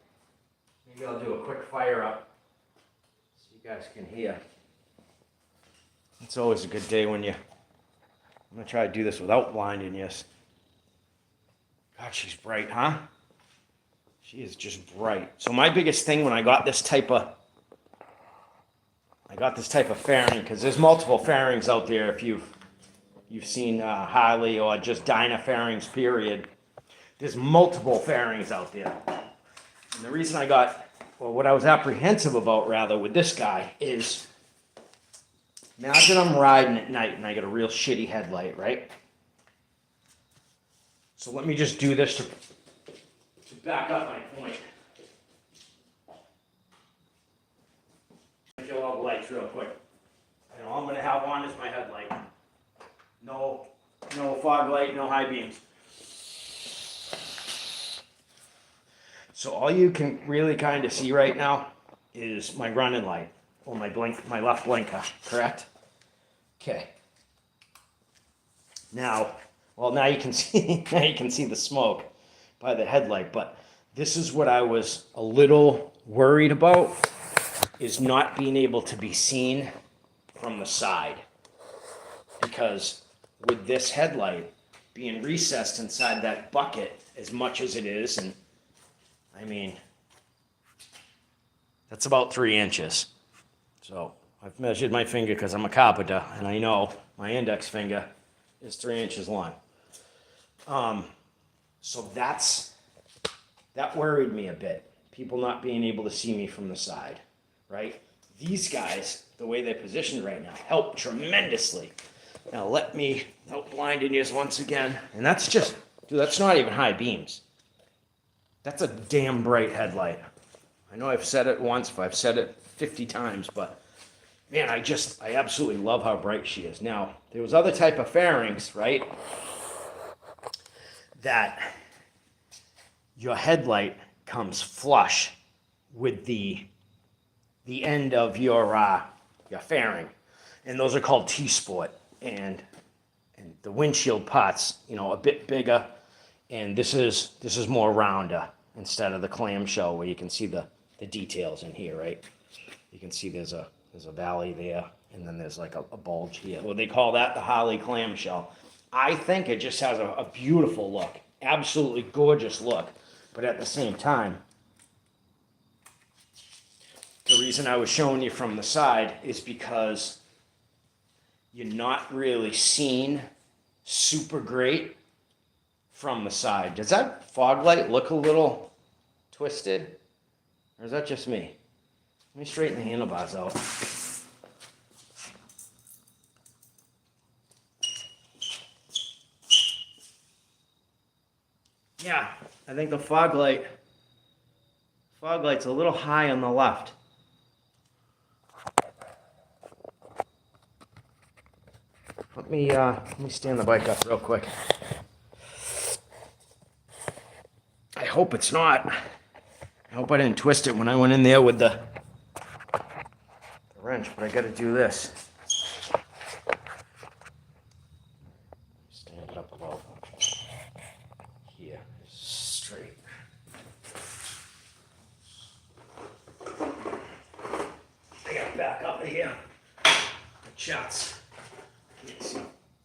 Maybe I'll do a quick fire up so you guys can hear. It's always a good day when I'm going to try to do this without blinding you. God, she's bright, huh? She is just bright. So my biggest thing when I got this type of fairing, because there's multiple fairings out there if you've seen Harley or just Dyna fairings, period. There's multiple fairings out there. And the reason what I was apprehensive about rather with this guy is, imagine I'm riding at night and I get a real shitty headlight, right? So let me just do this to back up my point. Kill all the lights real quick. And all I'm going to have on is my headlight. No fog light, no high beams. So all you can really kind of see right now is my running light. Or my left blinker, correct? Okay. Now you can see the smoke by the headlight, but this is what I was a little worried about, is not being able to be seen from the side. Because with this headlight being recessed inside that bucket as much as it is, and I mean, That's about 3 inches. So I've measured my finger because I'm a carpenter, and I know my index finger is 3 inches long. So that worried me a bit. People not being able to see me from the side, right? These guys, the way they're positioned right now, help tremendously. Now let me help blinding you once again. And that's just, dude, that's not even high beams. That's a damn bright headlight. I know I've said it once, but I've said it 50 times, but man, I absolutely love how bright she is. Now, there was other type of fairings, right? That your headlight comes flush with the end of your fairing, and those are called T-sport, and the windshield parts, a bit bigger, and this is more rounder instead of the clamshell where you can see the details in here, right? You can see there's a valley there, and then there's like a bulge here. Well, they call that the Harley clamshell. I think it just has a beautiful look, absolutely gorgeous look, but at the same time, the reason I was showing you from the side is because you're not really seen super great from the side. Does that fog light look a little twisted? Or is that just me? Let me straighten the handlebars out. Yeah, I think the fog light's a little high on the left. Let me stand the bike up real quick. I hope it's not. I hope I didn't twist it when I went in there with the wrench, but I gotta do this. Stand it up about here, straight. I gotta back up to here. The chats. Can't see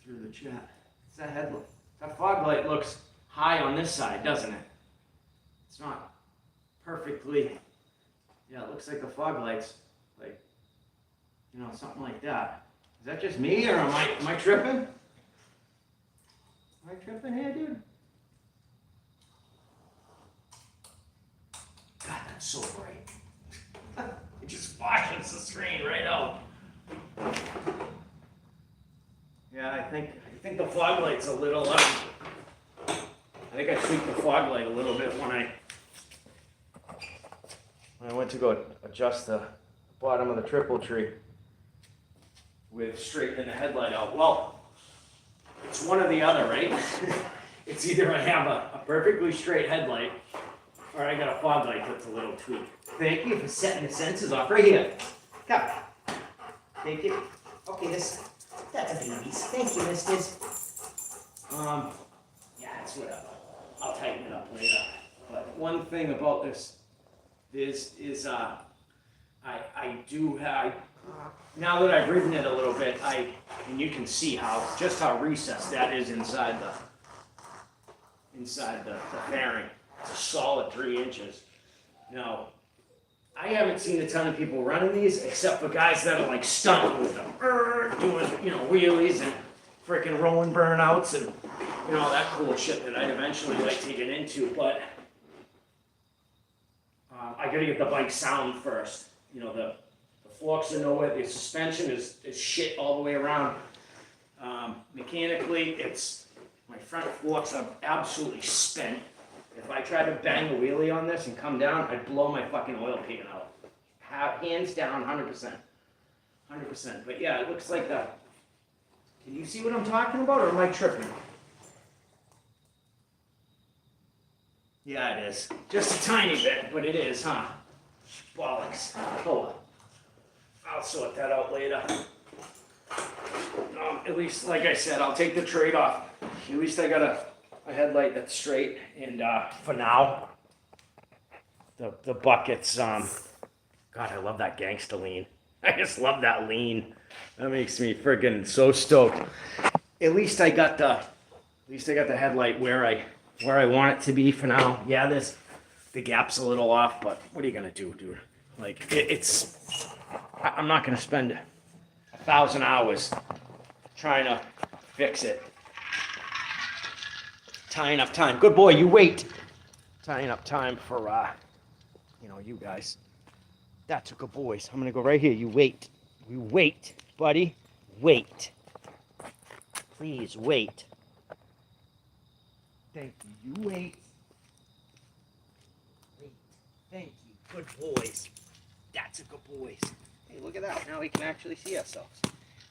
through the chat. It's that headlight. That fog light looks high on this side, doesn't it? It's not perfectly. Yeah, it looks like the fog light's like, something like that. Is that just me, or am I tripping? Am I tripping here, dude? God, that's so bright. It just flashes the screen right out. Yeah, I think the fog light's a little I think I tweaked the fog light a little bit when I went to go adjust the bottom of the triple tree with straightening the headlight out. Well, it's one or the other, right? It's either I have a perfectly straight headlight or I got a fog light that's a little tweaked. Thank you for setting the sensors off right here. Come. Thank you. Okay, that's a baby's. Thank you, misters. Yeah, it's whatever. I'll tighten it up later. But one thing about this is I do have, now that I've ridden it a little bit, and you can see just how recessed that is inside the fairing. It's a solid 3 inches. Now, I haven't seen a ton of people running these, except for guys that are like stunting with them, doing wheelies and freaking rolling burnouts and all that cool shit that I'd eventually like to get into. But I gotta get the bike sound first. The forks are nowhere. The suspension is shit all the way around. Mechanically, my front forks are absolutely spent. If I tried to bang a wheelie on this and come down, I'd blow my fucking oil pan out. Hands down, 100%. 100%. But yeah, it looks like that. Can you see what I'm talking about, or am I tripping? Yeah, it is. Just a tiny bit, but it is, huh? Bollocks. Hold on. I'll sort that out later. At least, like I said, I'll take the trade-off. At least I got a headlight that's straight, and for now, the buckets, God, I love that gangsta lean. I just love that lean. That makes me friggin' so stoked. At least I got the headlight where I want it to be for now. Yeah, the gap's a little off, but what are you gonna do, dude? Like, I'm not going to spend 1,000 hours trying to fix it. Tying up time. Good boy, you wait. Tying up time for, you guys. That's a good boys. I'm going to go right here. You wait. You wait, buddy. Wait. Please wait. Thank you. You wait. Wait. Thank you. Good boys. That's a good boys. Hey, look at that. Now we can actually see ourselves.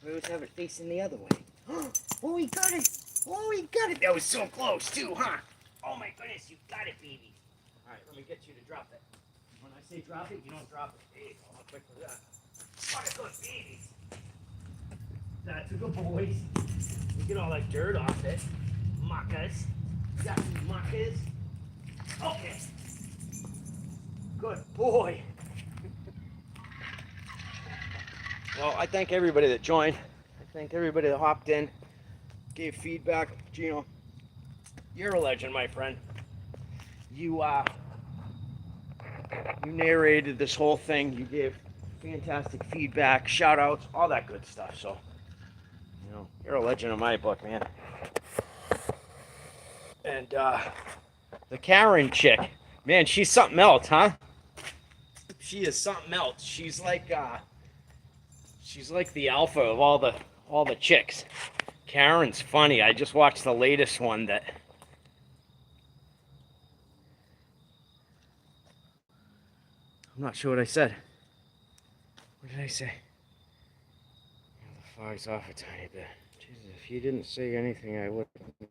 We always have it facing the other way. Oh, we got it. Oh, we got it. That was so close, too, huh? Oh, my goodness. You got it, baby. All right, let me get you to drop it. When I say drop it, you don't drop it. There you go. How quick was that? What a good babies. That's a good boys. You get all that dirt off it. Muckers. You got some muckers. Okay. Good boy. Well, I thank everybody that joined. I thank everybody that hopped in, gave feedback. Gino, you're a legend, my friend. You narrated this whole thing. You gave fantastic feedback, shout outs, all that good stuff. So, you're a legend in my book, man. And the Karen chick, man, she's something else, huh? She is something else. She's like the alpha of all the chicks. Karen's funny. I just watched the latest one that. I'm not sure what I said. What did I say? The fog's off a tiny bit. Jesus, if you didn't say anything, I wouldn't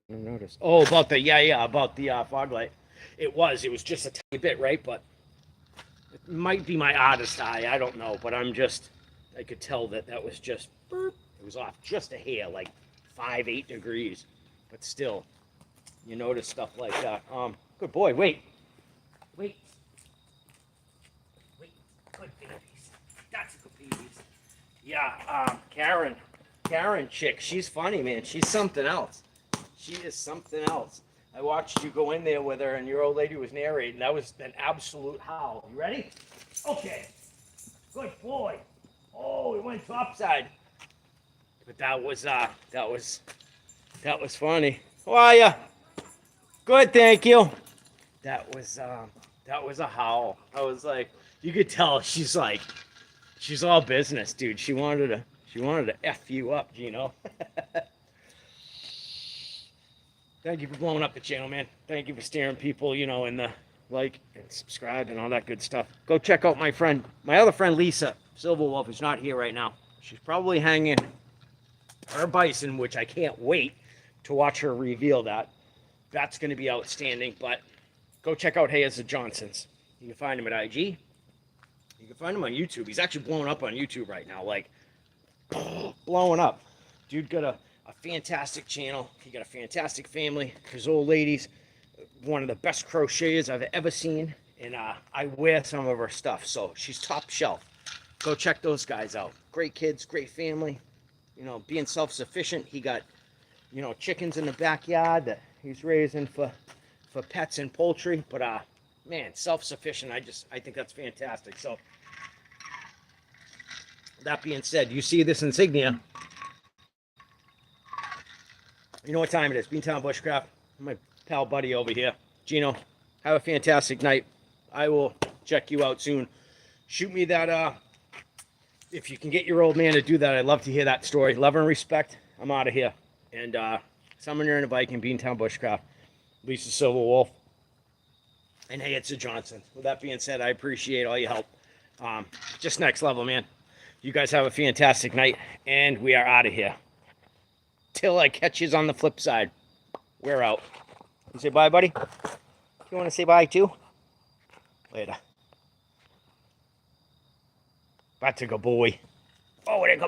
have noticed. Oh, about the fog light. It was just a tiny bit, right? But it might be my artist eye. I don't know. But I could tell that was just, burp. It was off just a hair, like 5-8 degrees. But still, you notice stuff like that. Good boy. Wait. Good babies. That's good babies. Yeah, Karen chick, she's funny, man. She's something else. She is something else. I watched you go in there with her and your old lady was narrating. That was an absolute howl. You ready? Okay. Good boy. Oh, it went topside. But that was funny. How are ya? Good, thank you. That was a howl. I was like, you could tell she's all business, dude. She wanted to F you up, Gino. Thank you for blowing up the channel, man. Thank you for steering people, in the like and subscribe and all that good stuff. Go check out my other friend Lisa Silverwolf is not here right now. She's probably hanging her bison, which I can't wait to watch her reveal that. That's going to be outstanding. But go check out Hayes the Johnsons. You can find him at IG. You can find him on YouTube. He's actually blowing up on YouTube right now, like blowing up. Dude got a fantastic channel. He got a fantastic family. His old lady's one of the best crocheters I've ever seen, and I wear some of her stuff, so she's top shelf. Go check those guys out. Great kids, great family. Being self-sufficient. He got, chickens in the backyard that he's raising for pets and poultry. But man, self-sufficient. I think that's fantastic. So that being said, you see this insignia. You know what time it is. Beantown Bushcraft. My pal buddy over here. Gino, have a fantastic night. I will check you out soon. Shoot me that, if you can get your old man to do that, I'd love to hear that story. Love and respect. I'm out of here. And Summoner and a Viking, Beantown Bushcraft, Lisa Silverwolf, and hey, it's a Johnson. With that being said, I appreciate all your help. Just next level, man. You guys have a fantastic night, and we are out of here. Till I catch you on the flip side. We're out. You say bye, buddy? You want to say bye, too? Later. That's a good boy. Oh, there you go.